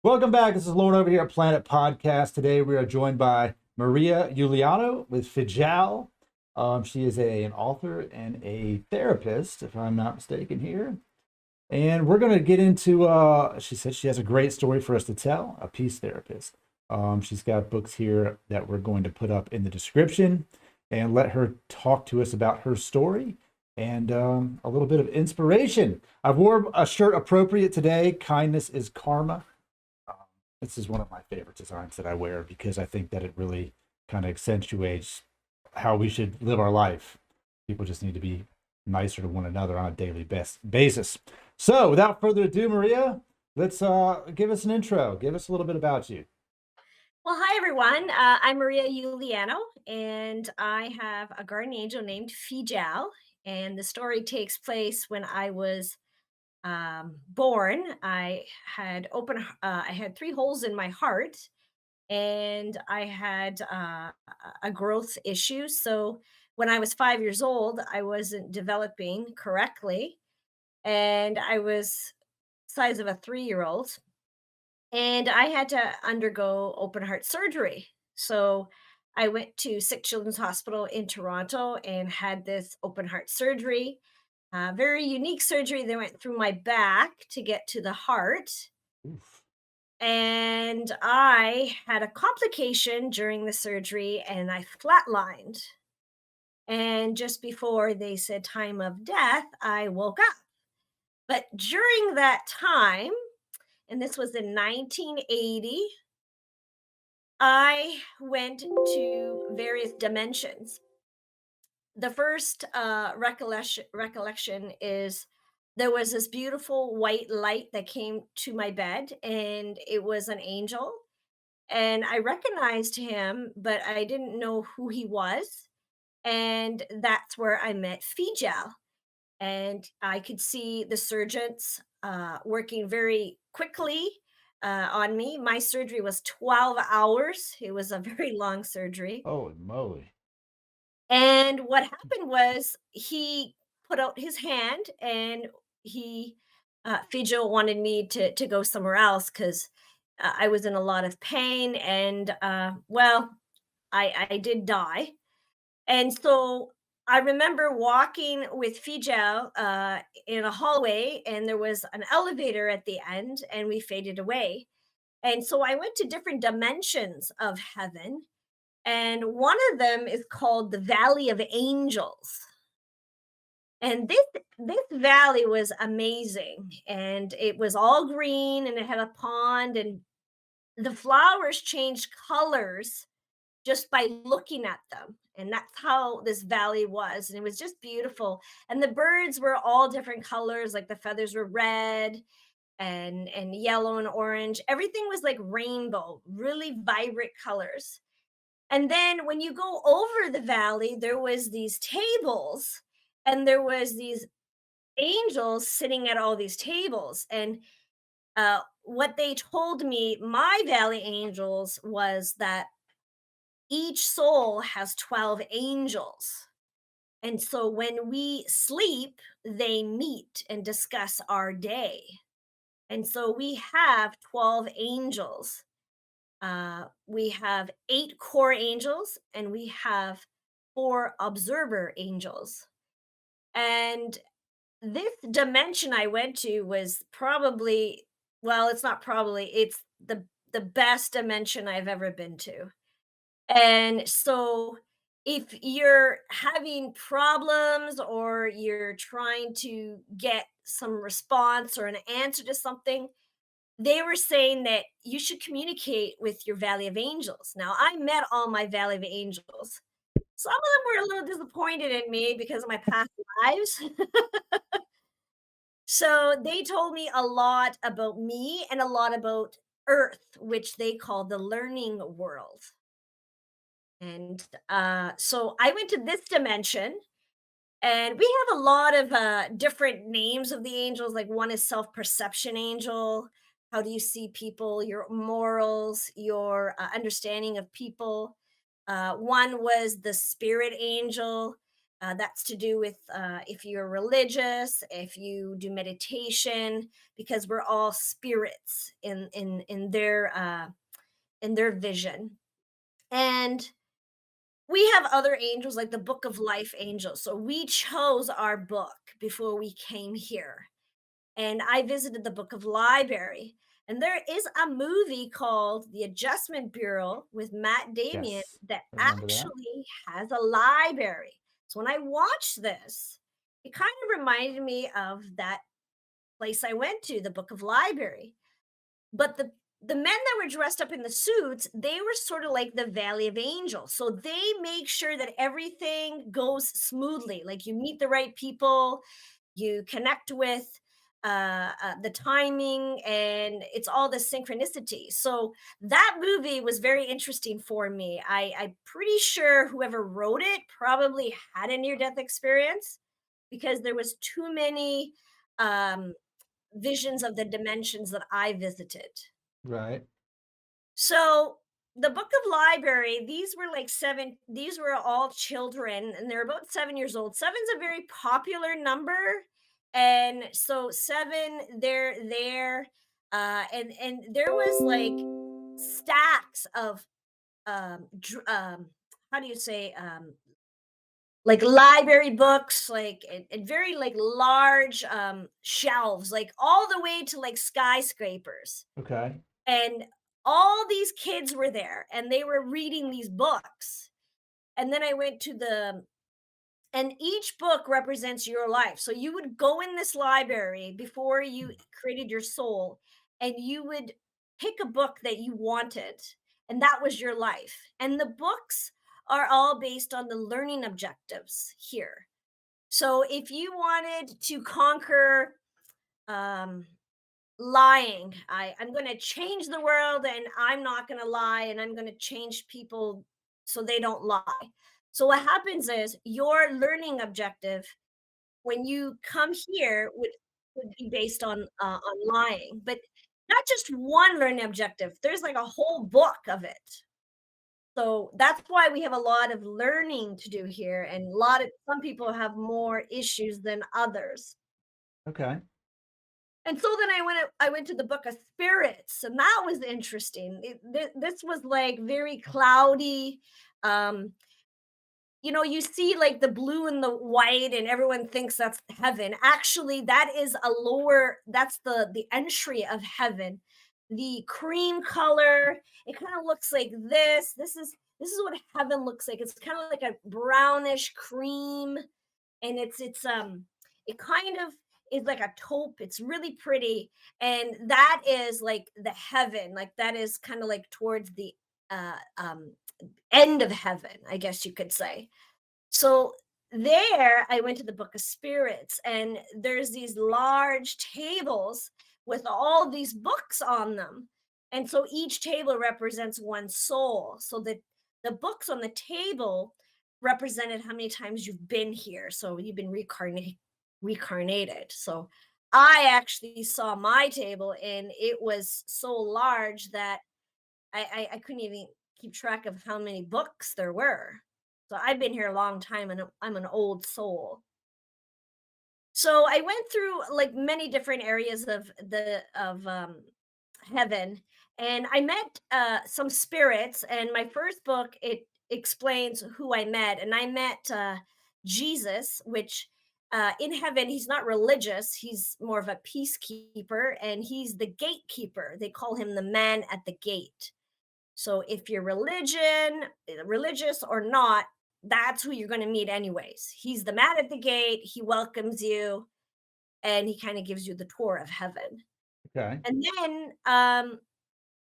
Welcome back. This is Lauren over here at Planet Podcast. Today we are joined by Maria Iuliano with Fidgal. She is an author and a therapist, if I'm not mistaken here. And we're going to get into, she said she has a great story for us to tell, a peace therapist. She's got books here that we're going to put up in the description and let her talk to us about her story and a little bit of inspiration. I've worn a shirt appropriate today. Kindness is karma. This is one of my favorite designs that I wear because I think that it really kind of accentuates how we should live our life. People just need to be nicer to one another on a daily basis. So without further ado, Maria, let's give us an intro. Give us a little bit about you. Well, hi everyone. I'm Maria Iuliano, and I have a guardian angel named Fidgal. And the story takes place when I was born. I had three holes in my heart, and I had a growth issue. So when I was 5 years old, I wasn't developing correctly, and I was size of a 3-year old, and I had to undergo open heart surgery. So I went to Sick Children's Hospital in Toronto and had this open heart surgery. Very unique surgery. They went through my back to get to the heart. Oof. And I had a complication during the surgery and I flatlined. And just before they said time of death, I woke up. But during that time, and this was in 1980, I went to various dimensions. The first recollection is there was this beautiful white light that came to my bed, and it was an angel. And I recognized him, but I didn't know who he was. And that's where I met Fijal. And I could see the surgeons working very quickly on me. My surgery was 12 hours. It was a very long surgery. Holy moly. And what happened was he put out his hand and Fijo wanted me to go somewhere else because I was in a lot of pain and, I did die. And so I remember walking with Fijal in a hallway, and there was an elevator at the end, and we faded away. And so I went to different dimensions of heaven, and one of them is called the Valley of Angels. And this valley was amazing, and it was all green, and it had a pond, and the flowers changed colors just by looking at them. And that's how this valley was. And it was just beautiful. And the birds were all different colors, like the feathers were red and yellow and orange. Everything was like rainbow, really vibrant colors. And then when you go over the valley, there was these tables and there was these angels sitting at all these tables. And what they told me, my valley angels, was that each soul has 12 angels. And so when we sleep, they meet and discuss our day. And so we have 12 angels. We have 8 core angels and we have 4 observer angels. And this dimension I went to was probably, well, it's not probably, it's the best dimension I've ever been to. And so if you're having problems or you're trying to get some response or an answer to something, they were saying that you should communicate with your Valley of Angels. Now, I met all my Valley of Angels. Some of them were a little disappointed in me because of my past lives. So they told me a lot about me and a lot about Earth, which they call the learning world. And so I went to this dimension, and we have a lot of different names of the angels. Like one is self perception angel. How do you see people? Your morals, your understanding of people. One was the spirit angel. That's to do with if you're religious, if you do meditation, because we're all spirits in their vision. And we have other angels like the Book of Life angels. So we chose our book before we came here, and I visited the Book of Library. And there is a movie called The Adjustment Bureau with Matt Damien Yes, that I remember that. actually has a library. So when I watched this, it kind of reminded me of that place I went to, the Book of Library. But the men that were dressed up in the suits, they were sort of like the Valley of Angels. So they make sure that everything goes smoothly. Like you meet the right people, you connect with the timing, and it's all the synchronicity. So that movie was very interesting for me. I'm pretty sure whoever wrote it probably had a near-death experience because there was too many um, visions of the dimensions that I visited. Right. So the Book of Library, these were like seven, these were all children, and they're about 7 years old. Seven's a very popular number. And so seven, they're there. And there was like stacks of how do you say like library books, like and very like large shelves, like all the way to like skyscrapers. Okay. And all these kids were there and they were reading these books. And then I went to the and each book represents your life. So you would go in this library before you created your soul, and you would pick a book that you wanted, and that was your life. And the books are all based on the learning objectives here. So if you wanted to conquer um lying, I'm going to change the world and I'm not going to lie, and I'm going to change people so they don't lie. So what happens is your learning objective when you come here would be based on lying, but not just one learning objective. There's like a whole book of it. So that's why we have a lot of learning to do here, and a lot of some people have more issues than others. Okay. And so then I went to the Book of Spirits, and that was interesting. This was like very cloudy. Um, you see like the blue and the white, and everyone thinks that's heaven. Actually, that is a lower. That's the entry of heaven. The cream color. It kind of looks like this. This is what heaven looks like. It's kind of like a brownish cream, and it kind of is like a taupe. It's really pretty, and that is like the heaven, like that is kind of like towards the end of heaven, I guess you could say. So there I went to the Book of Spirits, and there's these large tables with all these books on them. And so each table represents one soul. So the books on the table represented how many times you've been here. So you've been reincarnated. So I actually saw my table, and it was so large that I couldn't even keep track of how many books there were. So I've been here a long time, and I'm an old soul. So I went through like many different areas of heaven, and I met some spirits. And my first book, it explains who I met, and I met Jesus, which in heaven he's not religious, he's more of a peacekeeper, and he's the gatekeeper. They call him the man at the gate. So if you're religious or not, that's who you're going to meet anyways. He's the man at the gate, he welcomes you, and he kind of gives you the tour of heaven. Okay. And then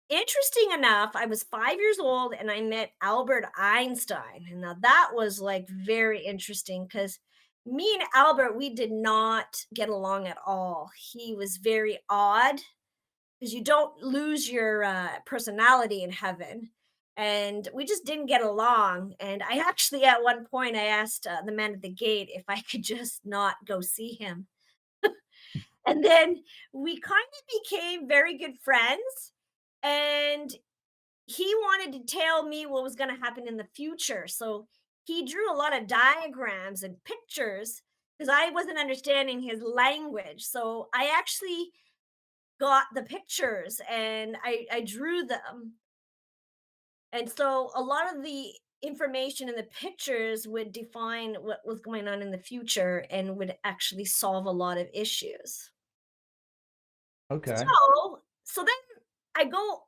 interesting enough, I was 5 years old and I met Albert Einstein. And now that was like very interesting cuz me and Albert, we did not get along at all. He was very odd because you don't lose your personality in heaven, and we just didn't get along. And I actually at one point I asked the man at the gate if I could just not go see him, and then we kind of became very good friends, and he wanted to tell me what was going to happen in the future. So he drew a lot of diagrams and pictures because I wasn't understanding his language. So I actually got the pictures and I drew them. And so a lot of the information in the pictures would define what was going on in the future and would actually solve a lot of issues. Okay. So then I go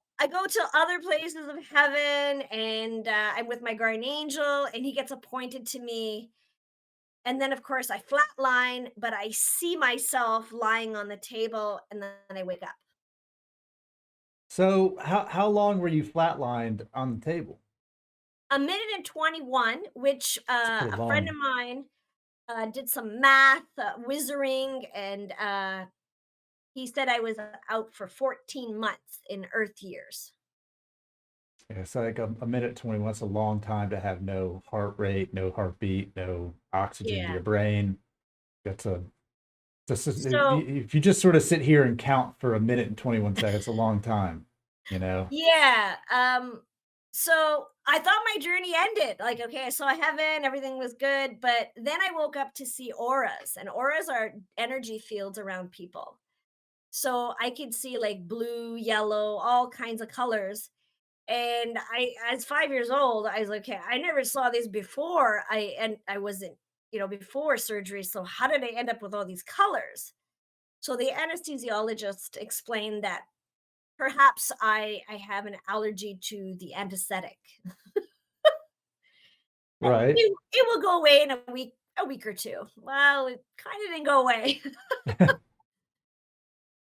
to other places of heaven, and I'm with my guardian angel, and he gets appointed to me. And then, of course, I flatline, but I see myself lying on the table, and then I wake up. So how long were you flatlined on the table? A minute and 21, which It's pretty a friend long. of mine did some math, wizarding, and he said I was out for 14 months in Earth years. Yeah, it's like a minute 21. That's a long time to have no heart rate, no heartbeat, no oxygen to Yeah. your brain. That's a So if you just sort of sit here and count for a minute and 21 seconds, it's a long time, you know? yeah, so I thought my journey ended. Like, okay, I saw heaven, everything was good, but then I woke up to see auras, and auras are energy fields around people. So I could see like blue, yellow, all kinds of colors. And as 5 years old, I was like, okay, I never saw these before. I wasn't, before surgery. So how did I end up with all these colors? So the anesthesiologist explained that perhaps I have an allergy to the anesthetic. And Right. it will go away in a week or two. Well, it kind of didn't go away.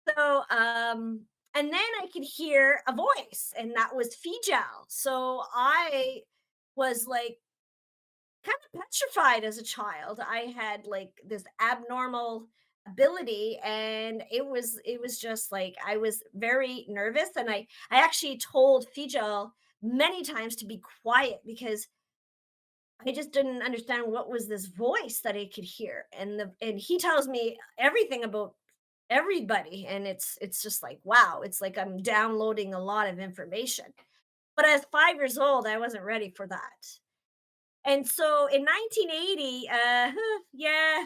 So, and then I could hear a voice, and that was Fidgal. So I was like kind of petrified as a child. I had like this abnormal ability, and it was just like I was very nervous, and I actually told Fidgal many times to be quiet because I just didn't understand what was this voice that I could hear. And he tells me everything about everybody, and it's just like wow, it's like I'm downloading a lot of information. But as 5 years old, I wasn't ready for that. And so in 1980, yeah,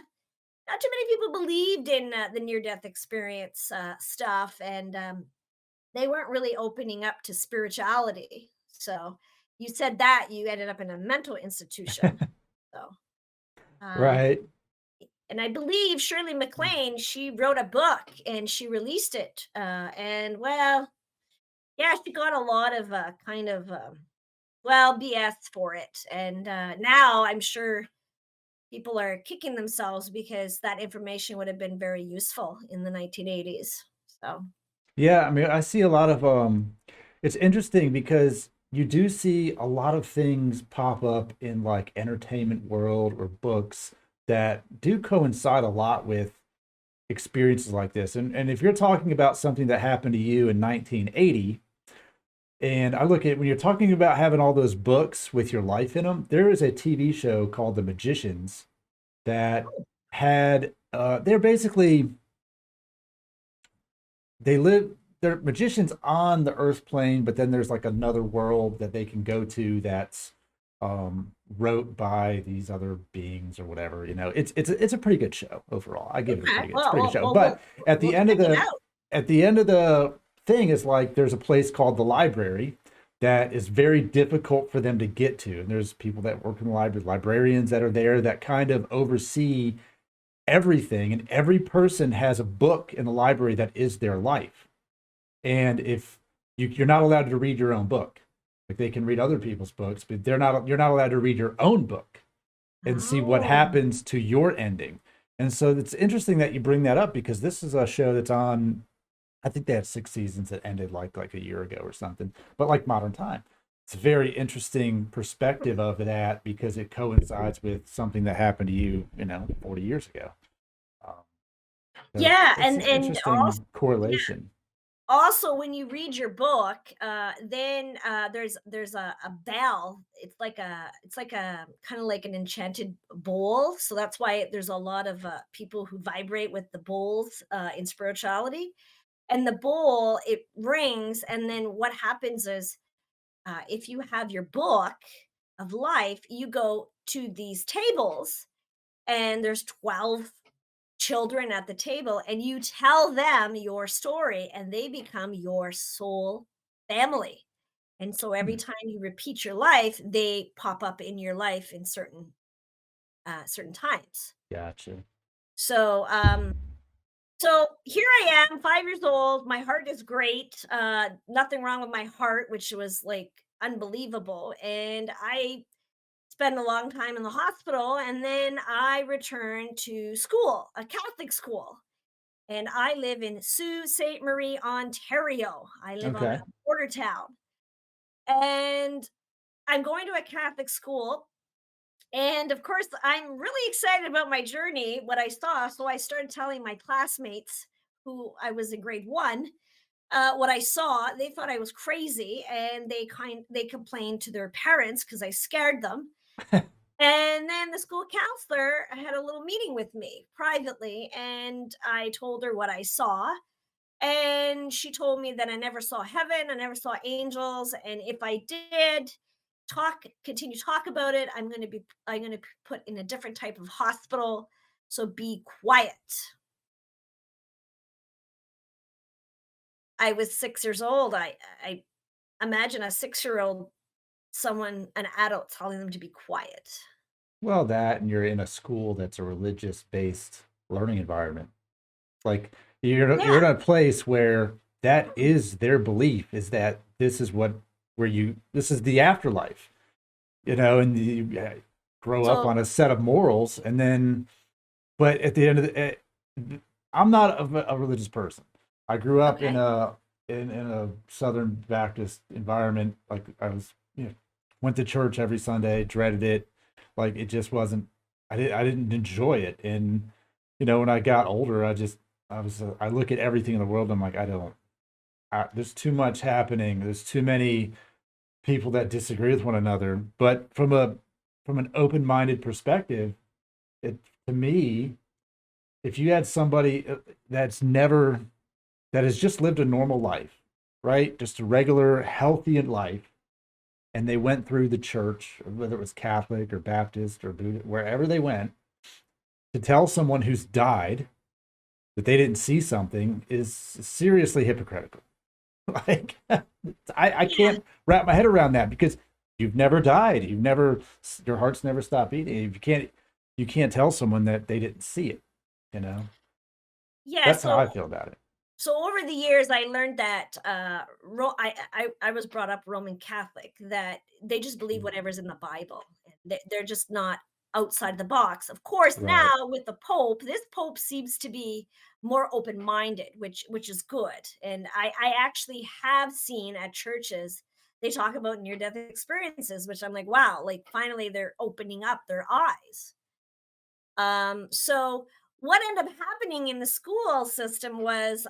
not too many people believed in the near death experience stuff, and they weren't really opening up to spirituality. So you said that you ended up in a mental institution. So, um, Right. and I believe Shirley MacLaine, she wrote a book and she released it. And well, yeah, she got a lot of kind of, BS for it. And now I'm sure people are kicking themselves because that information would have been very useful in the 1980s. So, Yeah, I mean, I see a lot of it's interesting because you do see a lot of things pop up in like entertainment world or books that do coincide a lot with experiences like this. And if you're talking about something that happened to you in 1980, and I look at when you're talking about having all those books with your life in them, there is a TV show called The Magicians that had they're basically they live they're magicians on the earth plane, but then there's like another world that they can go to that's wrote by these other beings or whatever. It's a pretty good show overall. I give it a okay. pretty good it's a Well, pretty good we'll, show. we'll, we'll, But at we'll the end check of it the out. at the end of the thing is like there's a place called the library that is very difficult for them to get to. And there's people that work in the library, librarians that are there that kind of oversee everything. And every person has a book in the library that is their life. And if you're not allowed to read your own book, like they can read other people's books, but you're not allowed to read your own book and see what Oh, happens to your ending. And so it's interesting that you bring that up because this is a show that's on. I think they had 6 seasons that ended like a year ago or something, but like modern time. It's a very interesting perspective of that because it coincides with something that happened to you, 40 years ago. Um, so yeah, it's and an and also interesting correlation. also when you read your book, then there's a bell. It's like a kind of like an enchanted bowl. So that's why there's a lot of people who vibrate with the bowls in spirituality. And the bowl, it rings, and then what happens is if you have your book of life, you go to these tables, and there's 12 children at the table, and you tell them your story, and they become your soul family. And so every Hmm, time you repeat your life, they pop up in your life in certain times. gotcha. So here I am, 5 years old. My heart is great. Nothing wrong with my heart, which was like unbelievable. And I spent a long time in the hospital, and then I returned to school, a Catholic school. And I live in Sault Ste. Marie, Ontario. I live on a Okay. border town. And I'm going to a Catholic school. And of course, I'm really excited about my journey, what I saw. So I started telling my classmates, who I was in grade one, what I saw. They thought I was crazy, and they complained to their parents because I scared them. And then the school counselor had a little meeting with me privately, and I told her what I saw. And she told me that I never saw heaven, I never saw angels, and if I did continue to talk about it, I'm going to be put in a different type of hospital. So be quiet. I was 6 years old. I imagine a 6 year old, an adult telling them to be quiet. Well, that and you're in a school that's a religious-based learning environment. Like you're Yeah. in a place where that is their belief is that this is what where you this is the afterlife, and you grow up So on a set of morals, and then but at the end of I'm not a religious person. I grew up in okay. a Southern Baptist environment. Like I was, went to church every Sunday, dreaded it. Like it just wasn't. I didn't enjoy it. And when I got older, I look at everything in the world. And I'm like, I don't. There's too much happening. There's too many people that disagree with one another. But from an open minded perspective, it to me, if you had somebody that has just lived a normal life, right? Just a regular, healthy life, and they went through the church, whether it was Catholic or Baptist or Buddhist, wherever they went, to tell someone who's died that they didn't see something is seriously hypocritical. Like, I Yeah. can't wrap my head around that because you've never died. Your heart's never stopped beating. You can't tell someone that they didn't see it, you know? Yeah. That's how So I feel about it. over the years, I learned that I was brought up Roman Catholic, that they just believe Mm, whatever's in the Bible. They're just not outside the box. Of course, right. now with the Pope, this Pope seems to be more open minded, which is good. And I actually have seen at churches they talk about near death experiences, which I'm like, wow, like finally they're opening up their eyes. So what ended up happening in the school system was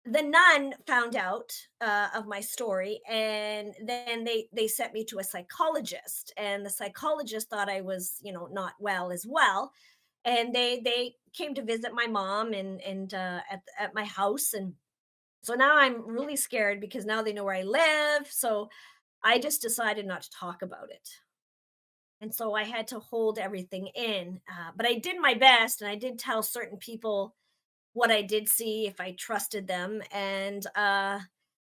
the nun found out of my story, and then they sent me to a psychologist, and the psychologist thought I was, not well as well. And they came to visit my mom and at my house. And so now I'm really scared because now they know where I live. So I just decided not to talk about it. And so I had to hold everything in, but I did my best, and I did tell certain people what I did see if I trusted them. And I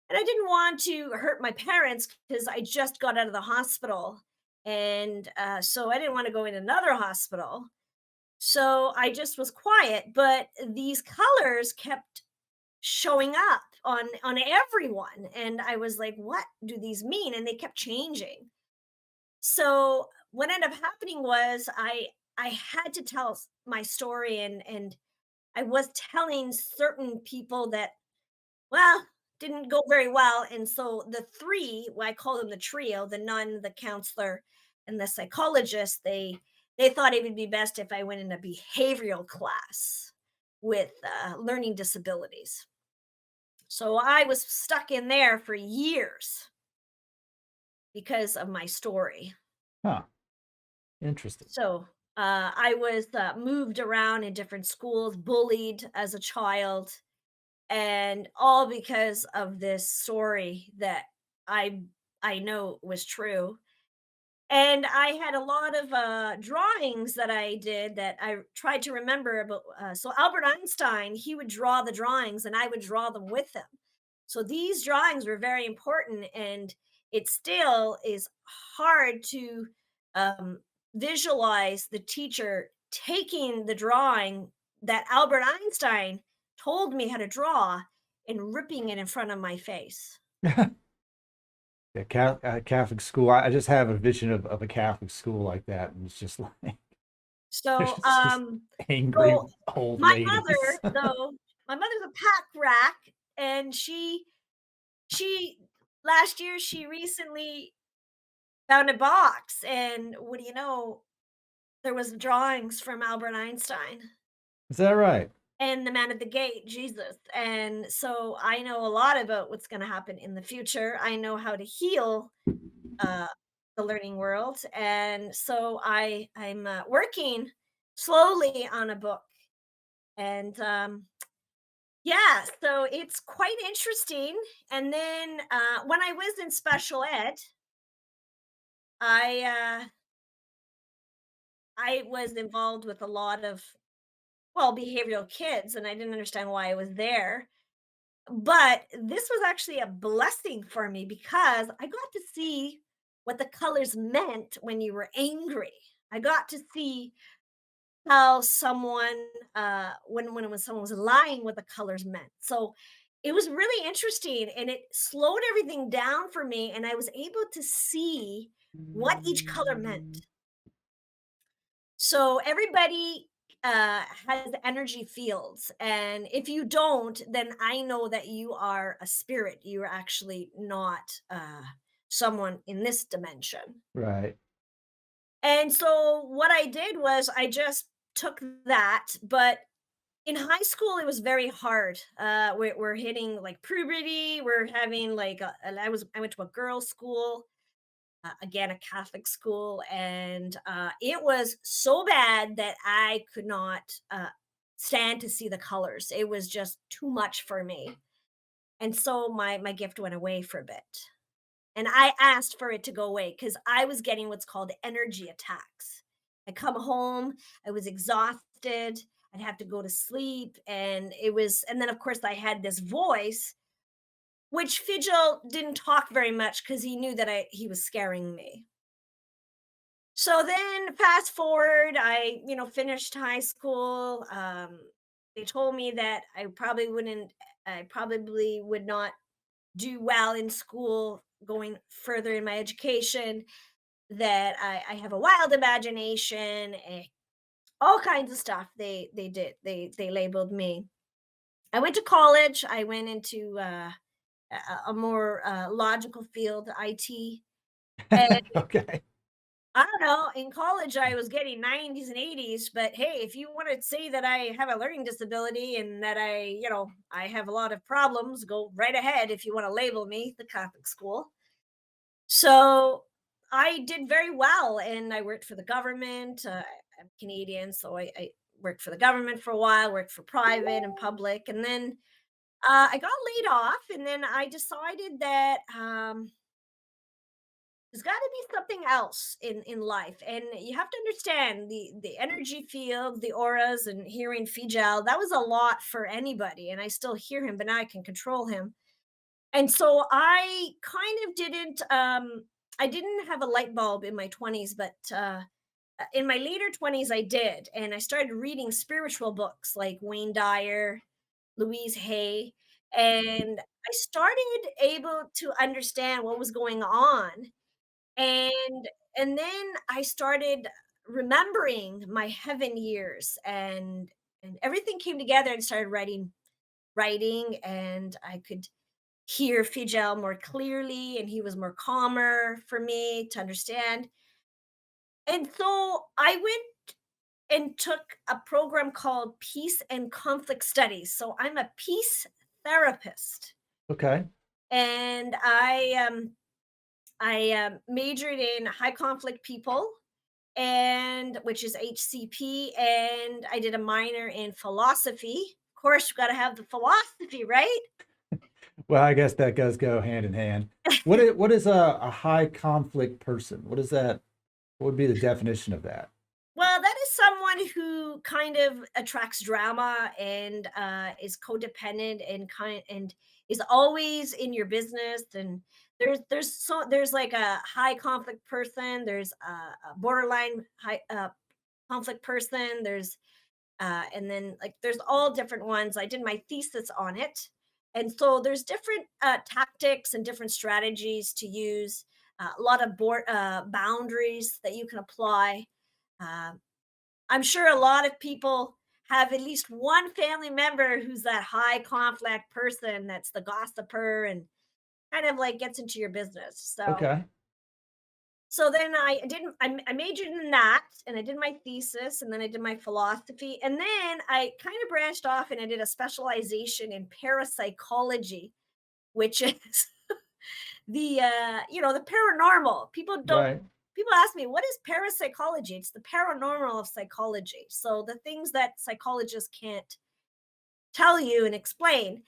didn't want to hurt my parents because I just got out of the hospital, and so I didn't want to go in another hospital. So I just was quiet, but these colors kept showing up on everyone, and I was like, "What do these mean?" And they kept changing. So what ended up happening was I had to tell my story, and I was telling certain people that, well, didn't go very well. And so the three, well, I call them the trio, the nun, the counselor, and the psychologist, they thought it would be best if I went in a behavioral class with learning disabilities. So I was stuck in there for years because of my story. Huh. Interesting. So I was moved around in different schools, bullied as a child, and all because of this story that I I know was true. And I had a lot of drawings that I did that I tried to remember about. So Albert Einstein, he would draw the drawings, and I would draw them with him. So these drawings were very important, and it still is hard to um, visualize the teacher taking the drawing that Albert Einstein told me how to draw and ripping it in front of my face. Yeah, Catholic school. I just have a vision of a Catholic school like that, and it's just like So, it's just angry so old my ladies. mother, though, my mother's a pack rat, and she last year she recently found a box, and what do you know? There was drawings from Albert Einstein Is that right? and the man at the gate, Jesus. And so I know a lot about what's going to happen in the future. I know how to heal uh, the learning world, and so I'm working slowly on a book, and yeah, so it's quite interesting. And then when I was in special ed, I I was involved with a lot of, well, behavioral kids, and I didn't understand why I was there. But this was actually a blessing for me because I got to see what the colors meant when you were angry. I got to see how someone when someone was lying, what the colors meant. So it was really interesting, and it slowed everything down for me, and I was able to see what each color meant. So everybody has energy fields, and if you don't, then I know that you are a spirit. You are actually not someone in this dimension. Right. And so what I did was I just took that, but in high school it was very hard. We're hitting like puberty. We're having like I went to a girls' school, again a Catholic school, and it was so bad that I could not stand to see the colors. It was just too much for me, and so my gift went away for a bit. And I asked for it to go away because I was getting what's called energy attacks. I come home, I was exhausted, I'd have to go to sleep. And then, of course, I had this voice, which Fidgal didn't talk very much because he knew that he was scaring me. So then, fast forward, finished high school. They told me that I probably would not do well in school going further in my education, that I have a wild imagination, all kinds of stuff they labeled me. I went to college. I went into a more logical field, IT. And Okay. I don't know, in college I was getting 90s and 80s, but hey, if you want to say that I have a learning disability and that I have a lot of problems, go right ahead if you want to label me the Catholic school. So I did very well, and I worked for the government. I'm Canadian, so I worked for the government for a while, worked for private and public, and then I got laid off. And then I decided that there's got to be something else in life, and you have to understand the energy field, the auras, and hearing Fijal. That was a lot for anybody, and I still hear him, but now I can control him. And so I kind of I didn't have a light bulb in my 20s, but in my later 20s I did, and I started reading spiritual books like Wayne Dyer, Louise Hay, and I started able to understand what was going on. And then I started remembering my heaven years, and everything came together, and started writing, and I could hear Fidel more clearly, and he was more calmer for me to understand. And so I went and took a program called Peace and Conflict Studies. So I'm a peace therapist, Okay. and I majored in high conflict people, and which is HCP, and I did a minor in philosophy. Of course, you got to have the philosophy, right? Well, I guess that does go hand in hand. What is a high conflict person? What is that? What would be the definition of that? Well, that is someone who kind of attracts drama and is codependent and is always in your business. And there's like a high conflict person. There's a borderline high conflict person. There's and then like there's all different ones. I did my thesis on it, and so there's different tactics and different strategies to use. A lot of boundaries that you can apply. Uh, I'm sure a lot of people have at least one family member who's that high conflict person that's the gossiper and kind of like gets into your business. Okay. So then I majored in that and I did my thesis and then I did my philosophy and then I kind of branched off and I did a specialization in parapsychology, which is the paranormal. Right. People ask me, what is parapsychology? It's the paranormal of psychology. So the things that psychologists can't tell you and explain.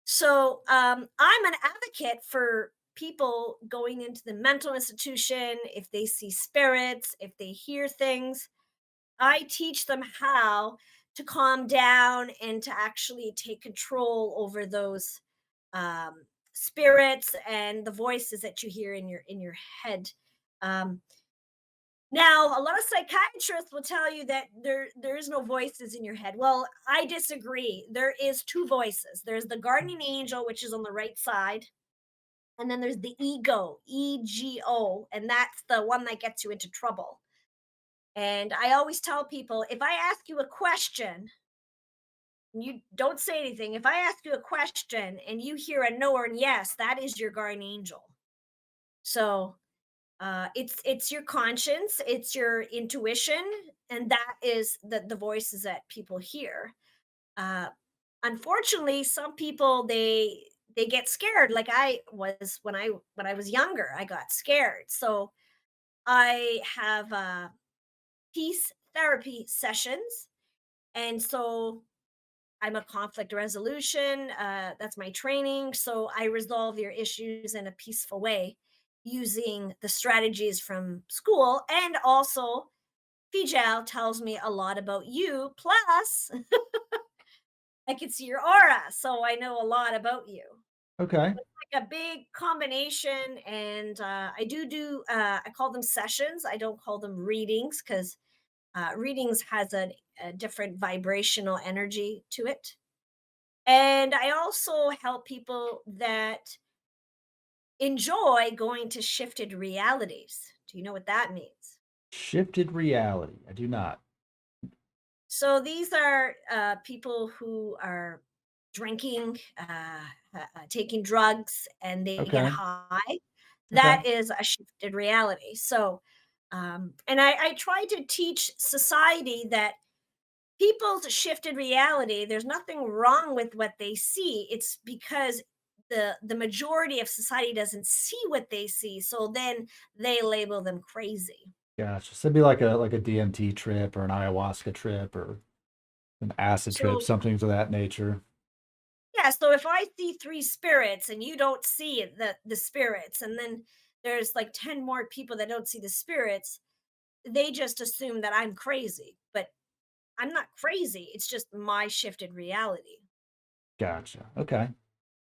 So I'm an advocate for people going into the mental institution. If they see spirits, if they hear things, I teach them how to calm down and to actually take control over those spirits and the voices that you hear in your head. Um, Now, a lot of psychiatrists will tell you that there is no voices in your head. Well, I disagree. There is two voices. There's the guardian angel, which is on the right side, and then there's the ego, ego, and that's the one that gets you into trouble. And I always tell people, if I ask you a question and you don't say anything, if I ask you a question and you hear a no or a yes, that is your guardian angel. So it's your conscience, it's your intuition, and that is the voices that people hear. Uh, Unfortunately, some people they get scared. Like I was when I was younger, I got scared. So I have peace therapy sessions, and so I'm a conflict resolution. That's my training. So I resolve your issues in a peaceful way using the strategies from school. And also, Fidgal tells me a lot about you. Plus, I can see your aura. So I know a lot about you. Okay. Like a big combination. And I call them sessions. I don't call them readings because readings has a different vibrational energy to it. And I also help people that enjoy going to shifted realities. Do you know what that means? Shifted reality. I do not. So these are people who are drinking, taking drugs, and they get Okay. high. Okay. That is a shifted reality. So, and I try to teach society that people's shifted reality, there's nothing wrong with what they see. It's because the majority of society doesn't see what they see, so then they label them crazy. Gotcha. So it'd be like a DMT trip or an ayahuasca trip or an acid trip, So something to that nature. yeah, so if I see three spirits and you don't see the spirits, and then there's like 10 more people that don't see the spirits, they just assume that I'm crazy, but I'm not crazy. It's just my shifted reality. Gotcha. Okay.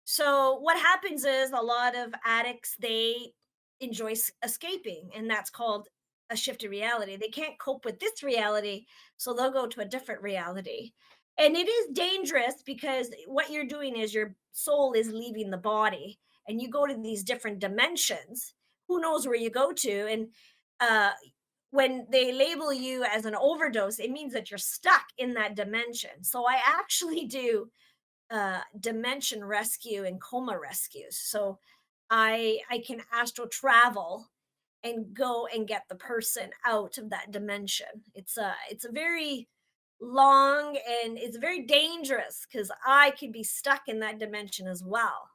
So what happens is a lot of addicts they enjoy escaping, and that's called a shifted reality. They can't cope with this reality, so they'll go to a different reality. And it is dangerous because what you're doing is your soul is leaving the body and you go to these different dimensions. Who knows where you go to? And uh when they label you as an overdose, it means that you're stuck in that dimension. So I actually do dimension rescue and coma rescues. So I can astral travel and go and get the person out of that dimension. It's a very long and it's very dangerous because I could be stuck in that dimension as well.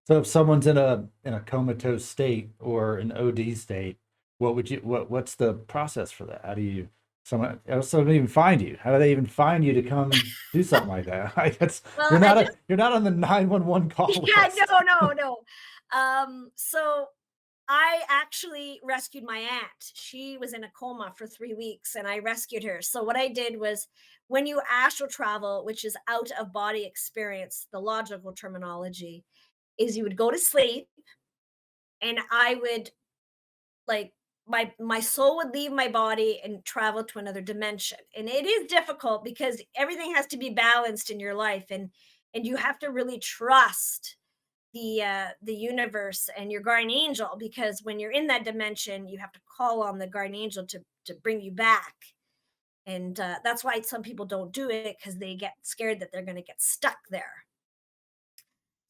So if someone's in a comatose state or an OD state, what's the process for that? How do you someone even find you? How do they even find you to come do something like that? That's Well, at this you're not on the 911 call yeah, list. no. So I actually rescued my aunt. She was in a coma for 3 weeks and I rescued her. So what I did was, when you astral travel, which is out of body experience, the logical terminology is you would go to sleep and I would, like, my soul would leave my body and travel to another dimension. And it is difficult because everything has to be balanced in your life, and you have to really trust the universe and your guardian angel, because when you're in that dimension you have to call on the guardian angel to bring you back. And that's why some people don't do it, because they get scared that they're going to get stuck there.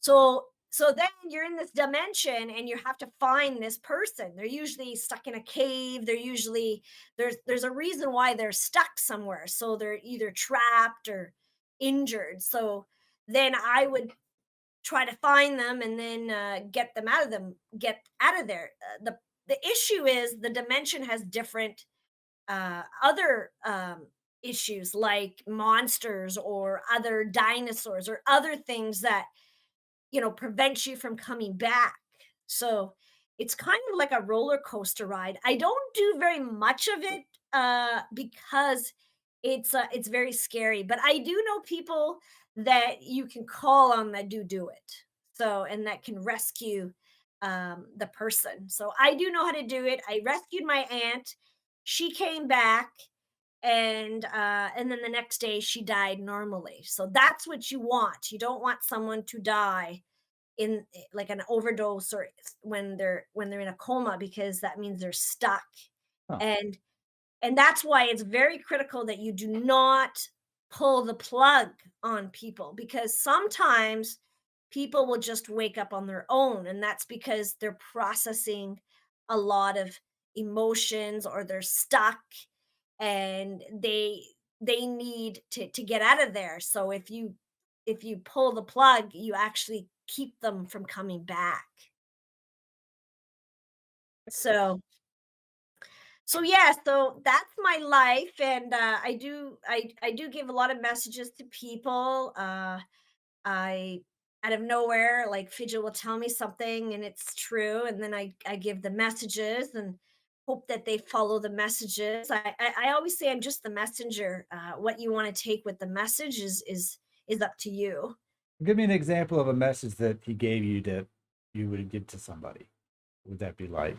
So then you're in this dimension and you have to find this person. They're usually stuck in a cave. They're usually, there's a reason why they're stuck somewhere. So they're either trapped or injured. So then I would try to find them and then get out of there. The issue is the dimension has different other issues, like monsters or other dinosaurs or other things that prevent you from coming back. So it's kind of like a roller coaster ride. I don't do very much of it because it's very scary, but I do know people that you can call on that do it. So, and that can rescue the person. So I do know how to do it. I rescued my aunt. She came back, and then the next day she died normally. So that's what you want. You don't want someone to die in like an overdose, or when they're in a coma, because that means they're stuck. Huh. And and that's why it's very critical that you do not pull the plug on people, because sometimes people will just wake up on their own, and that's because they're processing a lot of emotions, or they're stuck and they need to get out of there. So if you pull the plug, you actually keep them from coming back. So yeah, so that's my life, and I do give a lot of messages to people. I Out of nowhere, like Fidgal will tell me something and it's true, and then I give the messages and hope that they follow the messages. I always say I'm just the messenger. What you want to take with the message is up to you. Give me an example of a message that he gave you that you would give to somebody. What would that be like?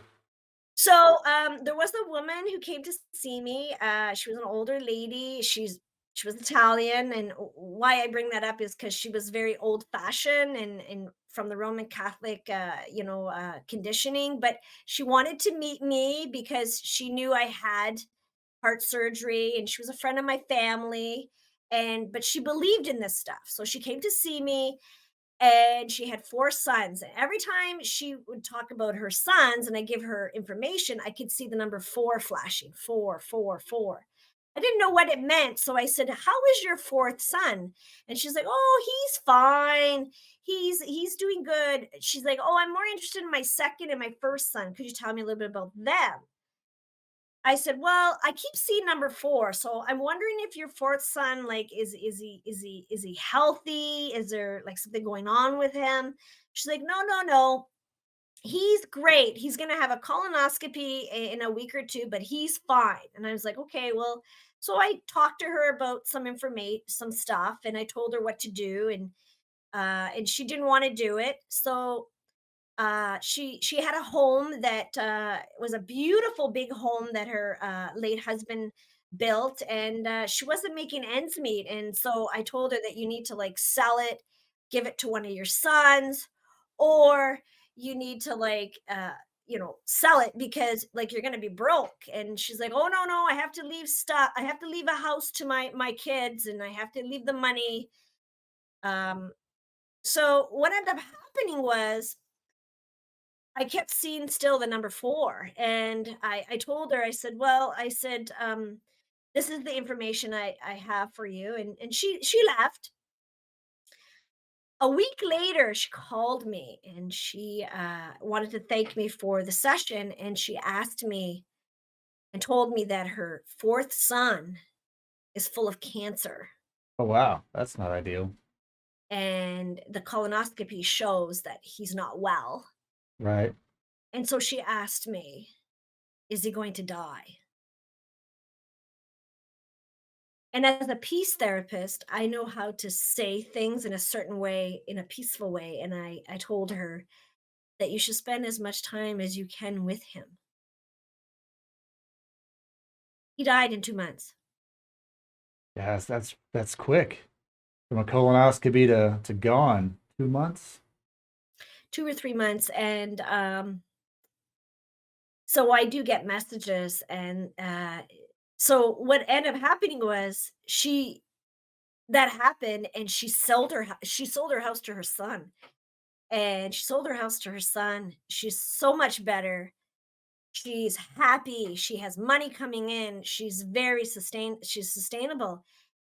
So, there was a woman who came to see me. She was an older lady. She was Italian, and why I bring that up is because she was very old fashioned and from the Roman Catholic, conditioning. But she wanted to meet me because she knew I had heart surgery, and she was a friend of my family. And but she believed in this stuff, so she came to see me, and she had 4 sons, and every time she would talk about her sons and I give her information, I could see the number 4 flashing, 4, 4, 4. I didn't know what it meant, so I said, "How is your 4th son?" And she's like, "Oh, he's fine. He's doing good." She's like, "Oh, I'm more interested in my 2nd and my 1st son. Could you tell me a little bit about them?" I said, "Well, I keep seeing number 4, so I'm wondering if your 4th son, like, is he healthy? Is there, like, something going on with him?" She's like, "No, no, no. He's great. He's gonna have a colonoscopy in a week or 2, but he's fine." And I was like, "Okay, well." So I talked to her about some stuff, and I told her what to do, and she didn't wanna do it. So she had a home that was a beautiful big home that her late husband built, and she wasn't making ends meet. And so I told her that you need to, like, sell it, give it to one of your sons, or you need to, like, sell it, because, like, you're going to be broke. And she's like, "Oh, no, no, I have to leave stuff. I have to leave a house to my kids, and I have to leave the money." Um so what ended up happening was, I kept seeing still the number 4, and I told her, I said, "Well," I said, "this is the information I have for you." And she left. A week later, she called me, and she wanted to thank me for the session, and she asked me and told me that her 4th son is full of cancer, Oh, wow. That's not ideal. and the colonoscopy shows that he's not well. Right. And so she asked me, "Is he going to die?" And as a peace therapist, I know how to say things in a certain way, in a peaceful way. And I told her that you should spend as much time as you can with him. He died in 2 months, Yes, that's quick. From a colonoscopy to gone. 2 months. 2 or 3 months. And so I do get messages. And so what ended up happening was that happened, and she sold her house to her son. And she sold her house to her son. She's so much better. She's happy, she has money coming in, she's sustainable.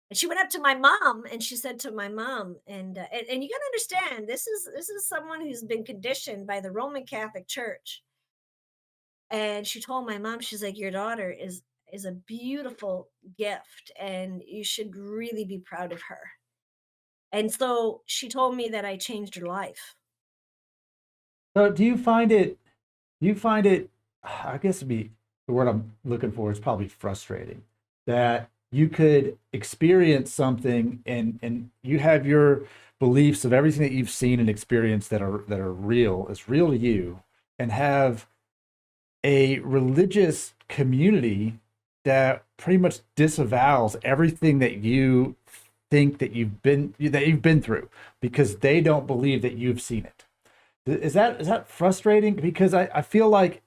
And she went up to my mom and she said to my mom, and you got to understand, this is someone who's been conditioned by the Roman Catholic Church. And she told my mom, she's like, your daughter is a beautiful gift and you should really be proud of her. And so she told me that I changed her life. So do you find it, I guess it'd be the word I'm looking for is probably frustrating that you could experience something and you have your beliefs of everything that you've seen and experienced that are real, is real to you, and have a religious community that pretty much disavows everything that you think that you've been through because they don't believe that you've seen it. Is that frustrating? Because I feel like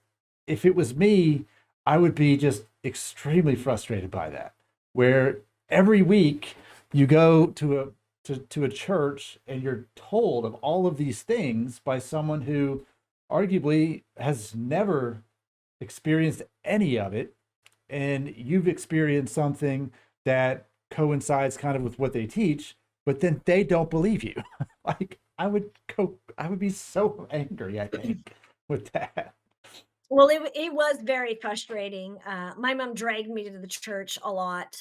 if it was me, I would be just extremely frustrated by that. Where every week you go to a church and you're told of all of these things by someone who arguably has never experienced any of it, and you've experienced something that coincides kind of with what they teach, but then they don't believe you. Like I would be so angry, I think, with that. Well, it was very frustrating. My mom dragged me to the church a lot.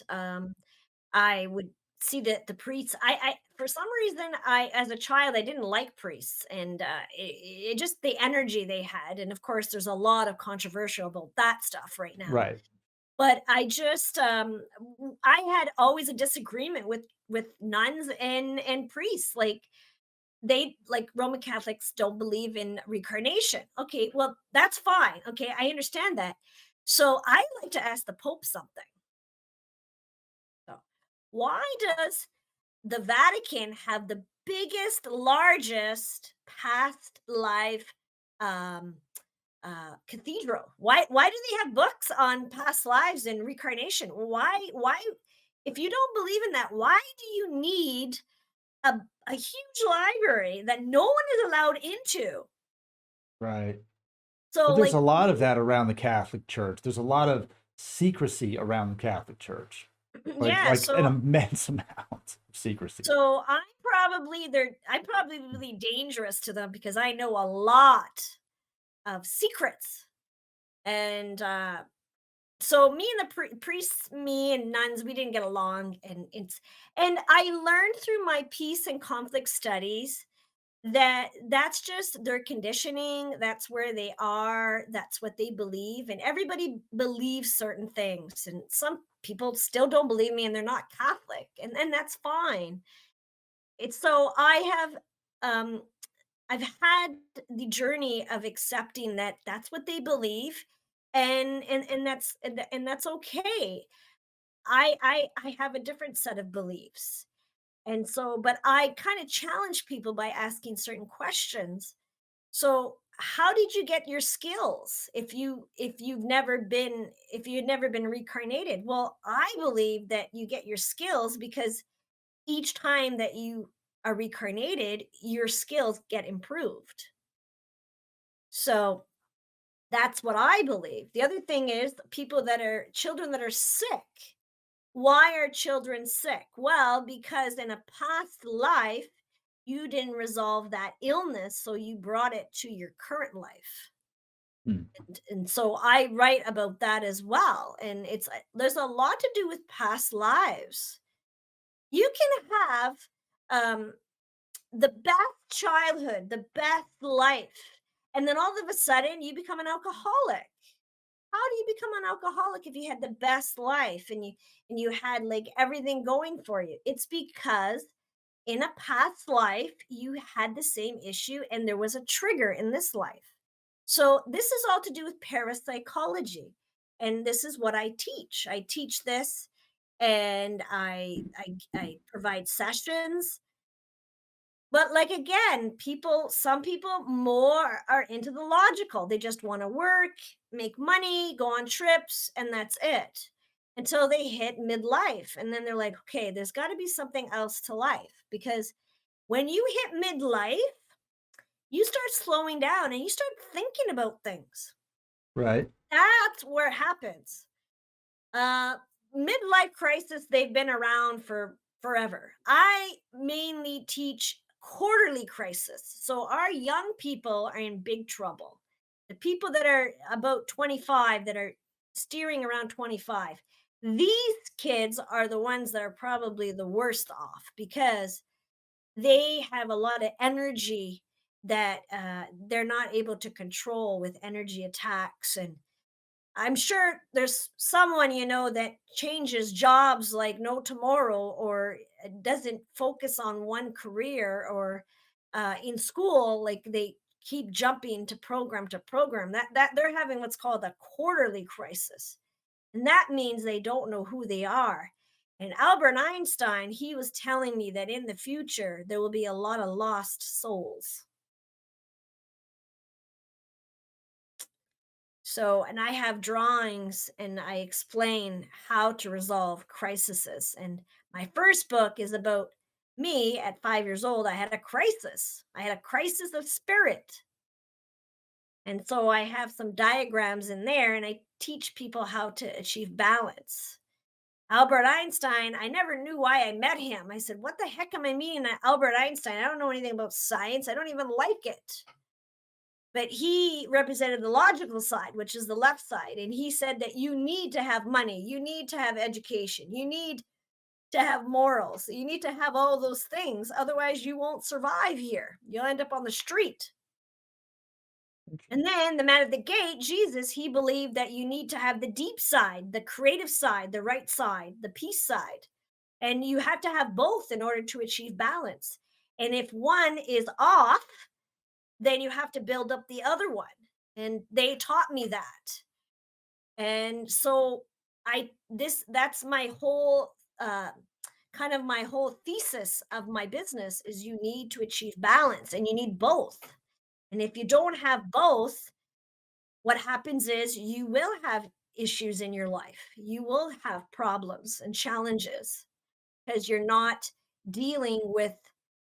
I would see the priests. I for some reason, I as a child, I didn't like priests, and it just the energy they had. And of course, there's a lot of controversial about that stuff right now. Right. But I just I had always a disagreement with nuns and priests. Like Roman Catholics don't believe in reincarnation. Okay, well that's fine. Okay, I understand that. So I like to ask the Pope something. So, why does the Vatican have the biggest, largest past life um, cathedral? Why do they have books on past lives and reincarnation? Why? If you don't believe in that, why do you need a a huge library that no one is allowed into? Right. So, But there's a like, lot of that around the Catholic Church. There's a lot of secrecy around the Catholic Church. Like yeah. like an So immense amount of secrecy. so I'm probably really dangerous to them because I know a lot of secrets. And so me and the priests, me and nuns, we didn't get along, and I learned through my peace and conflict studies that that's just their conditioning, that's where they are, that's what they believe, and everybody believes certain things, and some people still don't believe me and they're not Catholic, and that's fine. It's so um I've had the journey of accepting that that's what they believe, and that's okay. I have a different set of beliefs. And so, but I kind of challenge people by asking certain questions. So, how did you get your skills if you'd never been reincarnated? Well, I believe that you get your skills because each time that you are reincarnated, your skills get improved. So, that's what I believe. The other thing is people that are children that are sick. Why are children sick? Well, because in a past life, you didn't resolve that illness, so you brought it to your current life. Hmm. And so I write about that as well. And there's a lot to do with past lives. You can have um, the best childhood, the best life, And then all of a sudden you become an alcoholic. How do you become an alcoholic if you had the best life and you had like everything going for you? It's because in a past life you had the same issue and there was a trigger in this life. So this is all to do with parapsychology. And this is what I teach. I teach this, and I provide sessions. But like again, some people more are into the logical. They just want to work, make money, go on trips, and that's it. Until they hit midlife. And then they're like, okay, there's got to be something else to life. Because when you hit midlife, you start slowing down and you start thinking about things. Right. That's where it happens. Uh, Midlife crisis, they've been around for forever. I mainly teach quarterly crisis. So our young people are in big trouble. The people that are about 25, that are steering around 25, these kids are the ones that are probably the worst off because they have a lot of energy that they're not able to control with energy attacks. And I'm sure there's someone that changes jobs like no tomorrow, or doesn't focus on one career, or in school like they keep jumping to program to program. That they're having what's called a quarterly crisis, and that means they don't know who they are. And Albert Einstein, he was telling me that in the future there will be a lot of lost souls. So, and I have drawings and I explain how to resolve crises. And my first book is about me at 5 years old. I had a crisis. I had a crisis of spirit. And so I have some diagrams in there and I teach people how to achieve balance. Albert Einstein, I never knew why I met him. I said, what the heck am I meeting at Albert Einstein? I don't know anything about science. I don't even like it. But he represented the logical side, which is the left side. And he said that you need to have money, you need to have education, you need to have morals, you need to have all those things. Otherwise, you won't survive here. You'll end up on the street. And then the man at the gate, Jesus, he believed that you need to have the deep side, the creative side, the right side, the peace side. And you have to have both in order to achieve balance. And if one is off, then you have to build up the other one. And they taught me that. And so that's my whole kind of my whole thesis of my business is you need to achieve balance and you need both. And if you don't have both, what happens is you will have issues in your life. You will have problems and challenges because you're not dealing with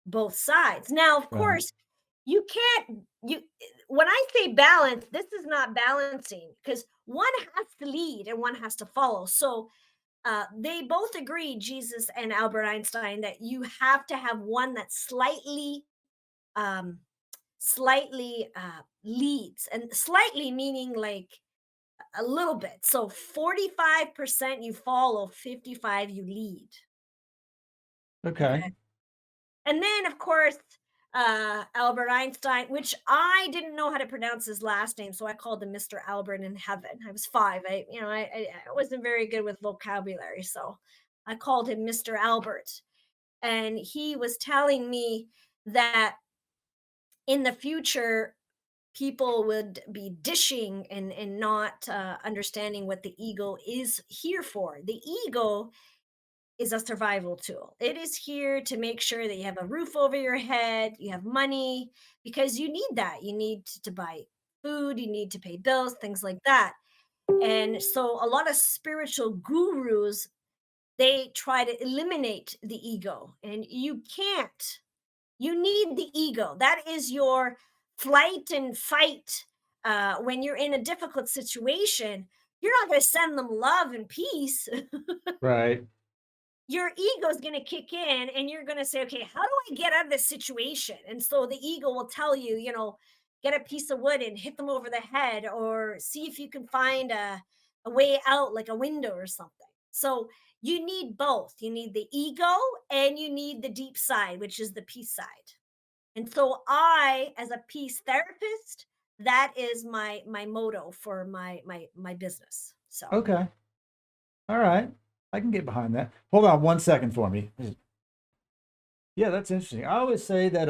both sides. Now, of Right. course, you can't you when I say balance, this is not balancing because one has to lead and one has to follow. So they both agree, Jesus and Albert Einstein, that you have to have one that um, slightly leads, and slightly meaning like a little bit. So 45% you follow, 55 you lead. Okay. Okay. And then, of course, Albert Einstein, which I didn't know how to pronounce his last name, so I called him Mr. Albert in heaven. I was 5. I wasn't very good with vocabulary, so I called him Mr. Albert. And he was telling me that in the future, people would be dishing and not understanding what the ego is here for. The ego is a survival tool. It is here to make sure that you have a roof over your head, you have money, because you need that. You need to buy food, you need to pay bills, things like that. And so a lot of spiritual gurus, they try to eliminate the ego, and you can't. You need the ego. That is your flight and fight. When you're in a difficult situation, you're not going to send them love and peace. Right. Your ego is going to kick in and you're going to say, okay, how do I get out of this situation? And so the ego will tell you, get a piece of wood and hit them over the head, or see if you can find a way out, like a window or something. So you need both. You need the ego and you need the deep side, which is the peace side. And so I, as a peace therapist, that is my motto for my business. So Okay. All right. I can get behind that. Hold on 1 second for me. Yeah, that's interesting. I always say that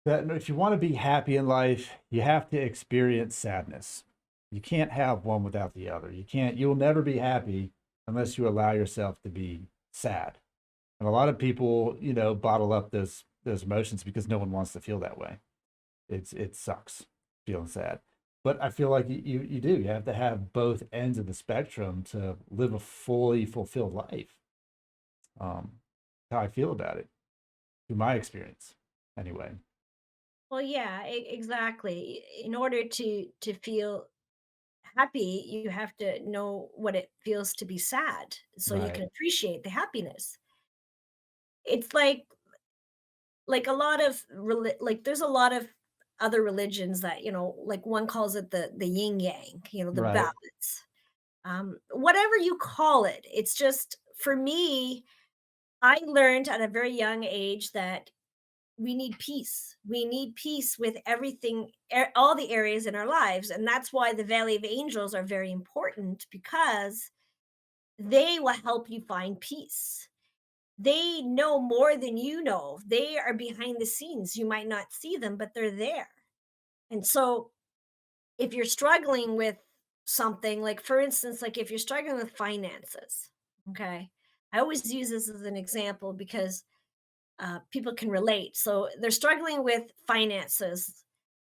if you want to be happy in life, you have to experience sadness. You can't have one without the other. You'll never be happy unless you allow yourself to be sad. And a lot of people, bottle up those emotions because no one wants to feel that way. It sucks feeling sad. But I feel like you do. You have to have both ends of the spectrum to live a fully fulfilled life. How I feel about it, through my experience, anyway. well, yeah, exactly. In order to feel happy, you have to know what it feels to be sad so you Right. can appreciate the happiness. It's like a lot of like there's a lot of other religions that, like one calls it the yin yang, the Right. balance. Whatever you call it, it's just for me, I learned at a very young age that we need peace. We need peace with everything, all the areas in our lives. And that's why the Valley of Angels are very important because they will help you find peace. They know more than you know. They are behind the scenes. You might not see them, but they're there. And so if you're struggling with something, like for instance, like if you're struggling with finances, okay, I always use this as an example because people can relate. So they're struggling with finances.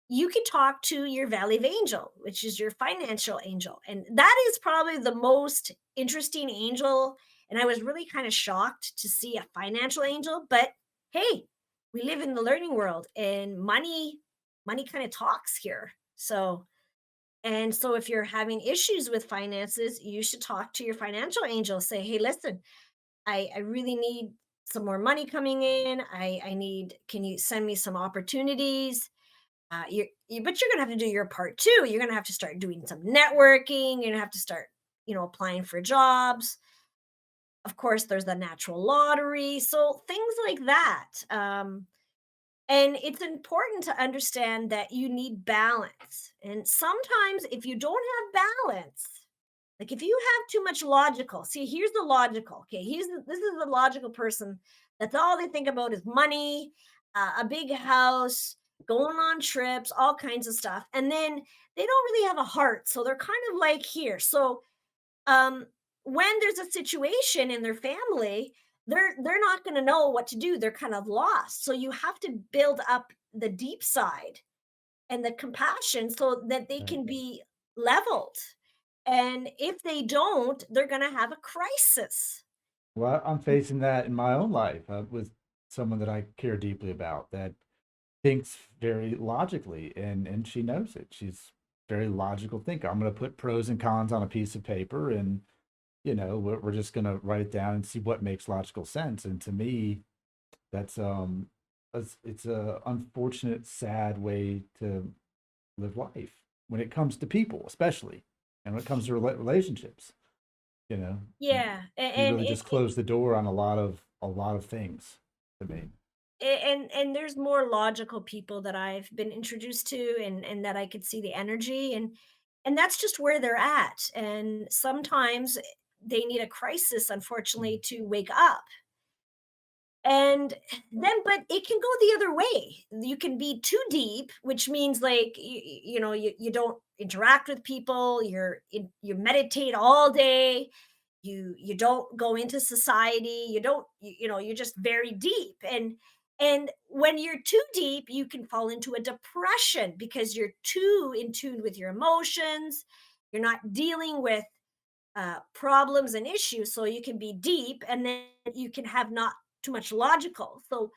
You could talk to your Valley of Angel, which is your financial angel. And that is probably the most interesting angel. And I was really kind of shocked to see a financial angel, but hey, we live in the learning world and money kind of talks here. So if you're having issues with finances, you should talk to your financial angel. Say, hey, listen, I really need some more money coming in. I need, can you send me some opportunities? But you're gonna have to do your part too. You're gonna have to start doing some networking. You're gonna have to start, applying for jobs. Of course, there's the natural lottery. So things like that. And it's important to understand that you need balance. And sometimes if you don't have balance, like if you have too much logical, see, here's the logical. Okay, this is the logical person. That's all they think about is money, a big house, going on trips, all kinds of stuff. And then they don't really have a heart. So they're kind of like here. So um, when there's a situation in their family, they're not going to know what to do. They're kind of lost. So you have to build up the deep side and the compassion so that they Right. can be leveled. And if they don't, they're going to have a crisis. Well, I'm facing that in my own life with someone that I care deeply about that thinks very logically, and she knows it. She's a very logical thinker. I'm going to put pros and cons on a piece of paper, and we're just going to write it down and see what makes logical sense. And to me, that's it's a unfortunate, sad way to live life when it comes to people, especially, and when it comes to relationships. You know, you, Yeah, you really just close the door on a lot of things to me. and there's more logical people that I've been introduced to, and that I could see the energy, and that's just where they're at. And sometimes they need a crisis, unfortunately, to wake up. And then but it can go the other way. You can be too deep, which means like you don't interact with people, you meditate all day, you don't go into society, you don't you're just very deep. And when you're too deep, you can fall into a depression because you're too in tune with your emotions. You're not dealing with problems and issues, so you can be deep and then you can have not too much logical. So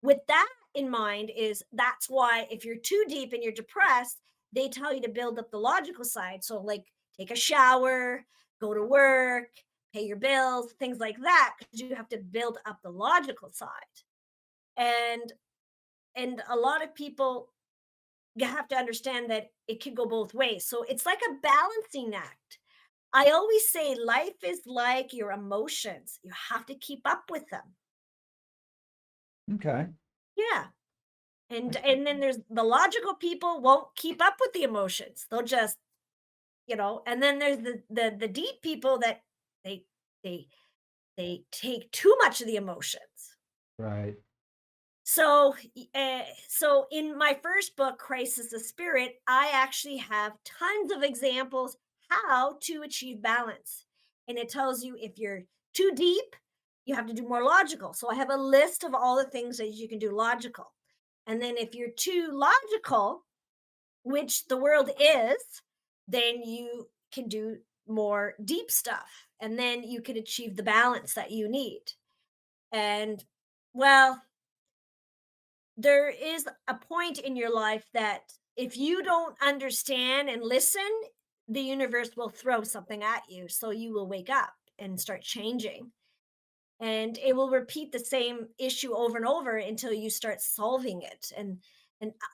with that in mind, is that's why if you're too deep and you're depressed, they tell you to build up the logical side. So like take a shower, go to work, pay your bills, things like that, because you have to build up the logical side. And and a lot of people, you have to understand that it can go both ways. So it's like a balancing act. I always say life is like your emotions. You have to keep up with them. Okay. Yeah. And then there's the logical people won't keep up with the emotions. They'll just, and then there's the deep people that they they they take too much of the emotions. Right. So in my first book, Crisis of Spirit, I actually have tons of examples how to achieve balance. And it tells you if you're too deep, you have to do more logical. So I have a list of all the things that you can do logical. And then if you're too logical, which the world is, then you can do more deep stuff. And then you can achieve the balance that you need. And well, there is a point in your life that if you don't understand and listen, the universe will throw something at you. So you will wake up and start changing. And it will repeat the same issue over and over until you start solving it. And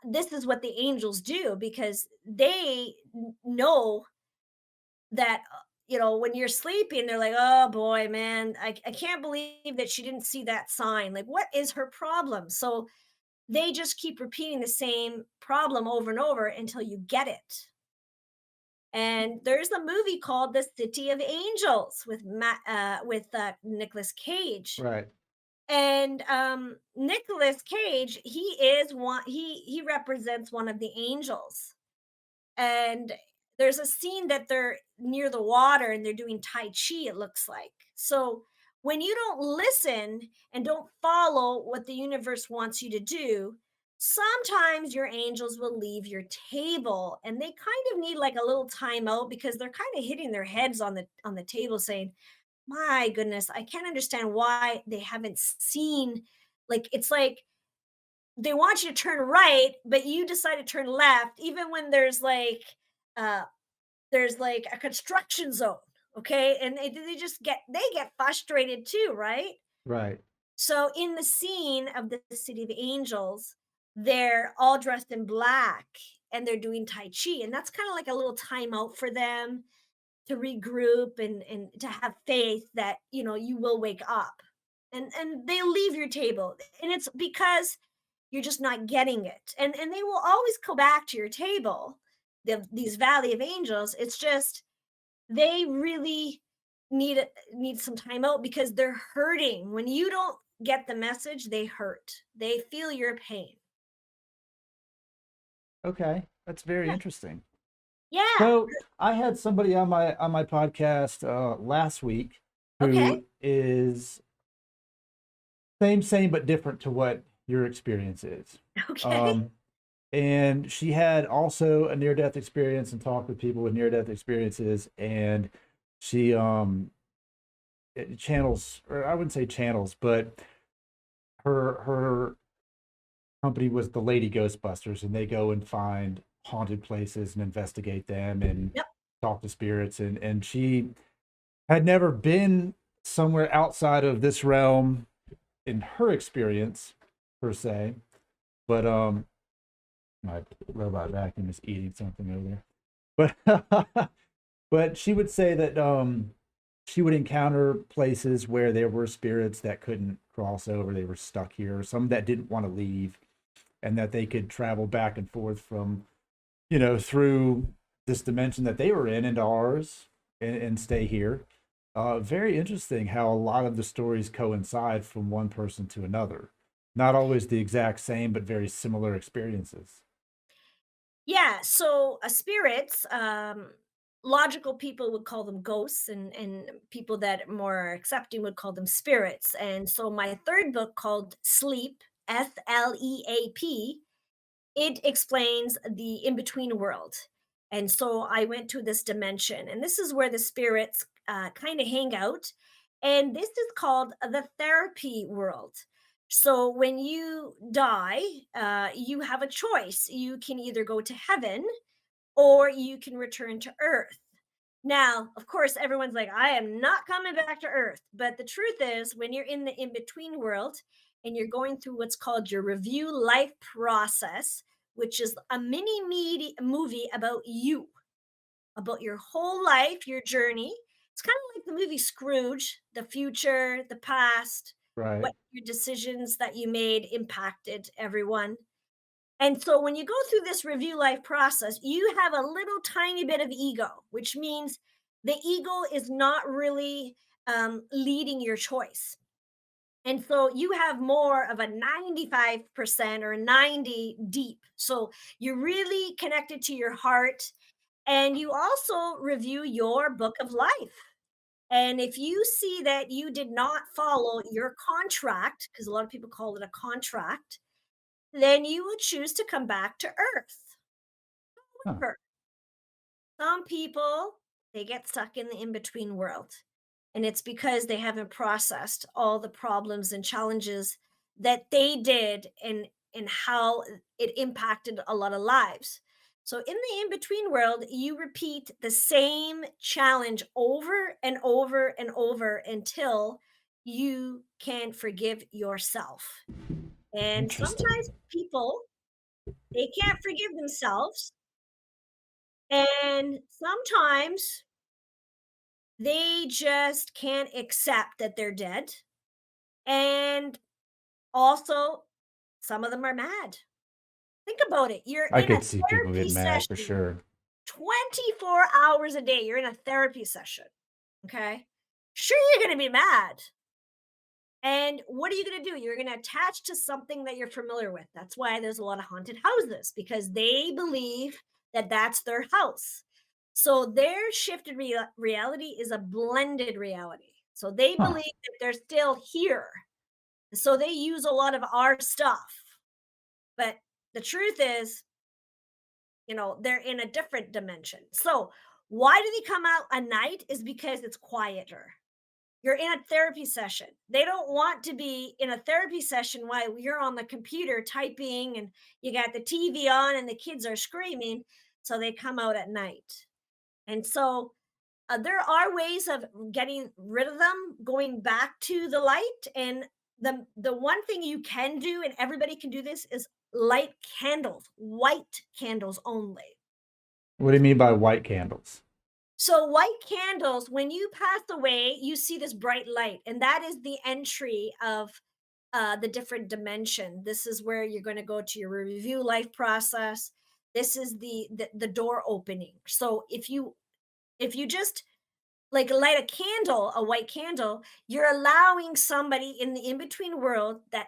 this is what the angels do because they know that when you're sleeping, they're like, oh boy, man, I can't believe that she didn't see that sign. Like, what is her problem? So they just keep repeating the same problem over and over until you get it. And there's a movie called The City of Angels with Nicolas Cage. Right. And Nicolas Cage, he represents one of the angels. And there's a scene that they're near the water and they're doing tai chi, it looks like. So when you don't listen and don't follow what the universe wants you to do, sometimes your angels will leave your table and they kind of need like a little timeout because they're kind of hitting their heads on the table saying, my goodness, I can't understand why they haven't seen. Like, it's like they want you to turn right, but you decide to turn left, even when uh, there's like a construction zone. Okay. And they get frustrated too, right? Right. So in the scene of the City of Angels, they're all dressed in black and they're doing Tai Chi. And that's kind of like a little timeout for them to regroup and to have faith that you will wake up. And they leave your table. And it's because you're just not getting it. And they will always go back to your table, these Valley of Angels. It's just they really need some time out because they're hurting. When you don't get the message, they hurt. They feel your pain. Okay. That's very Yeah. interesting. Yeah. So I had somebody on my podcast last week Okay. who is same but different to what your experience is. Okay. Um, and she had also a near death experience and talked with people with near death experiences, and she channels, or I wouldn't say channels, but her company was the Lady Ghostbusters, and they go and find haunted places and investigate them and Yep. talk to spirits, and she had never been somewhere outside of this realm in her experience per se, but my robot vacuum is eating something over there. But but she would say that she would encounter places where there were spirits that couldn't cross over, they were stuck here, or some that didn't want to leave, and that they could travel back and forth from, through this dimension that they were in into ours, and stay here. Very interesting how a lot of the stories coincide from one person to another. Not always the exact same, but very similar experiences. Yeah, so spirits, logical people would call them ghosts, and people that more are accepting would call them spirits. And so my third book called Sleep, Sleap, it explains the in between world. And so I went to this dimension, and this is where the spirits kind of hang out. And this is called the therapy world. So when you die, you have a choice. You can either go to heaven or you can return to earth. Now, of course, everyone's like, I am not coming back to earth. But the truth is, when you're in the in between world and you're going through what's called your review life process, which is a movie about you, about your whole life, your journey. It's kind of like the movie Scrooge, the future, the past, Right. what your decisions that you made impacted everyone. And so when you go through this review life process, you have a little tiny bit of ego, which means the ego is not really leading your choice. And so you have more of a 95% or 90 deep. So you're really connected to your heart. And you also review your book of life. And if you see that you did not follow your contract, because a lot of people call it a contract, then you will choose to come back to earth. Huh. However, some people, they get stuck in the in-between world. And it's because they haven't processed all the problems and challenges that they did and how it impacted a lot of lives. So in the in-between world, you repeat the same challenge over and over and over until you can forgive yourself. And Interesting. sometimes people, they can't forgive themselves. And sometimes they just can't accept that they're dead. And also, some of them are mad. Think about it. You're I in a could see people therapy getting mad for session sure. 24 hours a day. You're in a therapy session. Okay. Sure, you're going to be mad. And what are you going to do? You're going to attach to something that you're familiar with. That's why there's a lot of haunted houses because they believe that that's their house. So their shifted reality is a blended reality. So they Huh. believe that they're still here. So they use a lot of our stuff. But the truth is, they're in a different dimension. So why do they come out at night is because it's quieter. You're in a therapy session. They don't want to be in a therapy session while you're on the computer typing and you got the TV on and the kids are screaming. So they come out at night. And so there are ways of getting rid of them, going back to the light. And the one thing you can do, and everybody can do this, is light candles, white candles only. What do you mean by white candles? So white candles, when you pass away, you see this bright light, and that is the entry of the different dimension. This is where you're going to go to your review life process. This is the door opening. So if you just like light a candle, a white candle, you're allowing somebody in the in-between world that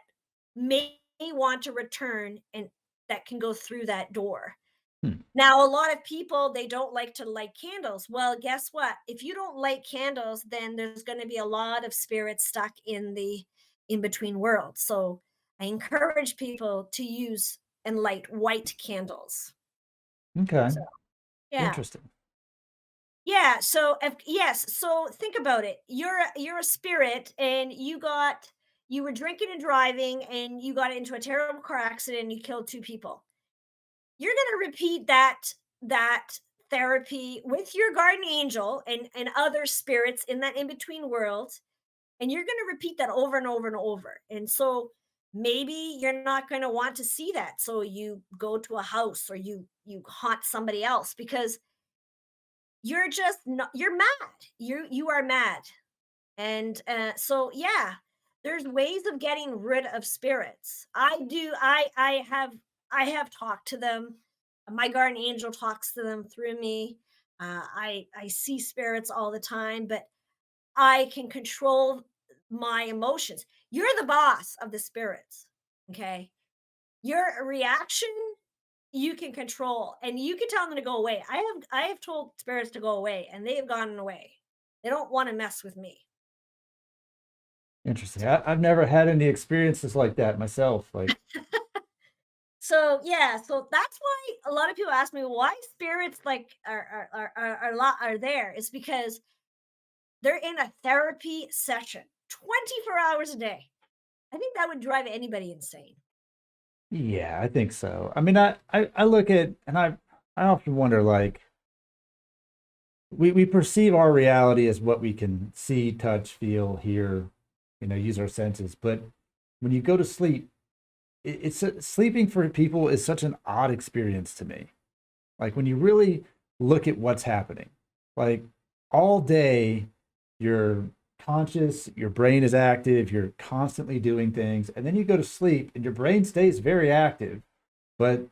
may want to return and that can go through that door. Hmm. Now, a lot of people, they don't like to light candles. Well, guess what? If you don't light candles, then there's going to be a lot of spirits stuck in the in-between world. So I encourage people to use and light white candles. Okay. So yeah. Interesting. Yeah, so yes, so think about it. You're a spirit and you were drinking and driving and you got into a terrible car accident and you killed two people. You're going to repeat that therapy with your guardian angel and other spirits in that in-between world, and you're going to repeat that over and over and over. And so maybe you're not going to want to see that. So you go to a house or you haunt somebody else because you're just not, you're mad. You are mad. And so yeah, there's ways of getting rid of spirits. I have talked to them. My guardian angel talks to them through me. I see spirits all the time, but I can control my emotions. You're the boss of the spirits. Okay. Your reaction you can control and you can tell them to go away. I have told spirits to go away and they have gone away. They don't want to mess with me. Interesting. So I've never had any experiences like that myself. Like, so yeah, so that's why a lot of people ask me why spirits like are there. It's because they're in a therapy session 24 hours a day. I think that would drive anybody insane. yeah, I think so. I mean, I look at, and I often wonder, like, we perceive our reality as what we can see, touch, feel, hear, use our senses. But when you go to sleep, sleeping for people is such an odd experience to me. Like when you really look at what's happening, like all day, you're conscious, your brain is active, you're constantly doing things, and then you go to sleep and your brain stays very active, but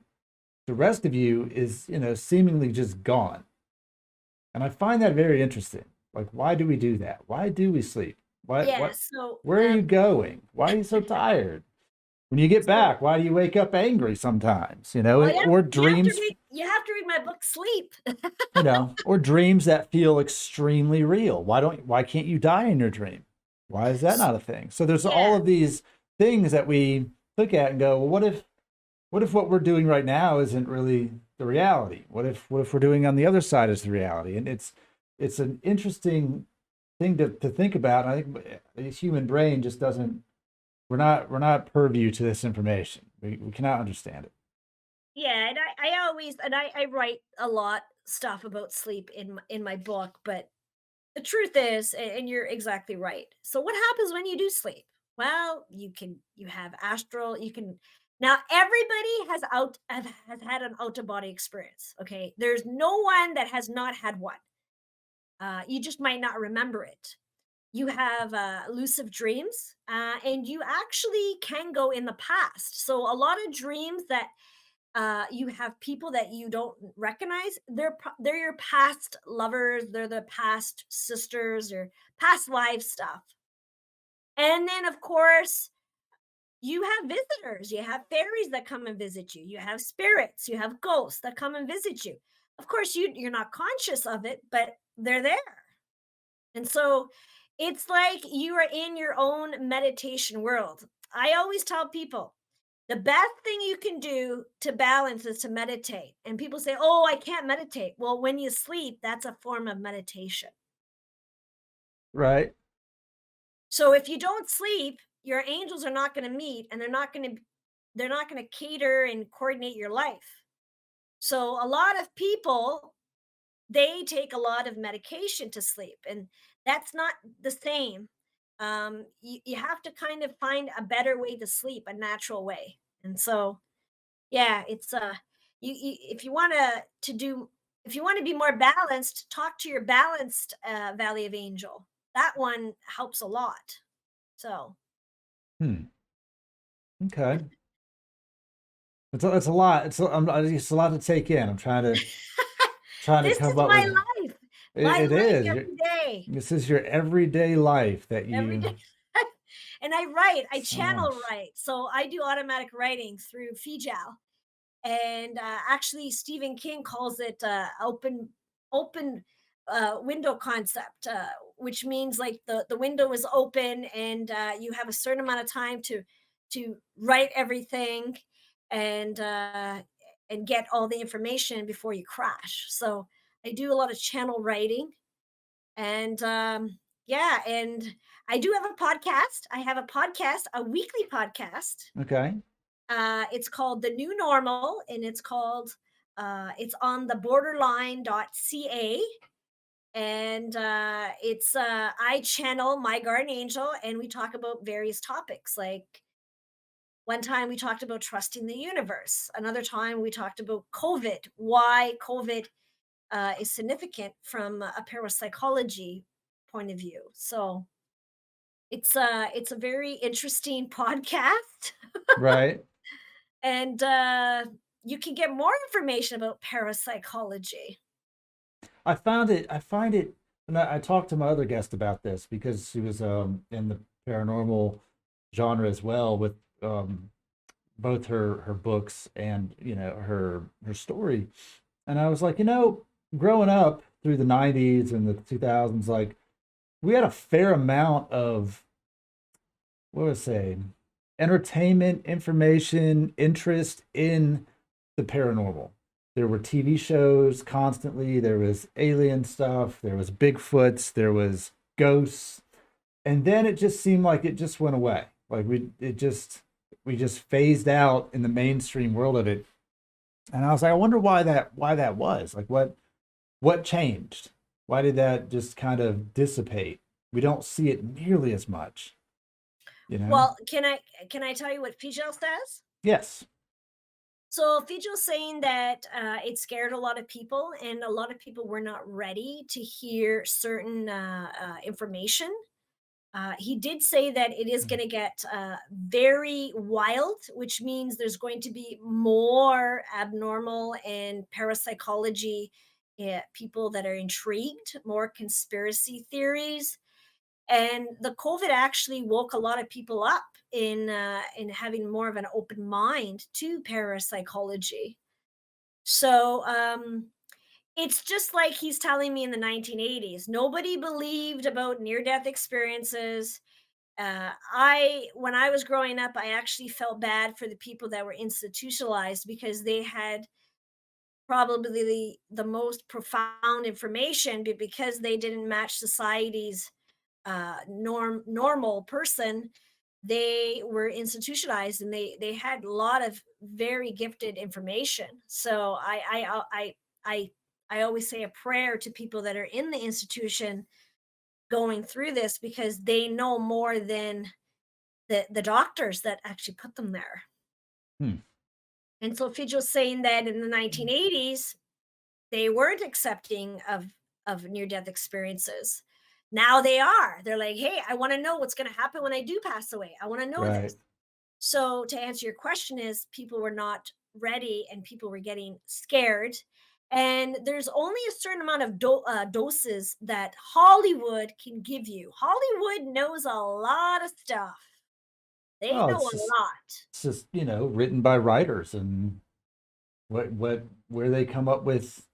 the rest of you is, seemingly just gone. And I find that very interesting. Like, why do we do that? Why do we sleep? Yeah. So, Where are you going? Why are you so tired? When you get so back, why do you wake up angry sometimes? well, Or you have to dreams, read. You have to read my book, Sleep. or dreams that feel extremely real. Why can't you die in your dream? Why is that not a thing? So there's all Yeah. of these things that we look at and go, well, what if what we're doing right now isn't really the reality? What if we're doing on the other side is the reality? And it's an interesting thing to think about. And I think the human brain just doesn't, we're not purview to this information. We cannot understand it. Yeah, and I always I write a lot stuff about sleep in my book, but the truth is, and you're exactly right. So what happens when you do sleep? Well, you have astral, you can now everybody has had an out of body experience. Okay. There's no one that has not had one. You just might not remember it. You have lucid dreams, and you actually can go in the past. So a lot of dreams that you have people that you don't recognize. They're your past lovers. They're the past sisters or past life stuff. And then, of course, you have visitors. You have fairies that come and visit you. You have spirits. You have ghosts that come and visit you. Of course, you're not conscious of it, but they're there. And so it's like you are in your own meditation world. I always tell people the best thing you can do to balance is to meditate. And people say, "Oh, I can't meditate." Well, when you sleep, that's a form of meditation. Right. So if you don't sleep, your angels are not going to meet and they're not going to cater and coordinate your life. So a lot of people they take a lot of medication to sleep and that's not the same. You have to kind of find a better way to sleep, a natural way. And so yeah, it's you if you want to do if you want to be more balanced, talk to your balanced Valley of Angel. That one helps a lot. So Hmm. Okay. It's a lot. It's a lot to take in. I'm trying to this is come up my with life. My it life is. every day. This is your everyday life that Every you day. And I write, I so channel much. write. So I do automatic writing through Fidgal. And actually Stephen King calls it open window concept, which means like the window is open and you have a certain amount of time to write everything and uh, and get all the information before you crash. So I do a lot of channel writing and yeah, and I do have a podcast. I have a podcast, a weekly podcast. Okay. It's called The New Normal, and it's on the borderline.ca. And it's I channel my guardian angel, and we talk about various topics. Like one time we talked about trusting the universe. Another time we talked about COVID, why COVID is significant from a parapsychology point of view. So it's a very interesting podcast. Right. And you can get more information about parapsychology. I find it, and I talked to my other guest about this because she was in the paranormal genre as well with both her books and her story. And I was like, growing up through the 90s and the 2000s, like we had a fair amount of, what would I say, entertainment, information, interest in the paranormal. There were TV shows constantly, there was alien stuff, there was Bigfoots, there was ghosts, and then it just seemed like it just went away. Like we just phased out in the mainstream world of it. And I was like, I wonder why that was. Like what changed? Why did that just kind of dissipate? We don't see it nearly as much, you know? Well, can I tell you what Fidel says? Yes. So Fidel's saying that it scared a lot of people, and a lot of people were not ready to hear certain information. He did say that it is going to get very wild, which means there's going to be more abnormal and parapsychology people that are intrigued, more conspiracy theories. And the COVID actually woke a lot of people up in having more of an open mind to parapsychology. So it's just like he's telling me in the 1980s. Nobody believed about near death experiences. When I was growing up, I actually felt bad for the people that were institutionalized because they had probably the most profound information, but because they didn't match society's normal person, they were institutionalized and they had a lot of very gifted information. So I I always say a prayer to people that are in the institution going through this because they know more than the doctors that actually put them there. Hmm. And so Fidgel's saying that in the 1980s, they weren't accepting of near death experiences. Now they are. They're like, "Hey, I want to know what's going to happen when I do pass away. I want to know Right. this." So to answer your question is people were not ready and people were getting scared. And there's only a certain amount of doses that Hollywood can give you. Hollywood knows a lot of stuff. They Well, know a lot. it's just, written by writers, and where they come up with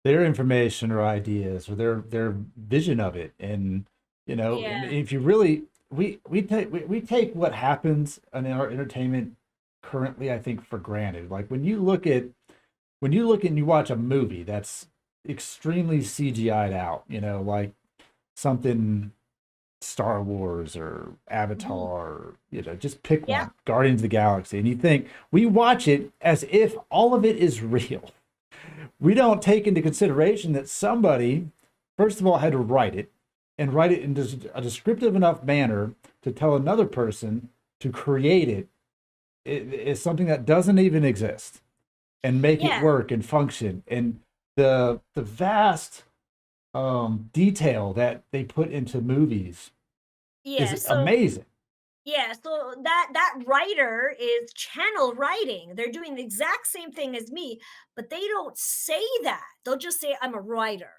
their information or ideas or their vision of it. And I Yeah. mean, if you really we take what happens in our entertainment currently, I think, for granted. Like when you look and you watch a movie that's extremely CGI'd out, like something Star Wars or Avatar, Mhm. or, just pick Yeah. one, Guardians of the Galaxy, and you think we watch it as if all of it is real. We don't take into consideration that somebody, first of all, had to write it and write it in just a descriptive enough manner to tell another person to create it is something that doesn't even exist, and make it Yeah. work and function. And the vast detail that they put into movies Yeah. is So amazing. yeah, so that writer is channel writing. They're doing the exact same thing as me, but they don't say that. They'll just say I'm a writer.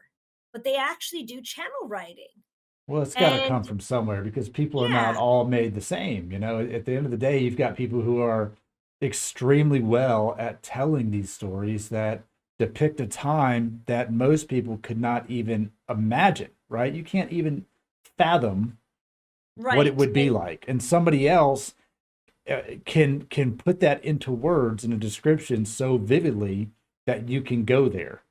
But they actually do channel writing. Well, it's got to And come from somewhere, because people are not yeah, all made the same. At the end of the day, you've got people who are extremely well at telling these stories that depict a time that most people could not even imagine, right? You can't even fathom what it right. would be like. And somebody else can put that into words in a description so vividly that you can go there.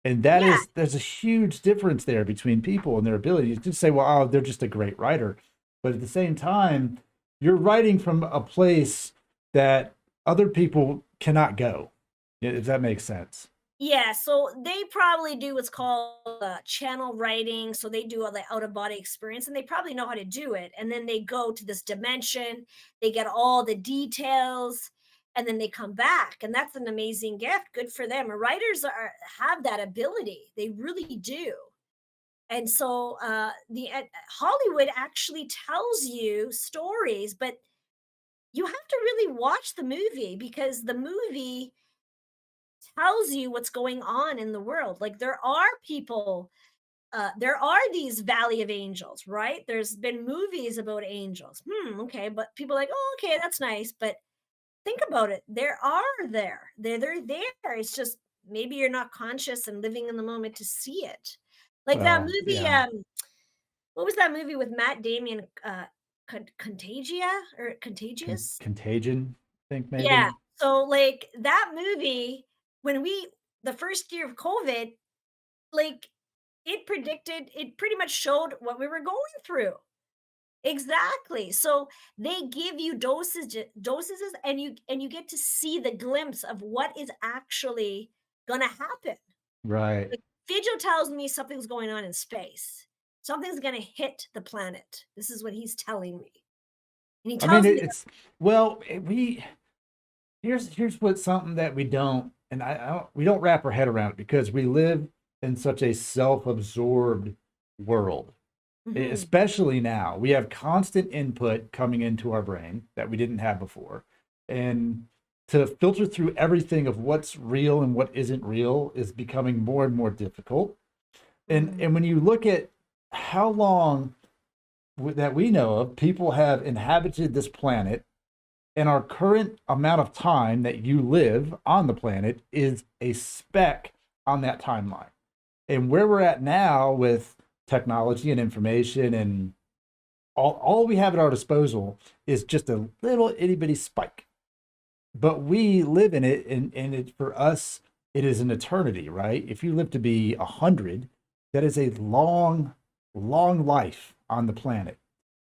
And Yeah, there's a huge difference there between people and their ability to say, well, oh, they're just a great writer. But at the same time, you're writing from a place that other people cannot go, if that makes sense. yeah, so they probably do what's called channel writing. So they do all the out of body experience and they probably know how to do it. And then they go to this dimension, they get all the details, and then they come back. And that's an amazing gift. Good for them. And writers have that ability, they really do. And so the Hollywood actually tells you stories, but you have to really watch the movie because the movie tells you what's going on in the world. Like there are people, there are these Valley of Angels, right? There's been movies about angels. Okay, but people are like, oh, okay, that's nice. But think about it. They're there. It's just maybe you're not conscious and living in the moment to see it. Like that Well, movie. yeah. What was that movie with Matt Damon? Contagia or Contagious? Contagion, I think, Yeah. maybe. So like that movie, when we the first year of COVID, like it pretty much showed what we were going through. Exactly. So they give you dosages and you get to see the glimpse of what is actually gonna happen. Right. Like Fidjo tells me something's going on in space. Something's gonna hit the planet. This is what he's telling me. And he I mean, tells me it's, well, we here's what something that we don't, and we don't wrap our head around it, because we live in such a self-absorbed world. Mhm. especially now. We have constant input coming into our brain that we didn't have before. And to filter through everything of what's real and what isn't real is becoming more and more difficult. And Mhm. when you look at how long that we know of, people have inhabited this planet, and our current amount of time that you live on the planet is a speck on that timeline. And where we're at now with technology and information and all we have at our disposal is just a little itty bitty spike. But we live in it, and it, for us, it is an eternity, right? If you live to be 100, that is a long, long life on the planet.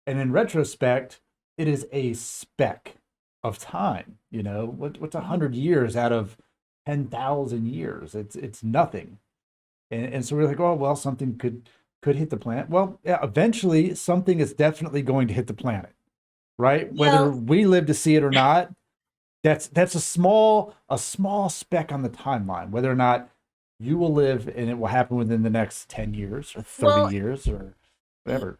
And in retrospect, it is a speck of time. What's Mhm. 100 years out of 10,000 years? It's nothing. And so we're like, oh well, something could hit the planet. Well, yeah, eventually something is definitely going to hit the planet, right? Whether Well, we live to see it or not, that's a small speck on the timeline. Whether or not you will live and it will happen within the next 10 years or 30 well, years or he whatever.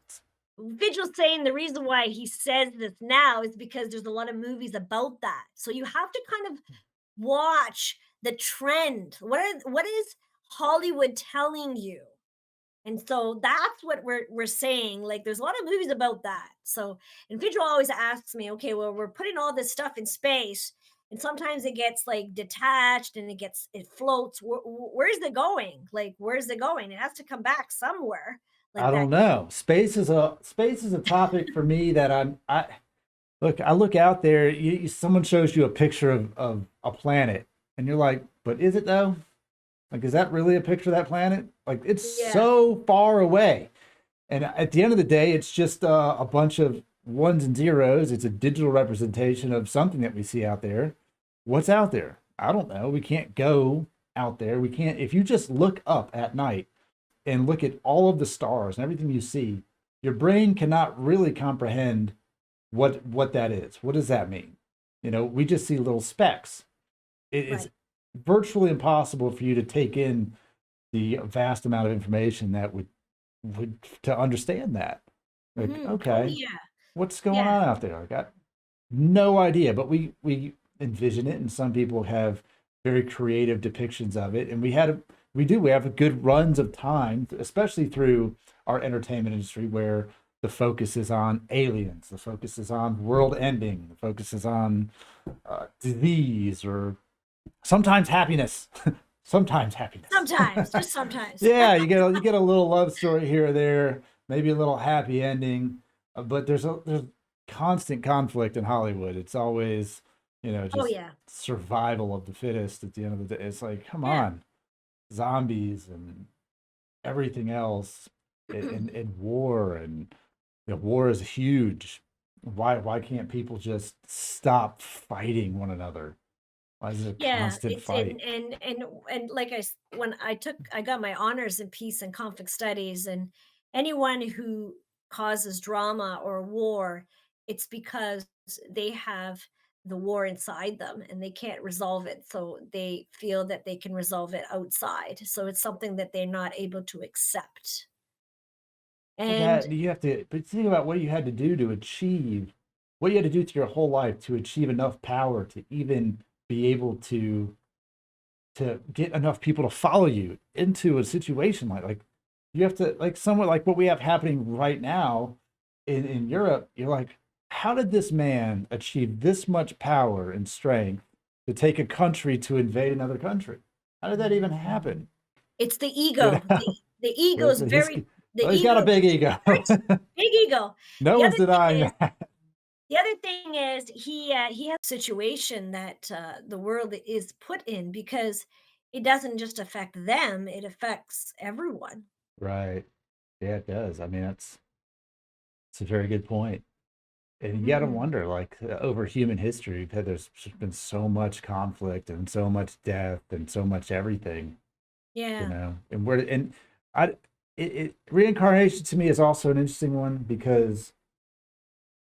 Vigil's saying the reason why he says this now is because there's a lot of movies about that. So you have to kind of watch the trend. What is Hollywood telling you? And so that's what we're saying. Like there's a lot of movies about that. So individual always asks me, okay, well, we're putting all this stuff in space, and sometimes it gets like detached and it floats. Where's it going? Like, where's it going? It has to come back somewhere. I Like don't that. know. Space is a topic for me that I look out there. Someone shows you a picture of a planet, and you're like, but is it though? Like, is that really a picture of that planet? Like, it's Yeah. so far away. And at the end of the day, it's just a bunch of ones and zeros. It's a digital representation of something that we see out there. What's out there? I don't know. We can't go out there. We can't. If you just look up at night and look at all of the stars and everything you see, your brain cannot really comprehend what that is. What does that mean? We just see little specks. It's Right. virtually impossible for you to take in the vast amount of information that would to understand that. Like, Oh okay, yeah. what's going Yeah. on out there? I got no idea, but we envision it, and some people have very creative depictions of it. And we have good runs of time, especially through our entertainment industry, where the focus is on aliens, the focus is on world ending, the focus is on disease, or sometimes happiness. Sometimes happiness. Sometimes, just sometimes. Yeah, you get a little love story here or there, maybe a little happy ending, but there's constant conflict in Hollywood. It's always, Oh just yeah. survival of the fittest at the end of the day. It's like, come Yeah. on, zombies and everything else, and war, and war is huge. Why can't people just stop fighting one another? Why is it a Yeah, constant it's fight? and like when I got my honors in peace and conflict studies, and anyone who causes drama or war, it's because they have the war inside them and they can't resolve it. So they feel that they can resolve it outside. So it's something that they're not able to accept. Well, And that you have to, but think about what you had to do to achieve, what you had to do to your whole life to achieve enough power to even be able to get enough people to follow you into a situation like you have to, like, somewhat like what we have happening right now in Europe. You're like, how did this man achieve this much power and strength to take a country to invade another country? How did that even happen? it's the You ego. know, The ego is he's very the well, he's got a ego big ego. very big ego. No The one's other denying thing is that. The other thing is he has a situation that the world is put in because it doesn't just affect them; it affects everyone. Right. Yeah, it does. I mean, it's a very good point. And you got to Mhm. wonder, like, over human history, there's just been so much conflict and so much death and so much everything, Yeah, And I, reincarnation to me is also an interesting one, because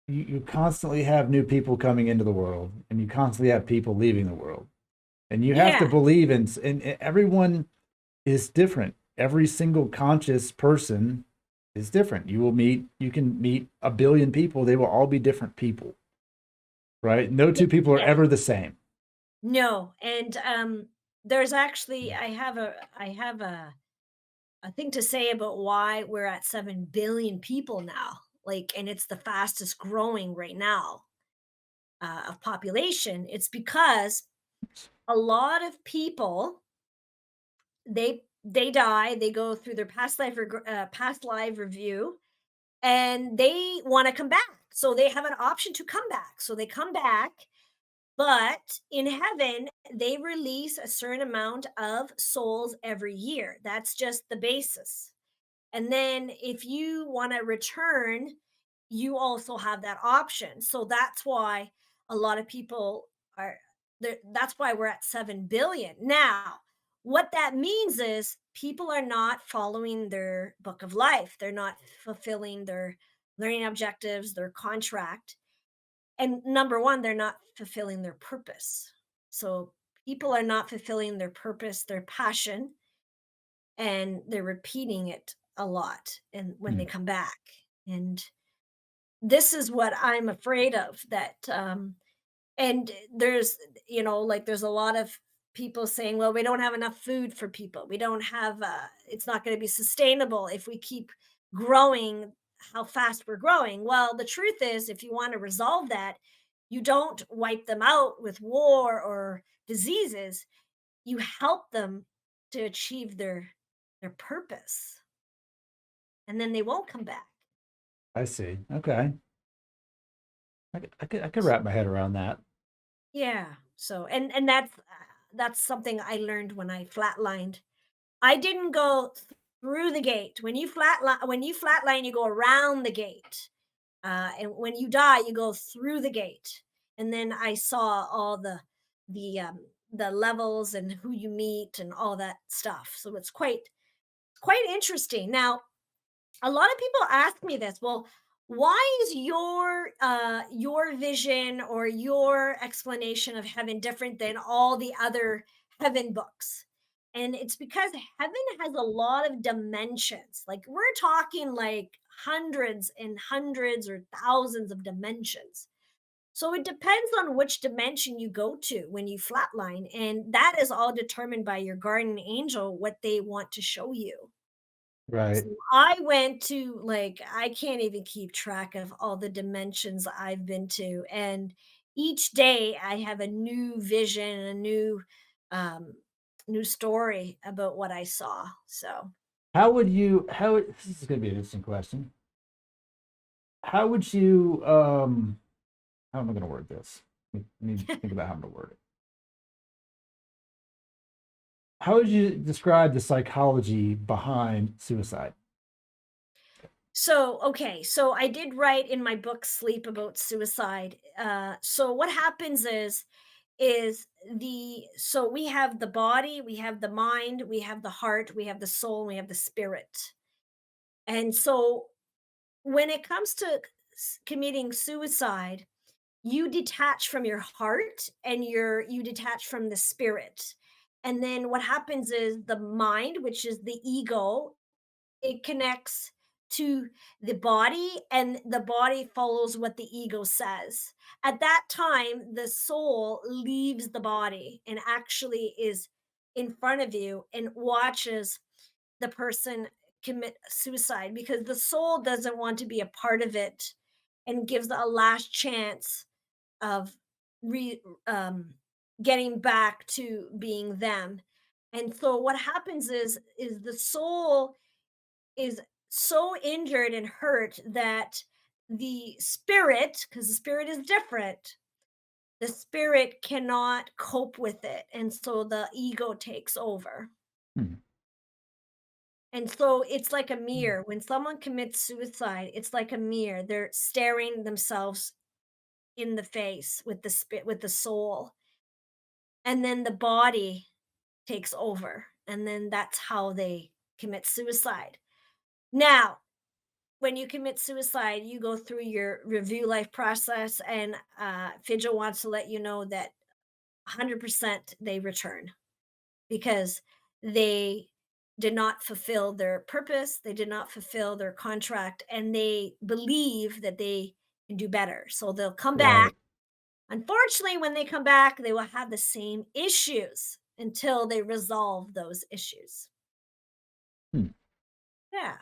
you constantly have new people coming into the world, and you constantly have people leaving the world, and you have to yeah, believe in everyone is different. Every single conscious person is different. You can meet a billion people, they will all be different people, right? No two people are Yeah. ever the same. No, and, there's actually I have a thing to say about why we're at 7 billion people now, like, and it's the fastest growing right now, of population. It's because a lot of people, they die, they go through their past life review, and they wanna come back, so they have an option to come back, so they come back. But in heaven, they release a certain amount of souls every year. That's just the basis. And then if you want to return, you also have that option. So that's why a lot of people are there. That's why we're at 7 billion. Now, what that means is people are not following their book of life, they're not fulfilling their learning objectives, their contract, and number one, they're not fulfilling their purpose. So people are not fulfilling their purpose, their passion, and they're repeating it a lot and when Hmm. they come back. And this is what I'm afraid of, that and there's, like, there's a lot of people saying, well, we don't have enough food for people, we don't have it's not going to be sustainable if we keep growing how fast we're growing. Well, the truth is, if you want to resolve that, you don't wipe them out with war or diseases, you help them to achieve their purpose, and then they won't come back. I see. Okay. I could wrap my head around that. Yeah. So, and that's something I learned when I flatlined. I didn't go through the gate. When you flatline, you go around the gate. And when you die, you go through the gate. And then I saw all the levels and who you meet and all that stuff. So it's quite interesting. Now, a lot of people ask me this. Well, why is your vision or your explanation of heaven different than all the other heaven books? And it's because heaven has a lot of dimensions. Like, we're talking like hundreds and hundreds or thousands of dimensions. So it depends on which dimension you go to when you flatline, and that is all determined by your guardian angel, what they want to show you. Right. So I went to, like, I can't even keep track of all the dimensions I've been to. And each day I have a new vision, a um new story about what I saw. So This is gonna be an interesting question. How would you how am I gonna word this? Let me think about how I'm gonna word it. How would you describe the psychology behind suicide? so okay, so I did write in my book Sleep about suicide. So what happens is the so we have the body, we have the mind, we have the heart, we have the soul, and we have the spirit. And so when it comes to committing suicide, you detach from your heart and you detach from the spirit. And then what happens is the mind, which is the ego, it connects to the body, and the body follows what the ego says. At that time, the soul leaves the body and actually is in front of you and watches the person commit suicide, because the soul doesn't want to be a part of it and gives a last chance of re getting back to being them. And so what happens is the soul is so injured and hurt that the spirit, because the spirit is different, the spirit cannot cope with it, and so the ego takes over. Hmm. And so it's like a mirror. When someone commits suicide, it's like a mirror. They're staring themselves in the face with with the soul, and then the body takes over, and then that's how they commit suicide. Now, when you commit suicide, you go through your review life process, and Fidgal wants to let you know that 100% they return, because they did not fulfill their purpose, they did not fulfill their contract, and they believe that they can do better. So they'll come back. Right. Unfortunately, when they come back, they will have the same issues until they resolve those issues. Hmm. Yeah.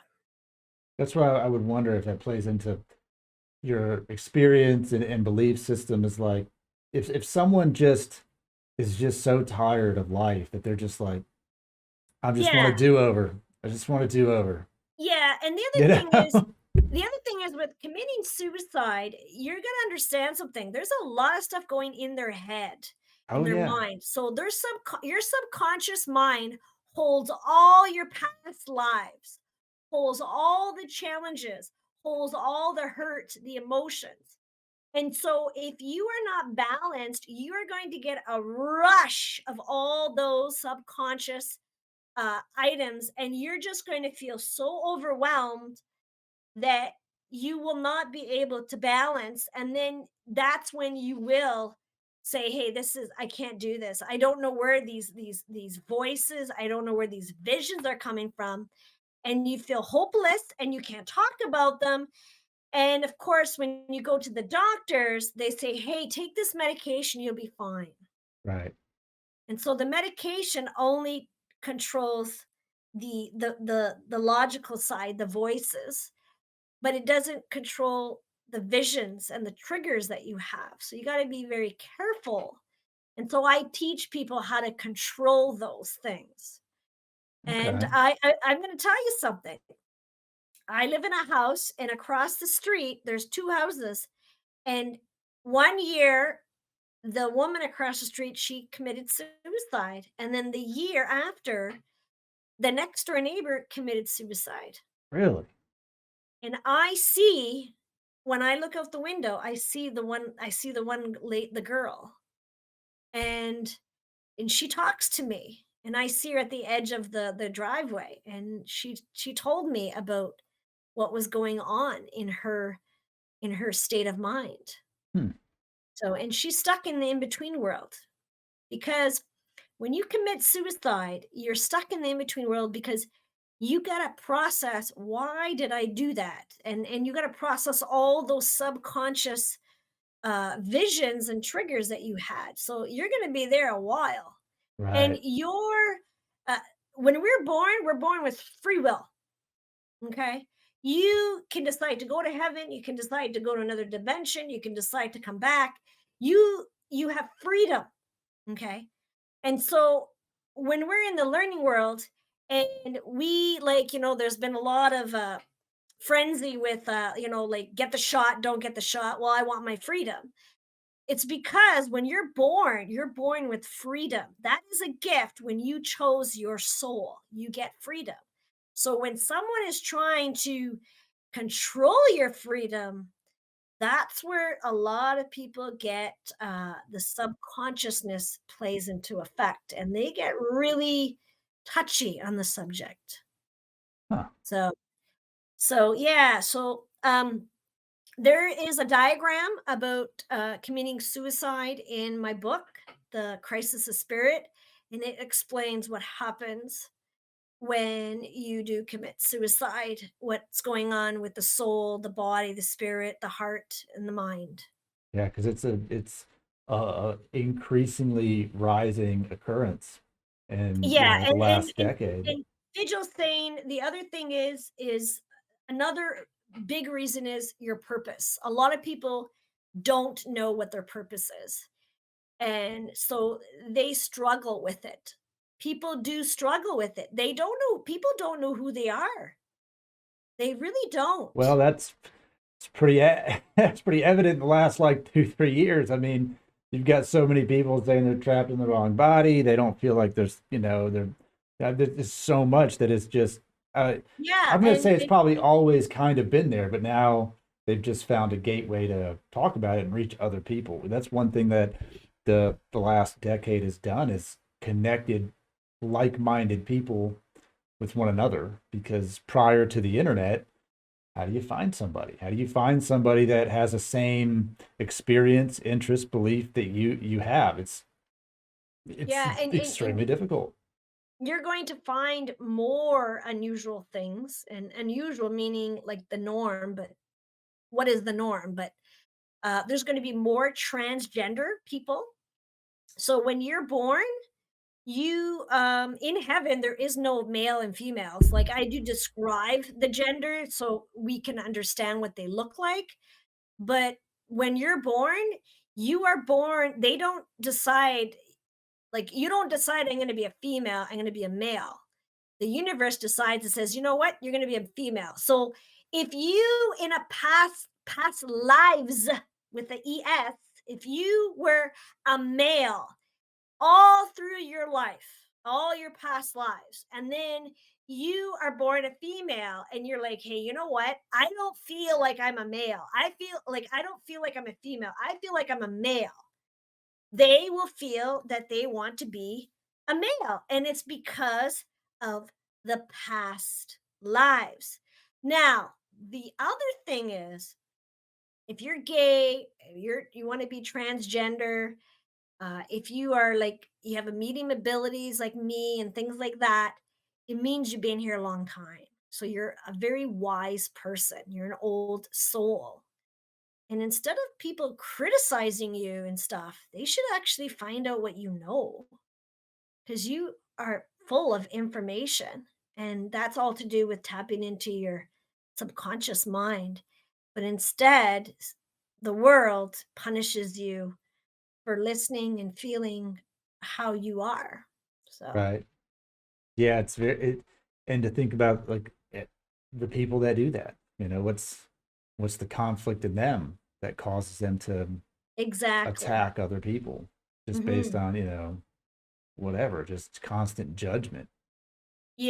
That's why I would wonder if that plays into your experience and belief system. Is like, if someone just is just so tired of life that they're just like, I just want to Yeah. do over. I just want to do over. Yeah, and You know? the other thing is with committing suicide, you're gonna understand something. There's a lot of stuff going in their head, in Oh their yeah. mind. So your subconscious mind holds all your past lives, holds all the challenges, holds all the hurt, the emotions. And so if you are not balanced, you are going to get a rush of all those subconscious items, and you're just going to feel so overwhelmed that you will not be able to balance. And then that's when you will say, hey, this is, I can't do this. I don't know where these voices, I don't know where these visions are coming from. And you feel hopeless and you can't talk about them. And of course, when you go to the doctors, they say, hey, take this medication, you'll be fine. Right. And so the medication only controls the logical side, the voices, but it doesn't control the visions and the triggers that you have. So you got to be very careful. And so I teach people how to control those things. And Okay. I'm going to tell you something. I live in a house, and across the street there's two houses, and one year the woman across the street, she committed suicide, and then the year after, the next door neighbor committed suicide. Really? And I see, when I look out the window, I see the one late the girl, and she talks to me, and I see her at the edge of the driveway, and she told me about what was going on in her state of mind. Hmm. So, and she's stuck in the in between world, because when you commit suicide, you're stuck in the in between world, because you got to process, why did I do that? And you got to process all those subconscious visions and triggers that you had. So you're going to be there a while. And Right. uh, when we're born with free will. Okay. You can decide to go to heaven. You can decide to go to another dimension. You can decide to come back. You have freedom. Okay. And so when we're in the learning world, and we, like, there's been a lot of frenzy with, like, get the shot, don't get the shot. Well, I want my freedom. It's because when you're born with freedom. That is a gift. When you chose your soul, you get freedom. So when someone is trying to control your freedom, that's where a lot of people get, the subconsciousness plays into effect, and they get really touchy on the subject. Huh. So, yeah, there is a diagram about committing suicide in my book, The Crisis of Spirit, and it explains what happens when you do commit suicide, what's going on with the soul, the body, the spirit, the heart, and the mind. Yeah, because it's a increasingly rising occurrence in, Yeah, the last decade. and Fidel's saying the other thing is another big reason is your purpose. A lot of people don't know what their purpose is, and so they struggle with it. People do struggle with it. They don't know. People don't know who they are. They really Well, don't. it's pretty that's pretty evident in the last like 2 3 years. I mean, you've got so many people saying they're trapped in the wrong body. They don't feel like there's, there's so much that is just. Uh, Yeah, I'm gonna say it's probably always kind of been there, but now they've just found a gateway to talk about it and reach other people. That's one thing that the last decade has done, is connected like-minded people with one another. Because prior to the internet, how do you find somebody? How do you find somebody that has the same experience, interest, belief that you have? It's yeah, extremely difficult. you're going to find more unusual things, and unusual meaning like the norm, but what is the norm? But there's going to be more transgender people. So when you're born, you in heaven there is no male and females. Like, I do describe the gender so we can understand what they look like, but when you're born, you are born, they don't decide, like, you don't decide I'm going to be a female, I'm going to be a male. The universe decides and says, you know what, you're going to be a female. So if you in a past lives with the es, if you were a male all through your life, all your past lives, and then you are born a female and you're like, hey, you know what, I don't feel like I'm a male, I feel like I don't feel like I'm a female, I feel like I'm a male. They will feel that they want to be a male, and it's because of the past lives. Now, the other thing is, if you're gay, you want to be transgender, if you are like you have a medium abilities like me and things like that, it means you've been here a long time. So you're a very wise person. You're an old soul. And instead of people criticizing you and stuff, they should actually find out what you know, because you are full of information. And that's all to do with tapping into your subconscious mind. But instead, the world punishes you for listening and feeling how you are. So, Right. Yeah, it's very and to think about like the people that do that, what's the conflict in them that causes them to exactly. attack other people just based Mhm. on, whatever, just constant judgment.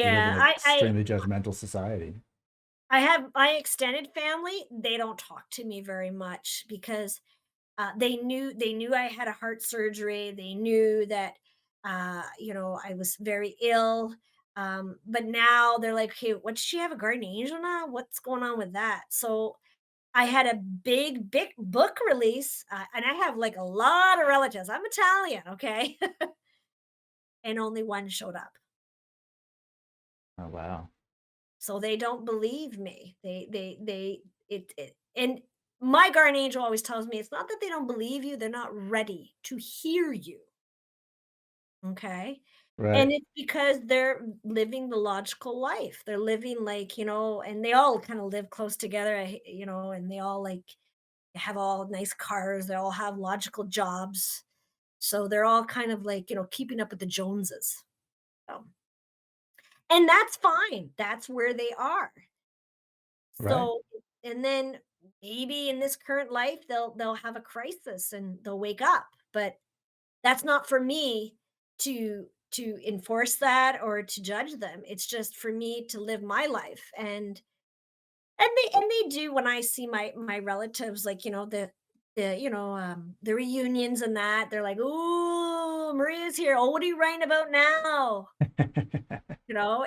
We live in Yeah, an extremely judgmental society. I have my extended family, they don't talk to me very much because they knew I had a heart surgery. They knew that I was very ill. But now they're like, "Hey, what, does she have a guardian angel now? What's going on with that?" So I had a big book release, and I have like a lot of relatives. I'm Italian, okay, and only one showed up. Oh wow. So they don't believe me. And my guardian angel always tells me it's not that they don't believe you, they're not ready to hear you. Okay. And Right. it's because they're living the logical life. They're living like, and they all kind of live close together, and they all like have all nice cars. They all have logical jobs. So they're all kind of like, keeping up with the Joneses. So, and that's fine. That's where they are. Right. So, and then maybe in this current life they'll have a crisis and they'll wake up, but that's not for me to enforce that or to judge them. It's just for me to live my life. And they do, when I see my relatives, like, the reunions and that, they're like, "Oh, Maria's here. Oh, what are you writing about now?"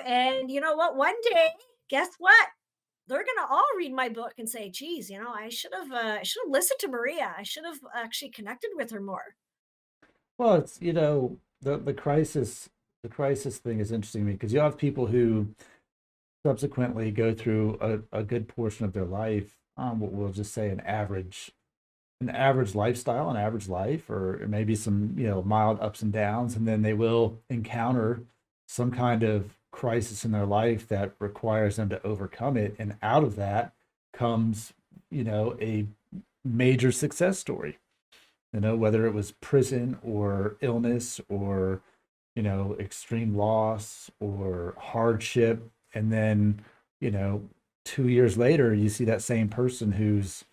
And you know what? One day, guess what? They're gonna all read my book and say, "Geez, I should have listened to Maria. I should have actually connected with her more." Well, it's the crisis thing is interesting to me because you have people who subsequently go through a good portion of their life, what we'll just say an average lifestyle, an average life, or maybe some, mild ups and downs, and then they will encounter some kind of crisis in their life that requires them to overcome it. And out of that comes, a major success story, whether it was prison or illness or, extreme loss or hardship. And then, you know, 2 years later, you see that same person who's,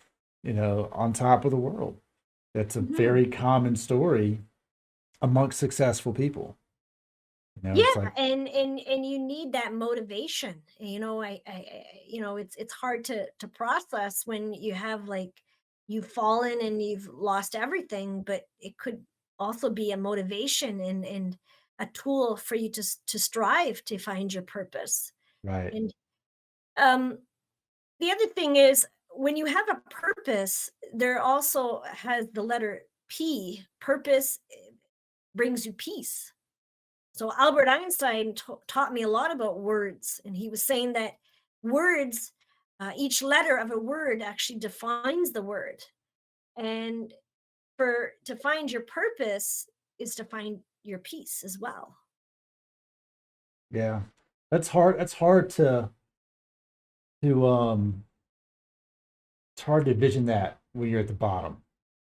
on top of the world. That's a Mhm. very common story amongst successful people. It's Yeah, like, and you need that motivation. It's hard to process when you have like you've fallen and you've lost everything, but it could also be a motivation and a tool for you to strive to find your purpose. right, And um the other thing is, when you have a purpose, there also has the letter P. Purpose brings you peace. So Albert Einstein taught me a lot about words, and he was saying that words, each letter of a word actually defines the word. And for to find your purpose is to find your peace as well. Yeah. That's hard. That's hard to it's hard to envision that when you're at the bottom,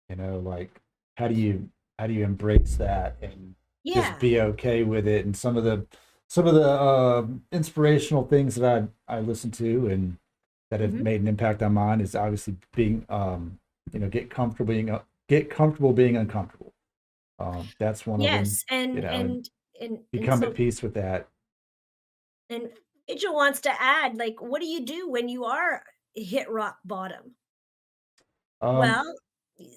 like how do you embrace that and just Yeah. be okay with it? And some of the inspirational things that I listen to and that have Mhm. made an impact on mine is obviously being get comfortable being uncomfortable. That's one of them, Yes, and and become at so peace with that. and Vigil wants to add, like, what do you do when you are hit rock bottom? Um, Well,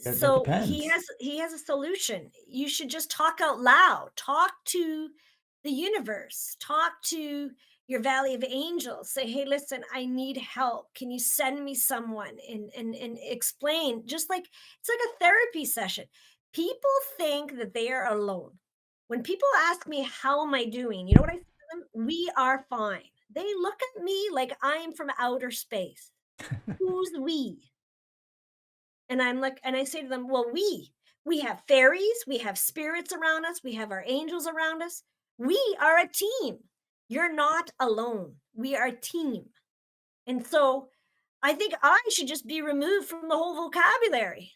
that so depends. he has a solution. You should just talk out loud. Talk to the universe. Talk to your valley of angels. Say, "Hey, listen, I need help. Can you send me someone?" And explain, just like it's like a therapy session. People think that they are alone. When people ask me, "How am I doing?" You know what I say to them? "We are fine." They look at me like I am from outer space. Who's we? And I'm like, and I say to them, well, we have fairies, we have spirits around us, we have our angels around us. We are a team. You're not alone. We are a team. And so I think I should just be removed from the whole vocabulary.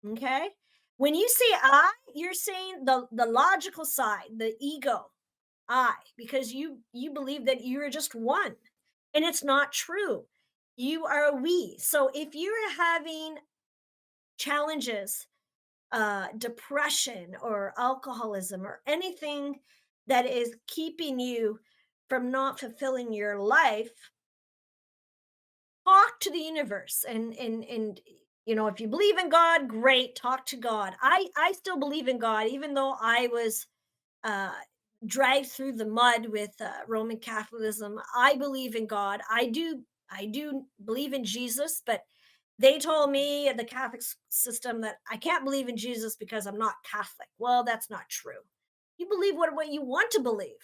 Okay. When you say I, you're saying the logical side, the ego, I, because you believe that you're just one. And it's not true. You are a we. So if you're having challenges, depression or alcoholism or anything that is keeping you from not fulfilling your life, talk to the universe. And if you believe in God, great, talk to God. I still believe in God, even though I was uh dragged through the mud with Roman Catholicism. I believe in God. I do believe in Jesus, but they told me at the Catholic system that I can't believe in Jesus because I'm not Catholic. Well, that's not true. You believe what you want to believe.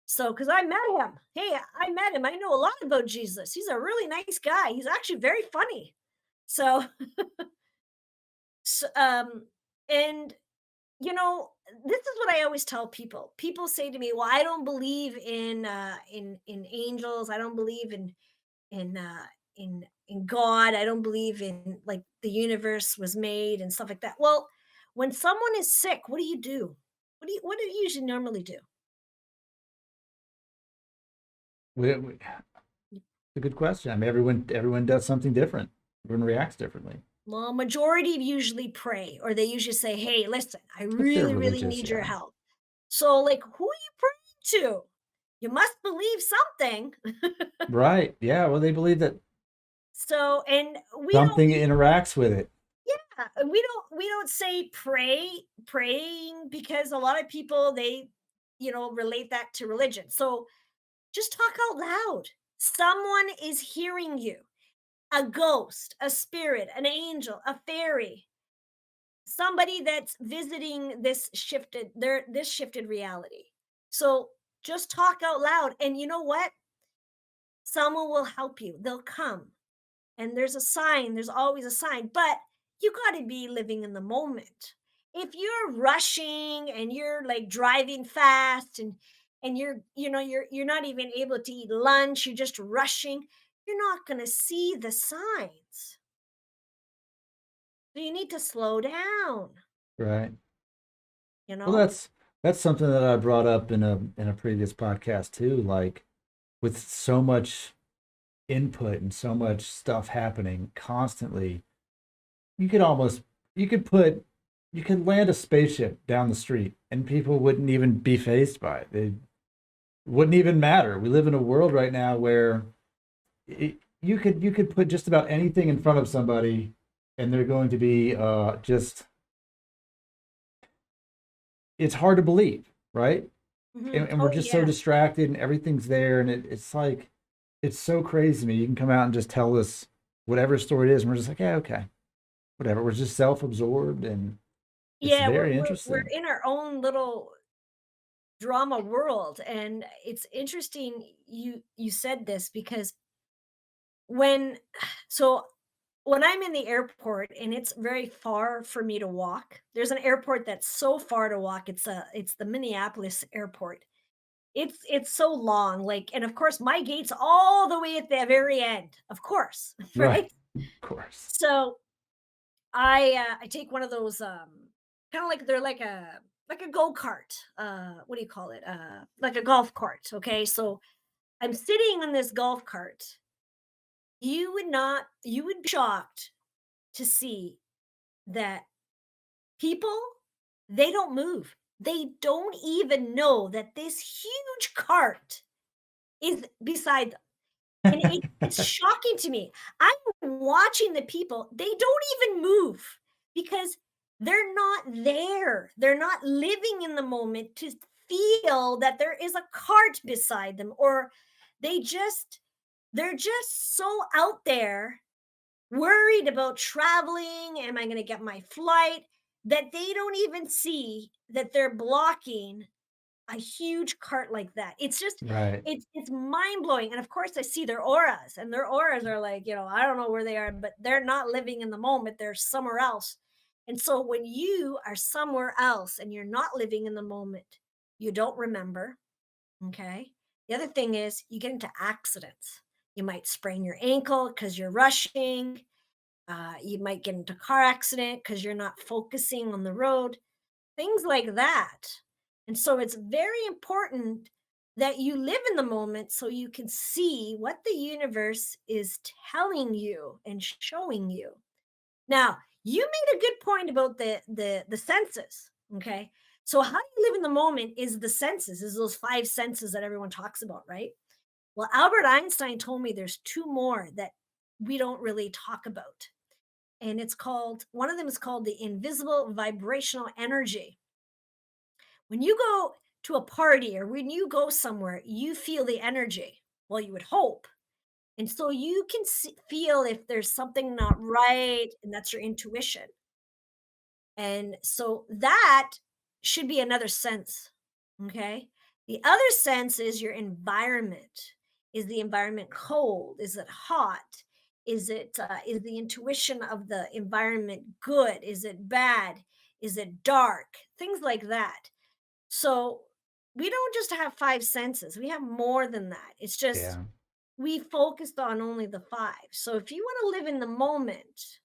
So, because I met him. Hey, I met him. I know a lot about Jesus. He's a really nice guy. He's actually very funny. So, so and this is what I always tell people. People say to me, "Well, I don't believe in angels. I don't believe in in God. I don't believe in like the universe was made and stuff like that." Well, when someone is sick, what do you do? What do you usually normally do? It's a good question. I mean, everyone does something different. Everyone reacts differently. Well, majority usually pray, or they usually say, "Hey, listen, I If they're really, really religious, need your yeah. help." So, like, who are you praying to? You must believe something. Right. Yeah. Well, they believe that So, and we don't something interacts with it. we don't say praying because a lot of people they relate that to religion. So just talk out loud. Someone is hearing you. A ghost, a spirit, an angel, a fairy, somebody that's visiting this shifted reality. So just talk out loud, and you know what? Someone will help you. They'll come. And there's a sign, there's always a sign, but you got to be living in the moment. If you're rushing and you're like driving fast and you're not even able to eat lunch, you're just rushing, you're not going to see the signs. So you need to slow down, Right. you Well, know? that's something that I brought up in a previous podcast too. Like with so much input and so much stuff happening constantly, you could almost you could put you could land a spaceship down the street and people wouldn't even be phased by it. It wouldn't even matter. We live in a world right now where you could put just about anything in front of somebody and they're going to be just it's hard to believe, right? And we're Oh just so yeah. distracted and everything's there and it's like it's so crazy to me. You can come out and just tell us whatever story it is and we're just like, yeah, okay, whatever. We're just self-absorbed and it's Yeah, very we're interesting. in our own little drama world. And it's interesting you said this because when so when I'm in the airport and it's very far for me to walk, there's an airport that's so far to walk. It's the Minneapolis airport. It's so long, like, and of course my gate's all the way at the very end, of course, Right. right? Of course. So I take one of those kind of like they're like a go-kart. What do you call it? Like a golf cart. Okay. So I'm sitting on this golf cart. You would be shocked to see that people, they don't move. They don't even know that this huge cart is beside them. And it's shocking to me. I'm watching the people, they don't even move because they're not there. They're not living in the moment to feel that there is a cart beside them, or they just they're just so out there worried about traveling. Am I going to get my flight? That they don't even see that they're blocking a huge cart like that. It's just Right. it's mind blowing. And of course, I see their auras, and their auras are like, I don't know where they are, but they're not living in the moment. They're somewhere else. And so when you are somewhere else and you're not living in the moment, you don't remember. Okay. The other thing is you get into accidents. You might sprain your ankle because you're rushing. You might get into a car accident because you're not focusing on the road, things like that. And so it's very important that you live in the moment so you can see what the universe is telling you and showing you. Now, you made a good point about the senses, okay? So how you live in the moment is the senses, is those five senses that everyone talks about, right? Well, Albert Einstein told me there's two more that we don't really talk about. And it's called, one of them is called the invisible vibrational energy. When you go to a party or when you go somewhere, you feel the energy. Well, you would hope. And so you can feel if there's something not right, and that's your intuition. And so that should be another sense. Okay. The other sense is your environment. Is the environment cold? Is it hot? Is the intuition of the environment good? Is it bad? Is it dark? Things like that. So we don't just have five senses, we have more than that. It's just Yeah. we focused on only the five. So if you want to live in the moment,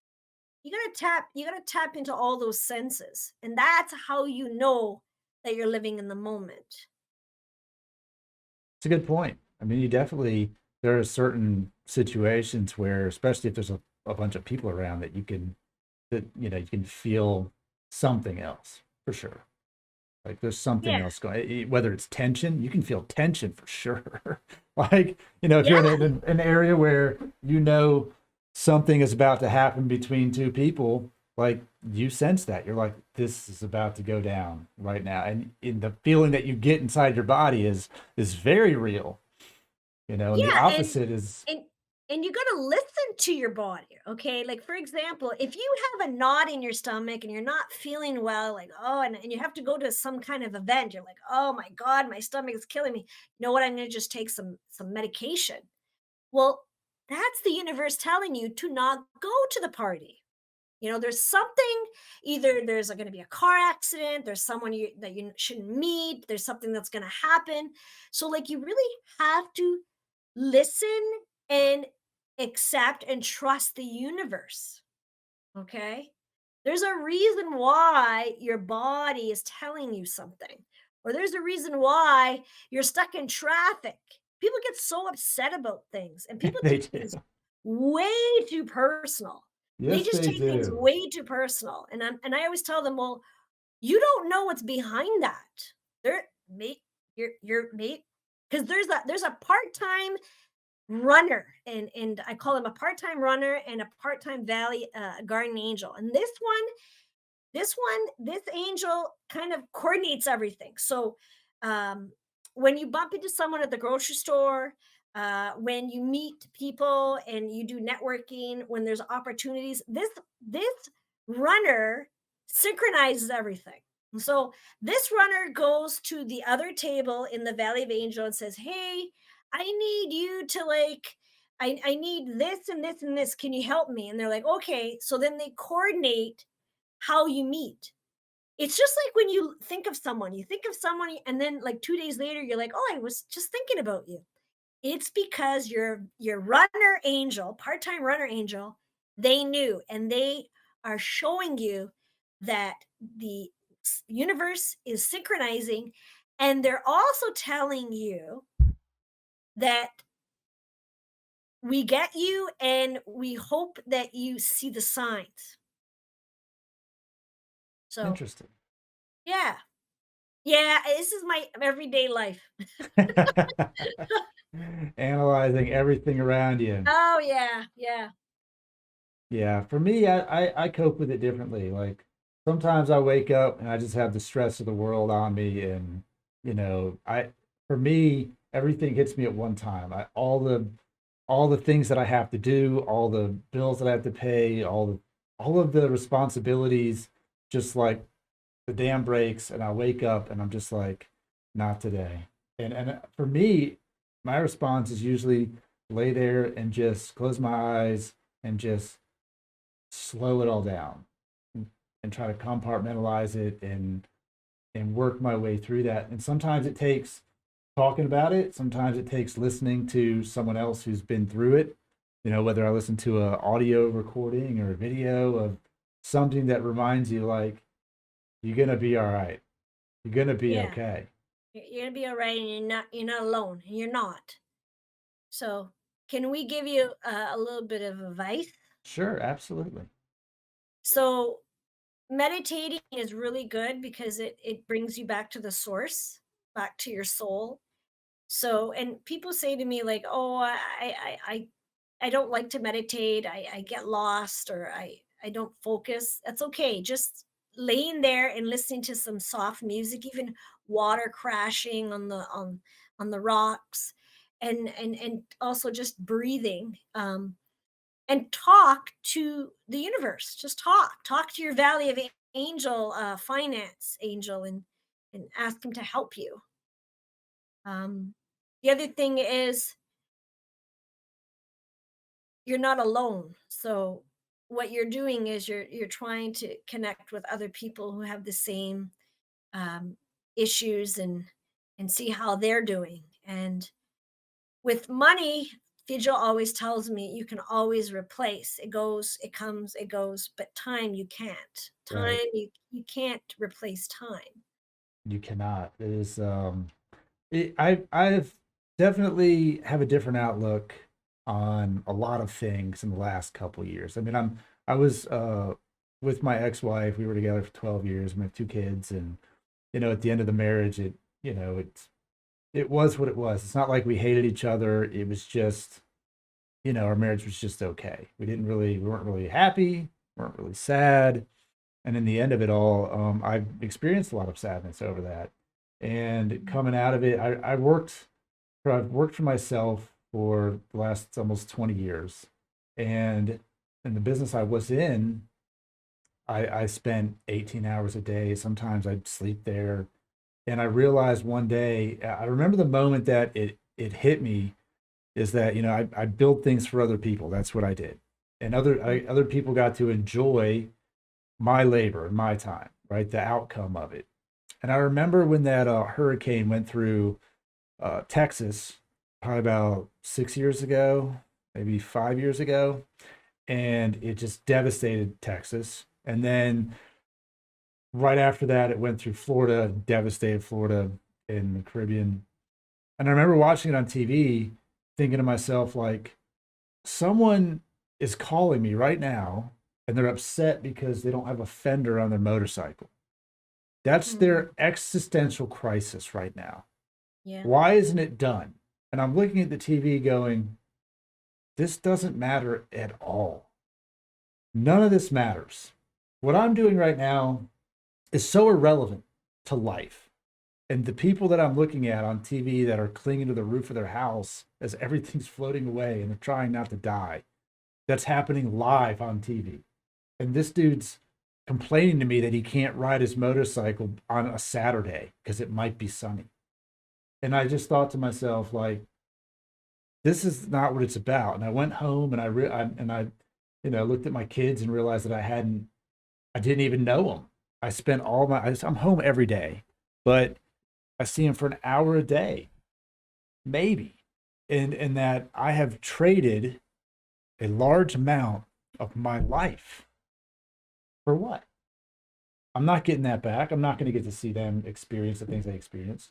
you gotta tap into all those senses. And that's how you know that you're living in the moment. It's a good point. I mean, you definitely, there are certain situations where, especially if there's a bunch of people around, that you can, that, you can feel something else for sure. Like there's something Yeah. else going, whether it's tension, you can feel tension for sure. Like, if Yeah. you're in an area where something is about to happen between two people, like you sense that. You're like, this is about to go down right now. And in the feeling that you get inside your body is very real, and the Yeah. and opposite is and and you gotta listen to your body. Okay. Like, for example, if you have a knot in your stomach and you're not feeling well, like, oh, and you have to go to some kind of event, you're like, oh my God, my stomach is killing me. You know what? I'm gonna just take some medication. Well, that's the universe telling you to not go to the party. There's something, either there's going to be a car accident, there's someone that you shouldn't meet, there's something that's going to happen. So, like, you really have to listen and accept and trust the universe. Okay. There's a reason why your body is telling you something, or there's a reason why you're stuck in traffic. People get so upset about things, and people they take do. things way too personal. They Yes, just they take things do. way too personal. And I always tell them, well, you don't know what's behind that. There, mate, you're mate, because there's a part-time runner, and I call him a part-time runner and a part-time valley guardian angel. And this angel kind of coordinates everything. So when you bump into someone at the grocery store, when you meet people and you do networking, when there's opportunities, this runner synchronizes everything. So this runner goes to the other table in the Valley of Angel and says, "Hey, I need you to like, I need this and this and this. Can you help me?" And they're like, "Okay." So then they coordinate how you meet. It's just like when you think of someone, and then like 2 days later, you're like, "Oh, I was just thinking about you." It's because your runner angel, part-time runner angel, they knew, and they are showing you that the universe is synchronizing, and they're also telling you that we get you and we hope that you see the signs. So, Interesting. yeah. Yeah, this is my everyday life. Analyzing everything around you. Oh, yeah, yeah. Yeah, for me, I cope with it differently. Like sometimes I wake up and I just have the stress of the world on me, and I for me everything hits me at one time. All the things that I have to do, all the bills that I have to pay, all of the responsibilities, just like the dam breaks, and I wake up and I'm just like, not today. And for me, my response is usually lay there and just close my eyes and just slow it all down and try to compartmentalize it and work my way through that. And sometimes it takes talking about it. Sometimes it takes listening to someone else who's been through it. Whether I listen to a audio recording or a video of something that reminds you, like, you're gonna be all right. You're gonna be Yeah. okay. You're gonna be all right, and you're not alone, and you're not. So, can we give you a little bit of advice? Sure, absolutely. So, meditating is really good because it brings you back to the source, back to your soul. So, and people say to me like, "Oh, I don't like to meditate. I get lost, or I don't focus." That's okay. Just laying there and listening to some soft music, even water crashing on the rocks, and also just breathing. And talk to the universe. Just talk to your Valley of Angel, finance angel, and ask him to help you. um, the other thing is you're not alone. So what you're doing is you're trying to connect with other people who have the same um, issues, and see how they're doing. And with money, Fidel always tells me you can always replace. It goes, it comes, it goes, but time you can't. Time, Right. you can't replace time. You cannot. It is I've definitely have a different outlook on a lot of things in the last couple years. I mean, I was with my ex-wife. We were together for 12 years. We have two kids, and at the end of the marriage, it was what it was. It's not like we hated each other. It was just, our marriage was just okay. We weren't really happy, weren't really sad. And in the end of it all, I've experienced a lot of sadness over that. And coming out of it, I've worked for myself for the last almost 20 years. And in the business I was in, I spent 18 hours a day. Sometimes I'd sleep there. And I realized one day, I remember the moment that it hit me, is that, I build things for other people. That's what I did. And other people got to enjoy my labor and my time, right? The outcome of it. And I remember when that hurricane went through Texas, probably about 6 years ago, maybe 5 years ago, and it just devastated Texas. And then right after that, it went through Florida, devastated Florida in the Caribbean. And I remember watching it on TV, thinking to myself, like, someone is calling me right now, and they're upset because they don't have a fender on their motorcycle. That's Mhm. their existential crisis right now. Yeah. Why isn't it done? And I'm looking at the TV going, this doesn't matter at all. None of this matters. What I'm doing right now is so irrelevant to life. And the people that I'm looking at on TV that are clinging to the roof of their house as everything's floating away and they're trying not to die, that's happening live on TV. And this dude's complaining to me that he can't ride his motorcycle on a Saturday because it might be sunny. And I just thought to myself, like, this is not what it's about. And I went home and I looked at my kids and realized that I didn't even know them. I spent I'm home every day, but I see them for an hour a day, maybe. And that I have traded a large amount of my life for what? I'm not getting that back. I'm not going to get to see them experience the things they experienced.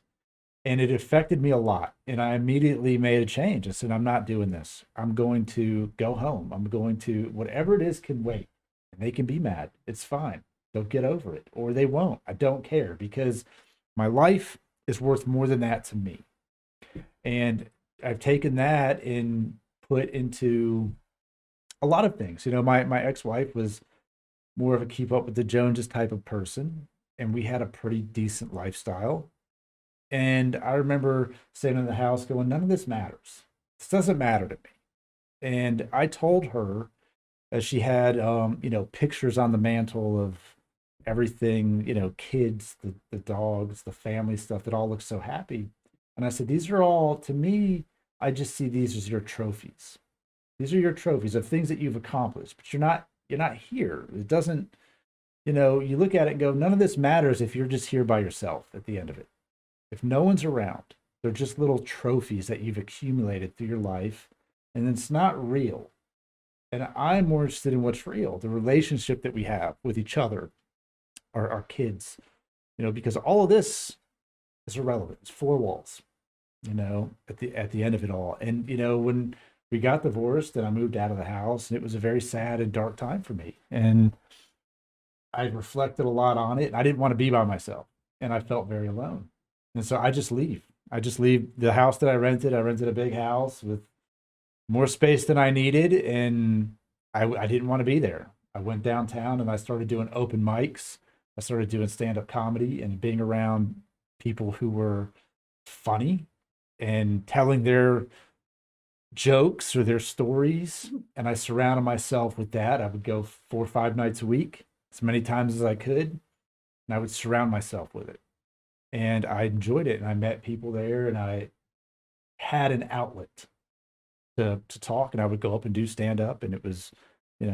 And it affected me a lot. And I immediately made a change. I said, I'm not doing this. I'm going to go home. I'm going to, whatever it is can wait. And they can be mad. It's fine. They'll get over it, or they won't. I don't care, because my life is worth more than that to me. And I've taken that and put into a lot of things. My ex-wife was more of a keep up with the Joneses type of person, and we had a pretty decent lifestyle. And I remember sitting in the house going, none of this matters. This doesn't matter to me. And I told her, as she had, pictures on the mantle of everything, kids, the dogs, the family stuff that all looks so happy. And I said, these are all, to me, I just see these as your trophies. These are your trophies of things that you've accomplished, but you're not here. It doesn't, you look at it and go, none of this matters if you're just here by yourself at the end of it. If no one's around, they're just little trophies that you've accumulated through your life, and it's not real. And I'm more interested in what's real, the relationship that we have with each other, our kids, because all of this is irrelevant. It's four walls, at the end of it all. And, when we got divorced and I moved out of the house, and it was a very sad and dark time for me. And I reflected a lot on it. And I didn't want to be by myself, and I felt very alone. And so I just leave. The house that I rented. I rented a big house with more space than I needed, and I didn't want to be there. I went downtown and I started doing open mics. I started doing stand-up comedy and being around people who were funny and telling their jokes or their stories. And I surrounded myself with that. I would go 4 or 5 nights a week, as many times as I could, and I would surround myself with it. And I enjoyed it, and I met people there, and I had an outlet to talk, and I would go up and do stand up, and it was,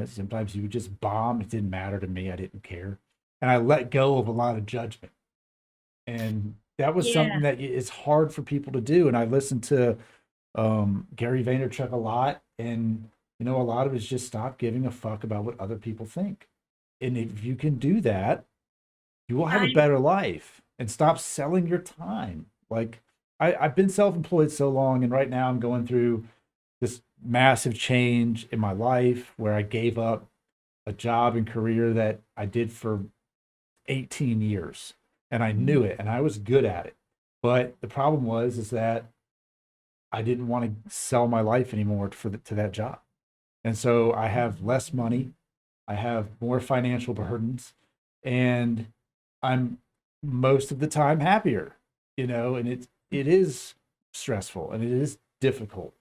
sometimes you would just bomb. It didn't matter to me. I didn't care. And I let go of a lot of judgment. And that was something that is hard for people to do. And I listened to Gary Vaynerchuk a lot, and a lot of it is just stop giving a fuck about what other people think. And if you can do that, you will have a better life, and stop selling your time. Like, I've been self-employed so long, and right now I'm going through this massive change in my life where I gave up a job and career that I did for 18 years, and I knew it, and I was good at it. But the problem is that I didn't want to sell my life anymore to that job. And so I have less money, I have more financial burdens, and I'm most of the time happier, and it is stressful, and it is difficult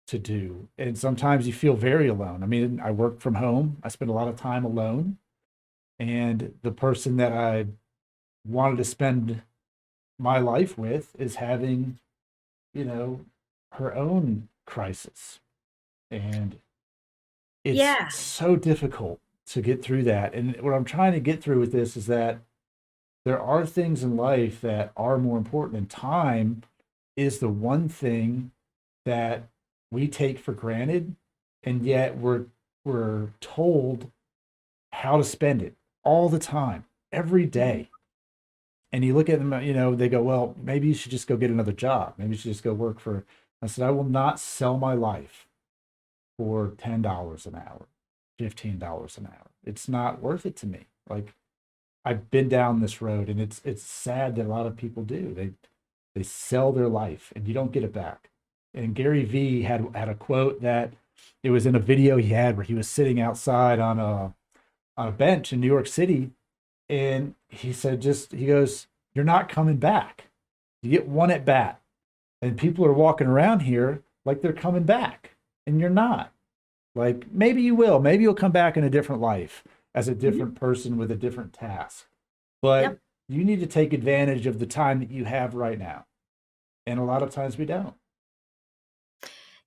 to do. And sometimes you feel very alone. I mean, I work from home. I spend a lot of time alone, and the person that I wanted to spend my life with is having, her own crisis. And it's so difficult to get through that. And what I'm trying to get through with this is that there are things in life that are more important, and time is the one thing that we take for granted, and yet we're told how to spend it all the time, every day. And you look at them, they go, well, maybe you should just go get another job. Maybe you should just go work for. I said, I will not sell my life for $10 an hour, $15 an hour. It's not worth it to me. Like, I've been down this road, and it's sad that a lot of people do. They sell their life, and you don't get it back. And Gary Vee had a quote that it was in a video he had where he was sitting outside on a bench in New York City, and he said, he goes, you're not coming back. You get one at bat, and people are walking around here like they're coming back, and you're not. Like, maybe you will. Maybe you'll come back in a different life. as a Mhm. different person with a different task. Yep. But you need to take advantage of the time that you have right now. And a lot of times we don't.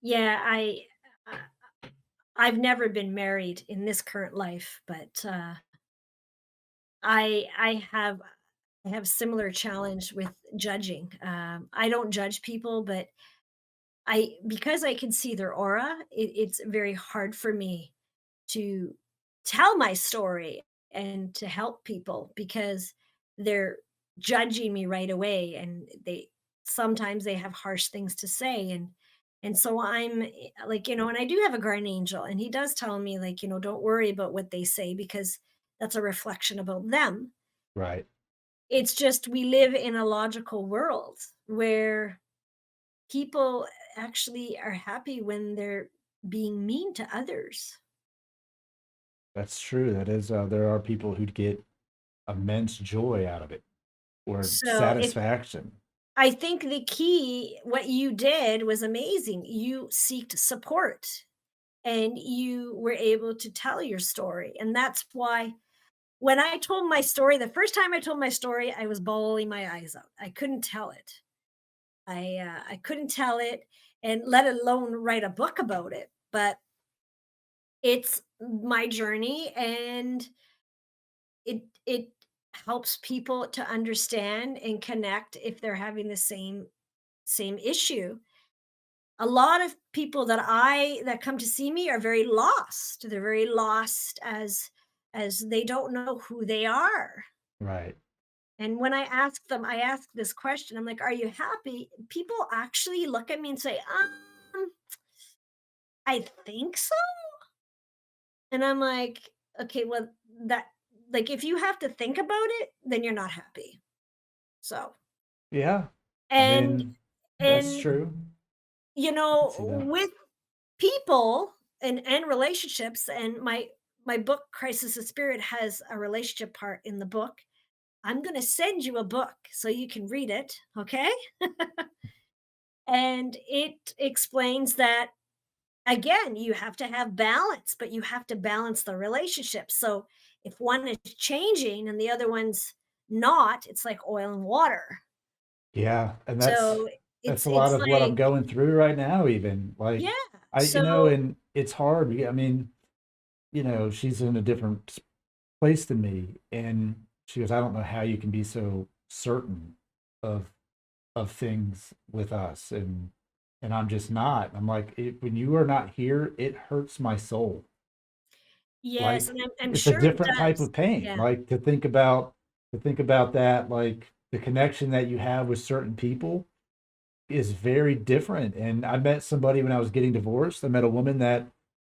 Yeah, uh, I've never been married in this current life, but, I have similar challenge with judging. I don't judge people, but I because I can see their aura, it's very hard for me to tell my story and to help people because they're judging me right away, and they sometimes they have harsh things to say, and so like, and I do have a guardian angel, and he does tell me, like, don't worry about what they say because that's a reflection about them. Right. It's just we live in a logical world where people actually are happy when they're being mean to others. That's true. That is, there are people who get immense joy out of it or So if satisfaction. I think the key, what you did was amazing. You seeked support and you were able to tell your story. And that's why when I told my story, the first time I told my story, I was bawling my eyes out. I couldn't tell it. I couldn't tell it, and let alone write a book about it. But it's my journey, and it helps people to understand and connect if they're having the same issue. A lot of people that come to see me are very lost. They're very lost as they don't know who they are. Right. And when I ask this question, I'm like, "Are you happy?" People actually look at me and say, I think so." And I'm like, "Okay, well, that like if you have to think about it, then you're not happy." So, Yeah. I and mean, that's and true. I can see that. with people and relationships, and my book Crisis of Spirit has a relationship part in the book. I'm going to send you a book so you can read it, okay? And it explains that again, you have to have balance, but you have to balance the relationship. So if one is changing and the other one's not, it's like oil and water. Yeah, and So that's it's a lot it's of what I'm like, going through right now even. yeah. Like, So and it's hard. I mean, she's in a different place than me, and she goes, "I don't know how you can be so certain of things with us," and I'm just not. I'm like, "When you are not here, it hurts my soul." yes, Like, and I'm it's a sure it different type does. of pain. Yeah. Like, to think about that, like, the connection that you have with certain people is very different. And I met somebody when I was getting divorced. I met a woman that,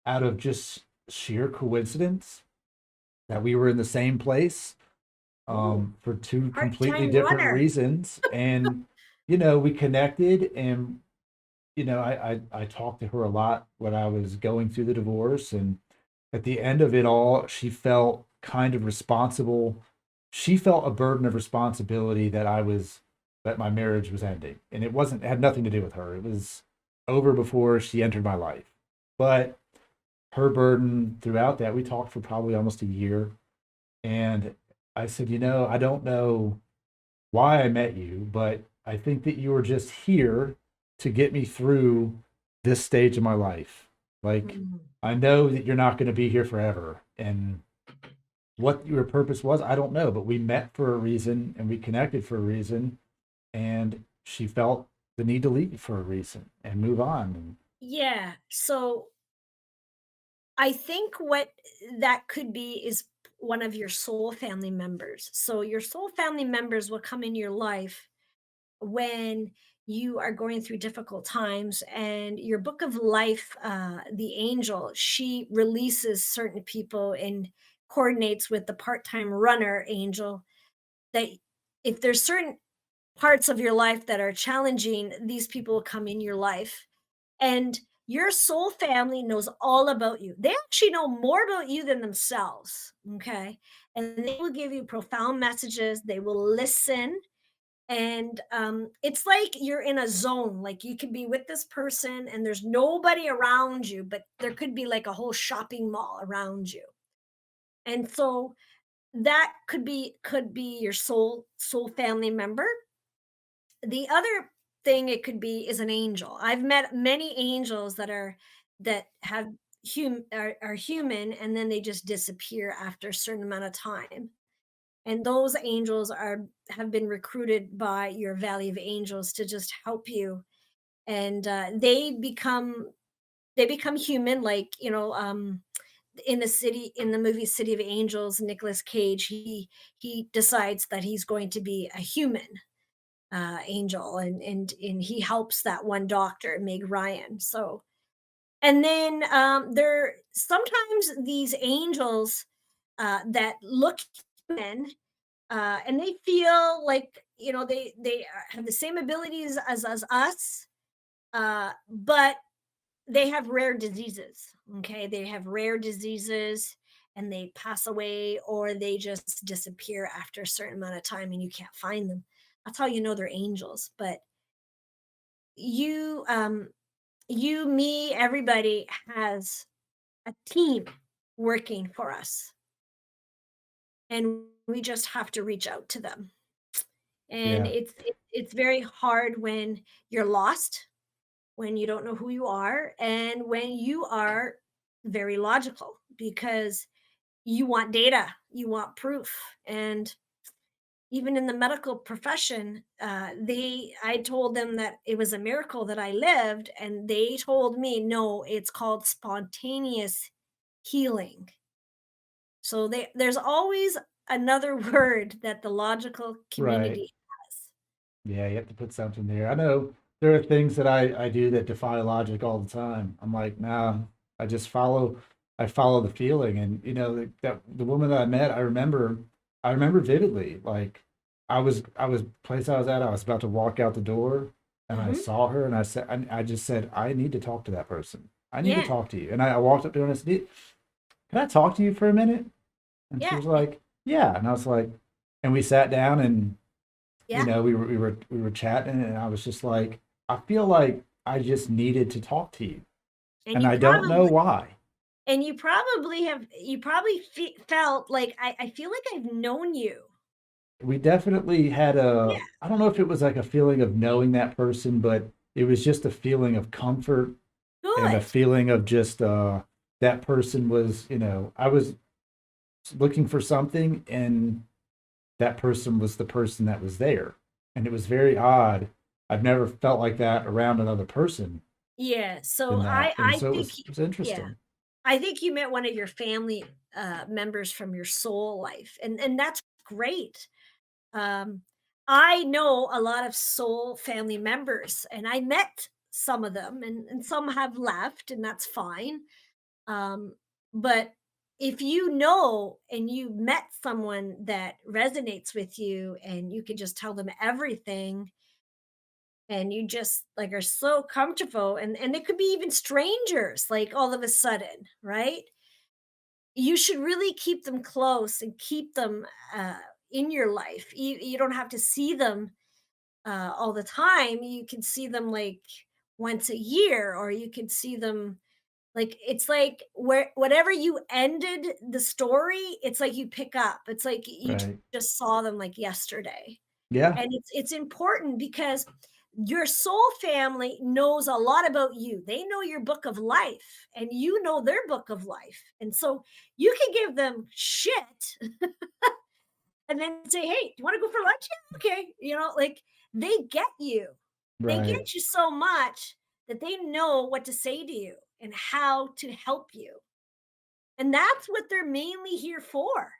out of just sheer coincidence, that we were in the same place, Ooh, for two completely part-time different runner. reasons. And, we connected, and, I talked to her a lot when I was going through the divorce. And at the end of it all, she felt kind of responsible. She felt a burden of responsibility that my marriage was ending. And it had nothing to do with her. It was over before she entered my life. But her burden throughout that, we talked for probably almost a year. And I said, I don't know why I met you, but I think that you were just here to get me through this stage of my life. Like, Mm. I know that you're not going to be here forever. And what your purpose was, I don't know, but we met for a reason and we connected for a reason. And she felt the need to leave for a reason and move on. And Yeah. So I think what that could be is one of your soul family members. So your soul family members will come in your life when you are going through difficult times, and your book of life, the angel, she releases certain people and coordinates with the part-time runner angel, that if there's certain parts of your life that are challenging, these people will come in your life. And your soul family knows all about you. They actually know more about you than themselves. Okay. And they will give you profound messages. They will listen. And it's like you're in a zone. Like you could be with this person and there's nobody around you, but there could be like a whole shopping mall around you. And so that could be your soul family member. The other thing it could be is an angel. I've met many angels that have are human, and then they just disappear after a certain amount of time. And those angels are have been recruited by your valley of angels to just help you, and they become human, like, in the movie City of Angels, Nicolas Cage, he decides that he's going to be a human angel, and he helps that one doctor, Meg Ryan. So, and then there sometimes these angels that look human, and they feel like, have the same abilities as us, but they have rare diseases. Okay, they have rare diseases, and they pass away, or they just disappear after a certain amount of time, and you can't find them. That's how you know they're angels. But you, me, everybody has a team working for us, and we just have to reach out to them. And Yeah. it's very hard when you're lost, when you don't know who you are, and when you are very logical, because you want data, you want proof. And even in the medical profession, I told them that it was a miracle that I lived, and they told me, no, it's called spontaneous healing. So there's always another word that the logical Right. community has. Yeah, you have to put something there. I know there are things that I do that defy logic all the time. I'm like, nah, I just I follow the feeling. And that the woman that I met, I remember vividly. Like I was place I was at, I was about to walk out the door and I Hmm. saw her and I just said, I need to talk to that person. I need to Yeah, talk to you. And I walked up to her and I said, can I talk to you for a minute? And she yeah, was like, yeah. And I was like, and we sat down and yeah. we were chatting and I was just like, I feel like I just needed to talk to you. And And you I don't know probably why. felt like, I feel like I've known you. We definitely had Yeah, I don't know if it was like a feeling of knowing that person, but it was just a feeling of comfort and a good. feeling of just that person was, I was looking for something and that person was the person that was there. And it was very odd. I've never felt like that around another person Yeah, so in I that. And I so think it was yeah, interesting. I think you met one of your family members from your soul life, and that's great. Um, I know a lot of soul family members, and I met some of them, and some have left, and that's fine. Um, but if you know and you met someone that resonates with you, and you can just tell them everything, and you just like are so comfortable, and it could be even strangers, like, all of a sudden, right? You should really keep them close and keep them in your life. You don't have to see them all the time. You can see them like once a year, or you can see them, like, it's like where whatever you ended the story, it's like you pick up. It's like you Right. just saw them like yesterday. Yeah. And it's important because your soul family knows a lot about you. They know your book of life, and you know their book of life. And so you can give them shit and then say, "Hey, do you want to go for lunch?" "Yeah, okay." Like, they get you. They Right. get you so much that they know what to say to you and how to help you. And that's what they're mainly here for.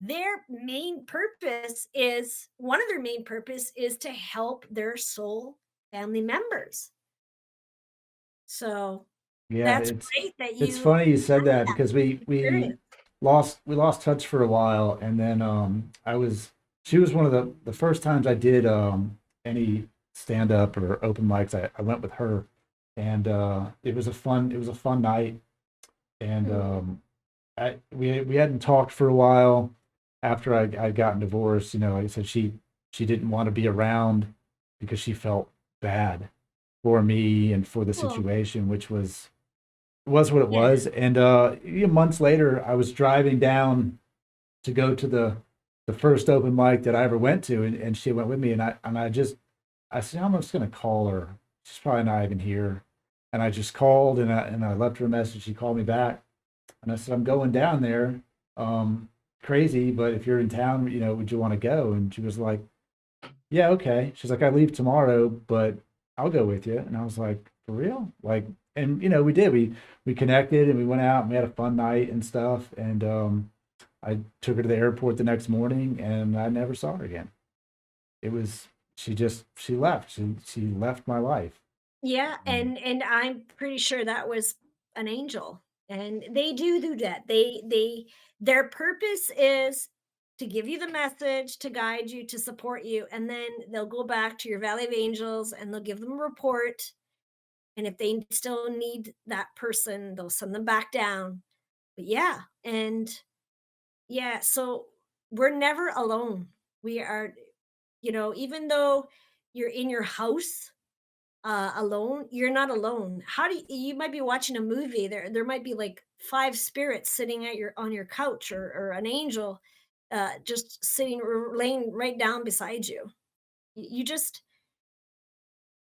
Their main purpose is One of their main purpose is to help their soul family members. So Yeah, that's great that it's you funny you said had that that because experience. we lost touch for a while and then she was one of the first times I did any stand up or open mics. I went with her and it was a fun night and Mm. we hadn't talked for a while after I'd gotten divorced. Like I said, she didn't want to be around because she felt bad for me and for the Well, situation, which was what it yeah. was. And months later, I was driving down. to go to the first open mic that I ever went to, and she went with me, and I said, I'm just gonna call her. She's probably not even here. And I just called, and I left her a message. She called me back, and I said, I'm going down there. Crazy, but if you're in town, would you want to go? And she was like, yeah, okay. She's like, I leave tomorrow, but I'll go with you. And I was like, for real? Like, and we did. We connected and we went out and we had a fun night and stuff. And I took her to the airport the next morning and I never saw her again. It was she left. She left my life. Yeah, Um, and I'm pretty sure that was an angel. And they do that. They their purpose is to give you the message, to guide you, to support you, and then they'll go back to your valley of angels and they'll give them a report. And if they still need that person, they'll send them back down. But yeah, and yeah, so we're never alone. We are, even though you're in your house alone, you're not alone. How do you might be watching a movie, there might be like five spirits sitting at your on your couch, or an angel just sitting or laying right down beside you. You just,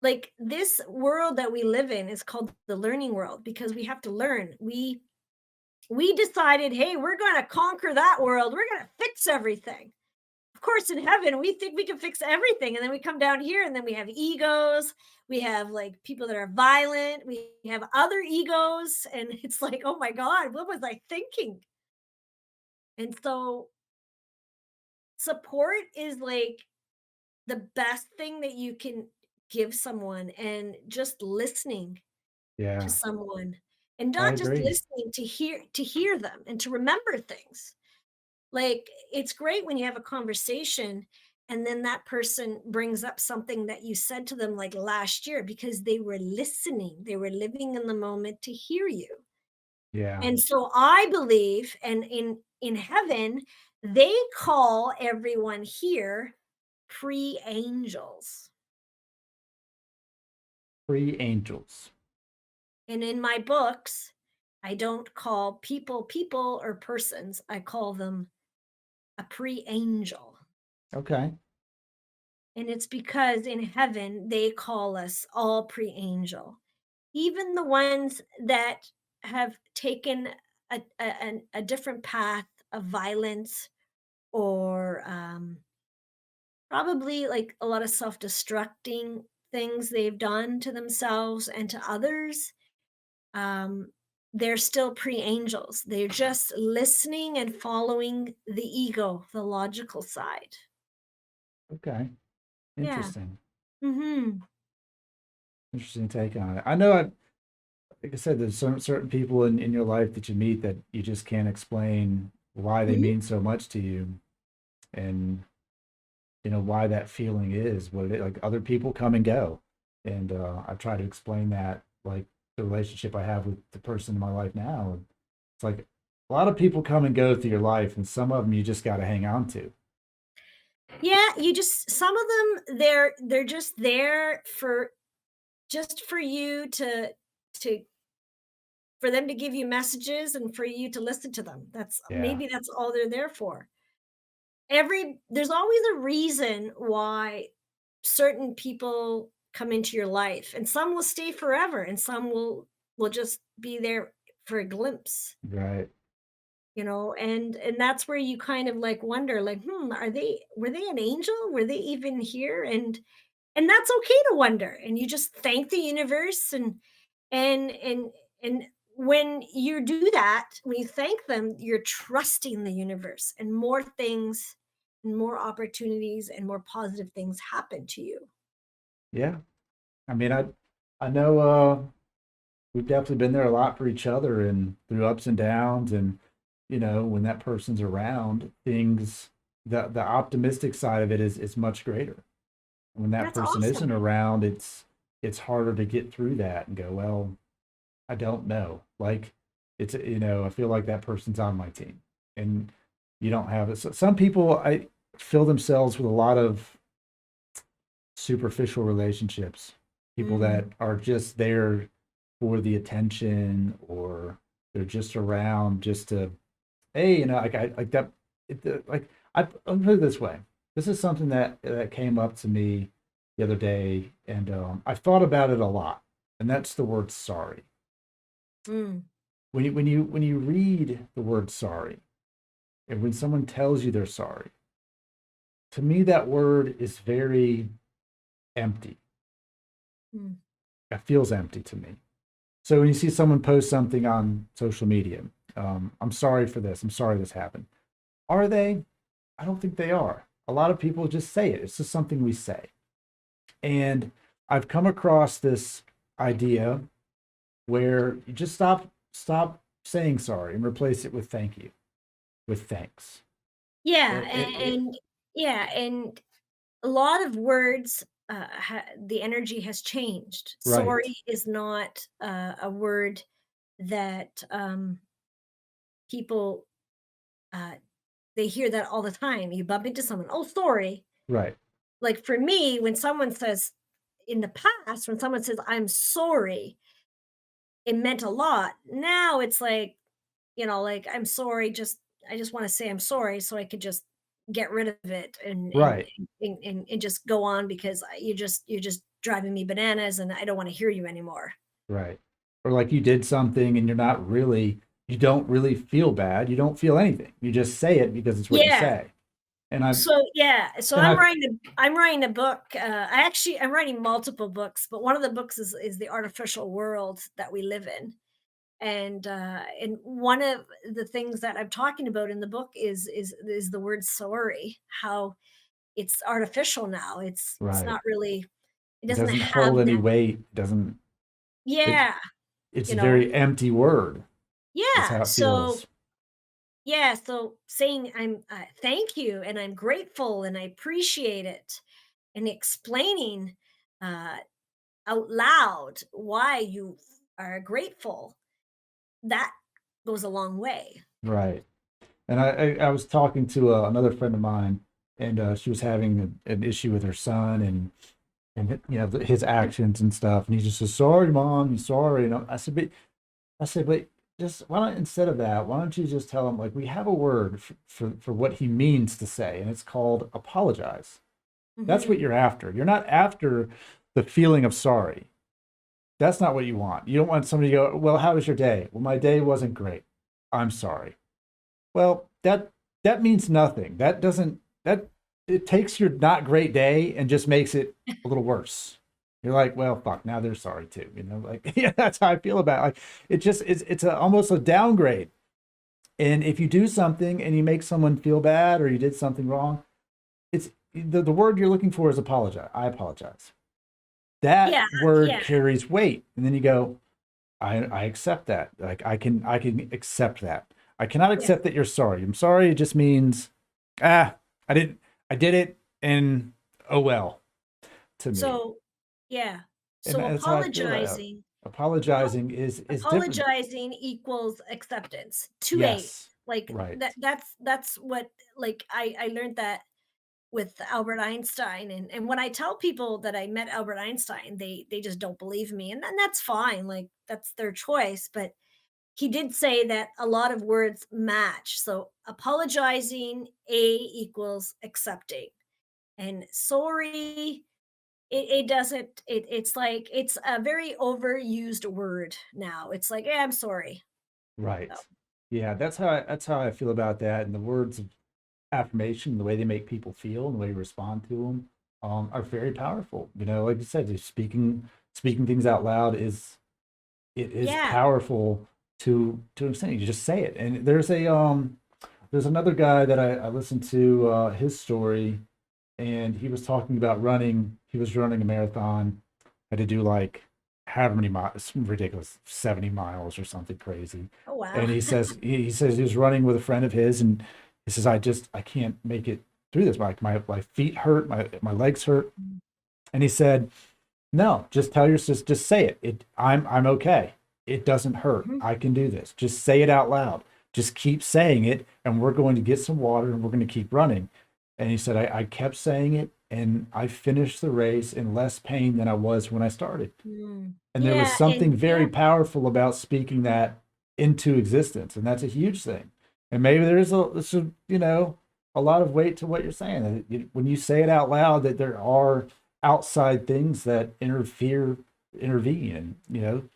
like, this world that we live in is called the learning world because we have to learn. We decided, hey, we're going to conquer that world, we're going to fix everything. Of course, in heaven, we think we can fix everything. And then we come down here and then we have egos. We have like people that are violent. We have other egos. And it's like, oh my God, what was I thinking? And so support is like the best thing that you can give someone, and just listening to yeah, someone, and I not just agree. listening to hear them and to remember things. Like, it's great when you have a conversation and then that person brings up something that you said to them like last year because they were listening. They were living in the moment to hear you. Yeah, And so I believe, and in heaven, they call everyone here pre-angels. free angels. And in my books, I don't call people people or persons. I call them a pre-angel. Okay, And it's because in heaven, they call us all pre angel, even the ones that have taken a different path of violence, or probably like a lot of self destructing things they've done to themselves and to others. Um, they're still pre angels. They're just listening and following the ego, the logical side. okay, Yeah. interesting. Hmm. Interesting take on it. I know like I said, there's certain people in your life that you meet that you just can't explain why they Hmm. mean so much to you, and why that feeling is what it, like other people come and go, and I try to explain that, like the relationship I have with the person in my life now. It's like a lot of people come and go through your life, and some of them you just got to hang on to. Yeah, you just, some of them, they're just there for, just for you to for them to give you messages and for you to listen to them. That's, Yeah, maybe that's all they're there for. There's always a reason why certain people come into your life, and some will stay forever and some will just be there for a glimpse. right. And that's where you kind of like wonder, like, were they an angel, were they even here? And that's okay to wonder, and you just thank the universe, and when you do that, when you thank them, you're trusting the universe, and more things and more opportunities and more positive things happen to you. Yeah, I mean, I know we've definitely been there a lot for each other and through ups and downs, and when that person's around, things, the optimistic side of it is much greater. When that That's person isn't awesome. around, it's harder to get through that and go, well, I don't know. Like it's I feel like that person's on my team, and you don't have it. So some people I fill themselves with a lot of superficial relationships, people that Mm. are just there for the attention, or they're just around just to, hey, like I like that. like I'll put it this way. This is something that came up to me the other day, and I thought about it a lot, and that's the word sorry. Mm, When you read the word sorry, and when someone tells you they're sorry, to me that word is very empty. mm. It feels empty to me. So when you see someone post something on social media, I'm sorry for this. I'm sorry this happened. Are they? I don't think they are. A lot of people just say it. It's just something we say. And I've come across this idea where you just stop saying sorry and replace it with thank you, with thanks. Yeah, It, and yeah, and a lot of words, the energy has changed. right, Sorry is not a word that people uh, they hear that all the time. You bump into someone, oh, sorry. right, Like for me, when someone says in the past, when someone says I'm sorry, it meant a lot. Now it's like, like I'm sorry, I just want to say I'm sorry so I could just get rid of it right, and just go on because you're just driving me bananas and I don't want to hear you anymore. right. Or like you did something and you don't really feel bad. You don't feel anything. You just say it because it's what you Yeah. say. And I So yeah, so and I I'm writing a book. I'm writing multiple books, but one of the books is the artificial world that we live in. And one of the things that I'm talking about in the book is the word sorry, how it's artificial now. It's right. not really, it It doesn't doesn't have hold any that. weight. It doesn't it Yeah, it's you a know. very empty word. Is Yeah. how it So feels. yeah, so saying I'm thank you and I'm grateful and I appreciate it and explaining uh out loud why you are grateful, that goes a long way. Right. And I was talking to another friend of mine, and she was having an issue with her son, and his actions and stuff, and he just says, "Sorry, mom, you sorry." But just why don't instead of that, why don't you just tell him like we have a word for what he means to say, and it's called apologize. That's what Mhm. you're after. You're not after the feeling of sorry. That's not what you want. You don't want somebody to go, "Well, how was your day?" "Well, my day wasn't great. I'm sorry." Well, that means nothing. That doesn't that it takes your not great day and just makes it a little worse. You're like, well, fuck, now they're sorry too. Like yeah, that's how I feel about it. Like almost a downgrade. And if you do something and you make someone feel bad or you did something wrong, it's the word you're looking for is apologize. I apologize. That Yeah, word yeah, carries weight. And then you go, I accept that. Like I can accept that. I cannot yeah. accept that you're sorry. I'm sorry. It just means, ah, I did it, and oh well, to me. So, yeah. And So that's how I feel about it. apo Apologizing is different. apologizing equals acceptance to a, Yes, like, right, that's what, like, I learned that with Albert Einstein, and when I tell people that I met Albert Einstein, they just don't believe me, and that's fine, like, that's their choice, but he did say that a lot of words match. So apologizing, A equals accepting. And sorry, it doesn't, it's like it's a very overused word now. It's like, yeah, I'm sorry. right. So, Yeah, that's how I feel about that. And the words of affirmation, the way they make people feel, and the way you respond to them, are very powerful. Like you said, just speaking things out loud is yeah. powerful to an extent. You just say it. And there's another guy that I listened to his story, and he was talking about running. He was running a marathon, had to do like however many miles, ridiculous, 70 miles or something crazy. Oh, wow. And he says he was running with a friend of his, and he says, I can't make it through this. My feet hurt, my legs hurt. And he said, no, just tell your sister, just say it. I'm okay. It doesn't hurt. Mhm. I can do this. Just say it out loud. Just keep saying it, and we're going to get some water and we're going to keep running. And he said, I kept saying it, and I finished the race in less pain than I was when I started. Mm. And there was Yeah, and something very yeah. powerful about speaking that into existence. And that's a huge thing. And maybe there's a, a lot of weight to what you're saying. When you say it out loud, that there are outside things that intervene, and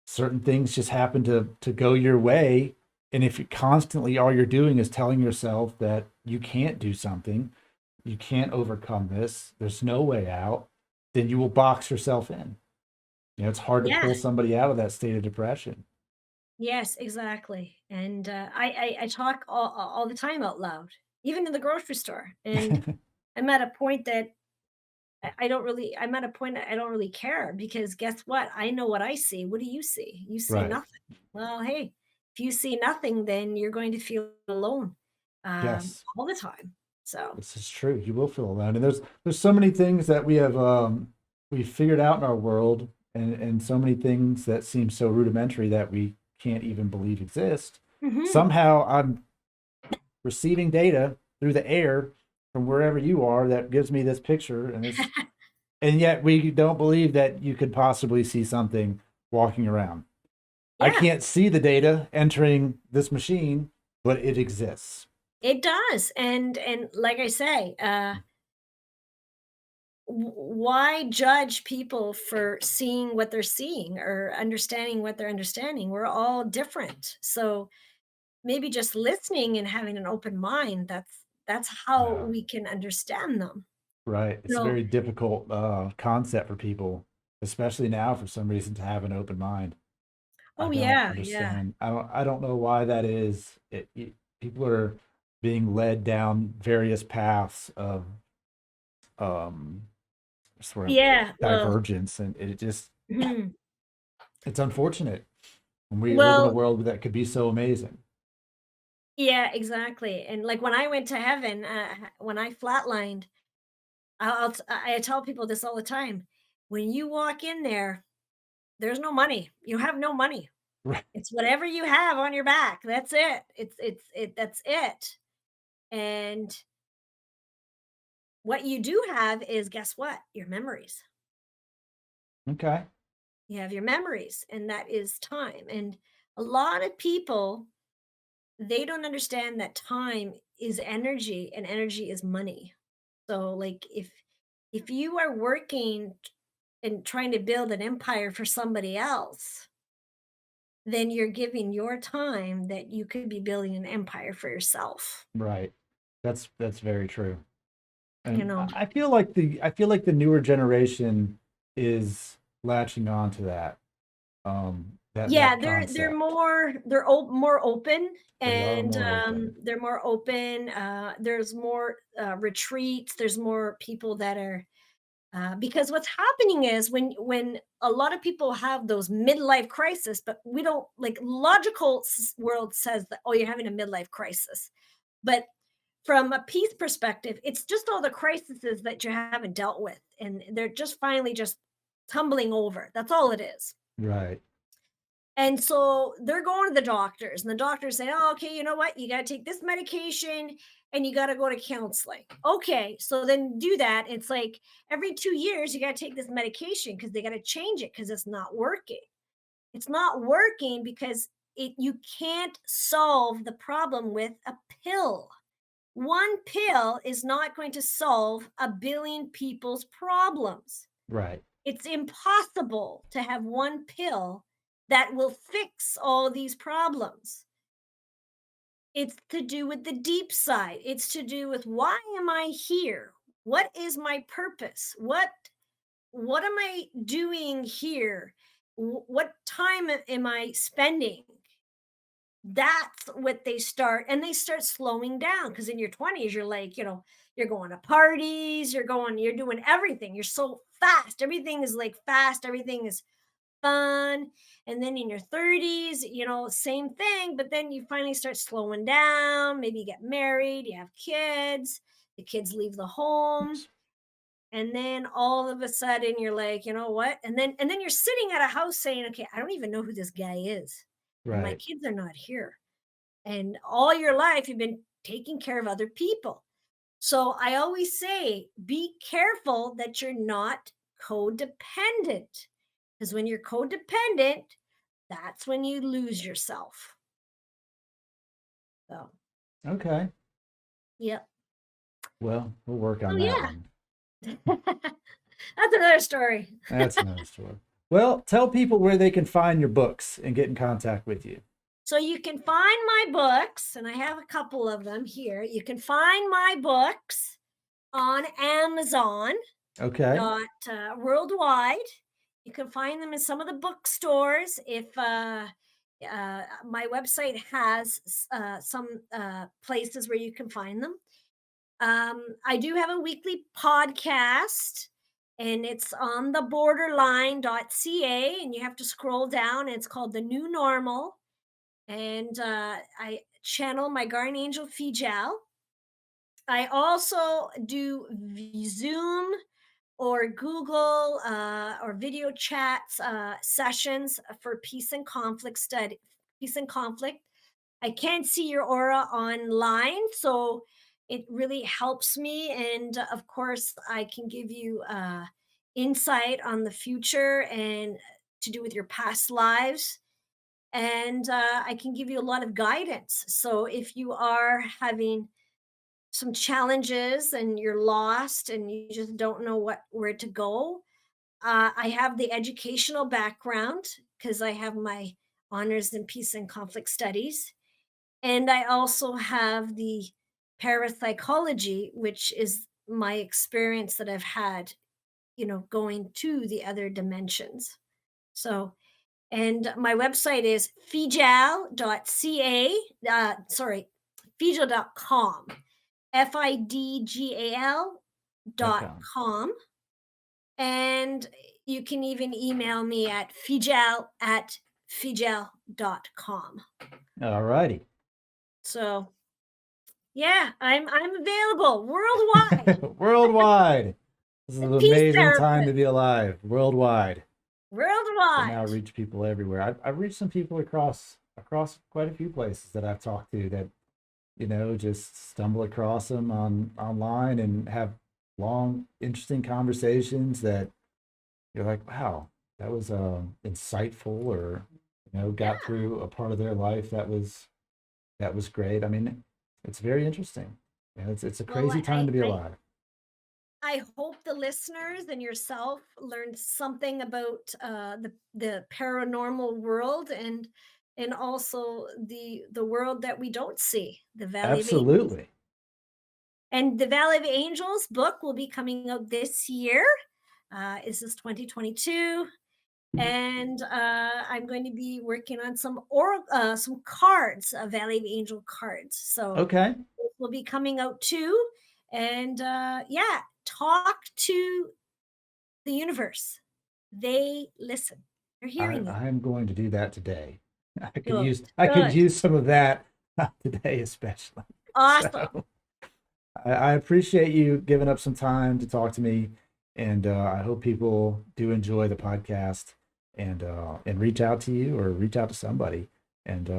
certain things just happen to go your way. And if you constantly all you're doing is telling yourself that you can't do something, you can't overcome this, there's no way out, then you will box yourself in. It's hard to Yeah. pull somebody out of that state of depression. Yes, exactly. And I talk all the time out loud, even in the grocery store. And I'm at a point that I'm at a point that I don't really care because guess what? I know what I see. What do you see? You see Right. nothing. Well, hey, if you see nothing, then you're going to feel alone Yes. all the time. So, This is true. You will feel alone. And there's so many things that we figured out in our world, and so many things that seem so rudimentary that we can't even believe exist. mhm. Somehow I'm receiving data through the air from wherever you are that gives me this picture, and yet we don't believe that you could possibly see something walking around. I Yeah, can't see the data entering this machine, but it exists. it does. And like I say, why judge people for seeing what they're seeing or understanding what they're understanding? We're all different. So maybe just listening and having an open mind, that's how Yeah. we can understand them. Right. It's a No. very difficult concept for people, especially now for some reason to have an open mind. I Oh don't yeah, yeah. understand. I don't know why that is. People are being led down various paths of um sort of Yeah, well, divergence, and mhm. it's unfortunate when we live in a Well, world that could be so amazing. yeah, exactly. And like when I went to heaven, when I flatlined, I tell people this all the time. When you walk in there, there's no money. You have no money. Right. It's whatever you have on your back. That's it. That's it. And what you do have is guess what? Your memories. Okay. You have your memories, and that is time. And a lot of people, they don't understand that time is energy and energy is money. So like if you are working and trying to build an empire for somebody else, then you're giving your time that you could be building an empire for yourself. Right. That's very true. You And know, I feel like the newer generation is latching on to that yeah, they're concept. more open, They are and more open. they're more open. There's more retreats. There's more people that are because what's happening is when a lot of people have those midlife crisis, but we don't like logical world says that oh you're having a midlife crisis, but from a peace perspective, it's just all the crises that you haven't dealt with, and they're just finally just tumbling over. That's all it is. Right. And so they're going to the doctors, and the doctors say, "Oh, okay, you know what? You got to take this medication and you got to go to counseling." Okay, so then do that. It's like every 2 years, you got to take this medication because they got to change it because it's not working. It's not working because you can't solve the problem with a pill. One pill is not going to solve a billion people's problems. Right. It's impossible to have one pill that will fix all these problems. It's to do with the deep side. It's to do with why am I here? What is my purpose? What am I doing here? What time am I spending? That's what they start slowing down because in your 20s you're like, you're going to parties, you're doing everything. You're so fast. Everything is like fast, everything is fun. And then in your 30s, same thing, but then you finally start slowing down. Maybe you get married, you have kids, the kids leave the home, Yes. and then all of a sudden you're like, you know what? And then you're sitting at a house saying, okay, I don't even know who this guy is. And my Right. kids are not here. And all your life you've been taking care of other people. So I always say, be careful that you're not codependent. Because when you're codependent, that's when you lose yourself. So, Okay. yep. Well, we'll work on Oh, that yeah. one. That's another story. That's another story. Well, tell people where they can find your books and get in contact with you. So you can find my books, and I have a couple of them here. You can find my books on Amazon Okay. worldwide. You can find them in some of the bookstores. If my website has some places where you can find them. I do have a weekly podcast, and it's on the borderline.ca, and you have to scroll down. And it's called The New Normal. And I channel my guardian angel Fidgal. I also do Zoom or Google or video chats sessions for peace and conflict study. Peace and conflict. I can't see your aura online, so it really helps me. And of course, I can give you insight on the future and to do with your past lives. And I can give you a lot of guidance. So if you are having some challenges and you're lost and you just don't know where to go, I have the educational background because I have my honors in peace and conflict studies, and I also have the parapsychology, which is my experience that I've had, going to the other dimensions. So, and my website is fidgal.ca, fidgal.com, FIDGAL dot Okay. com. And you can even email me at fidgal@fidgal.com. All righty. So yeah, I'm available worldwide. Worldwide. This is The an peace amazing time to therapist be alive. Worldwide. Can now worldwide. reach people everywhere. I've reached some people across quite a few places that I've talked to that just stumble across them online and have long, interesting conversations that you're like, wow, that was insightful, or got Yeah. through a part of their life that was great. I mean, it's very interesting. It's a Well, crazy time to be alive. I hope the listeners and yourself learned something about the paranormal world, and also the world that we don't see, the Valley of Angels. Absolutely. And the Valley of Angels book will be coming out this year. This is 2022, and I'm going to be working on some cards, Valley of Angel cards. So Okay. it will be coming out too. And yeah, talk to the universe. They listen. They're I hearing you. I'm going to do that today. I could Good. use I could Good. use some of that today, especially. Awesome. So I appreciate you giving up some time to talk to me, and I hope people do enjoy the podcast and reach out to you or reach out to somebody, and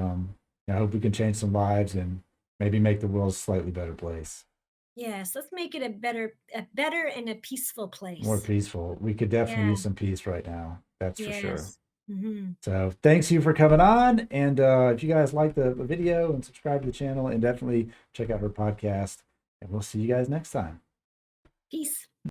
I hope we can change some lives and maybe make the world a slightly better place, Yes, let's make it a better and a peaceful more place. peaceful. We could definitely Yeah. use some peace right now. That's for sure. Yes. Hmm. So thanks you for coming on. And if you guys like the video and subscribe to the channel, and definitely check out her podcast. And we'll see you guys next time. Peace.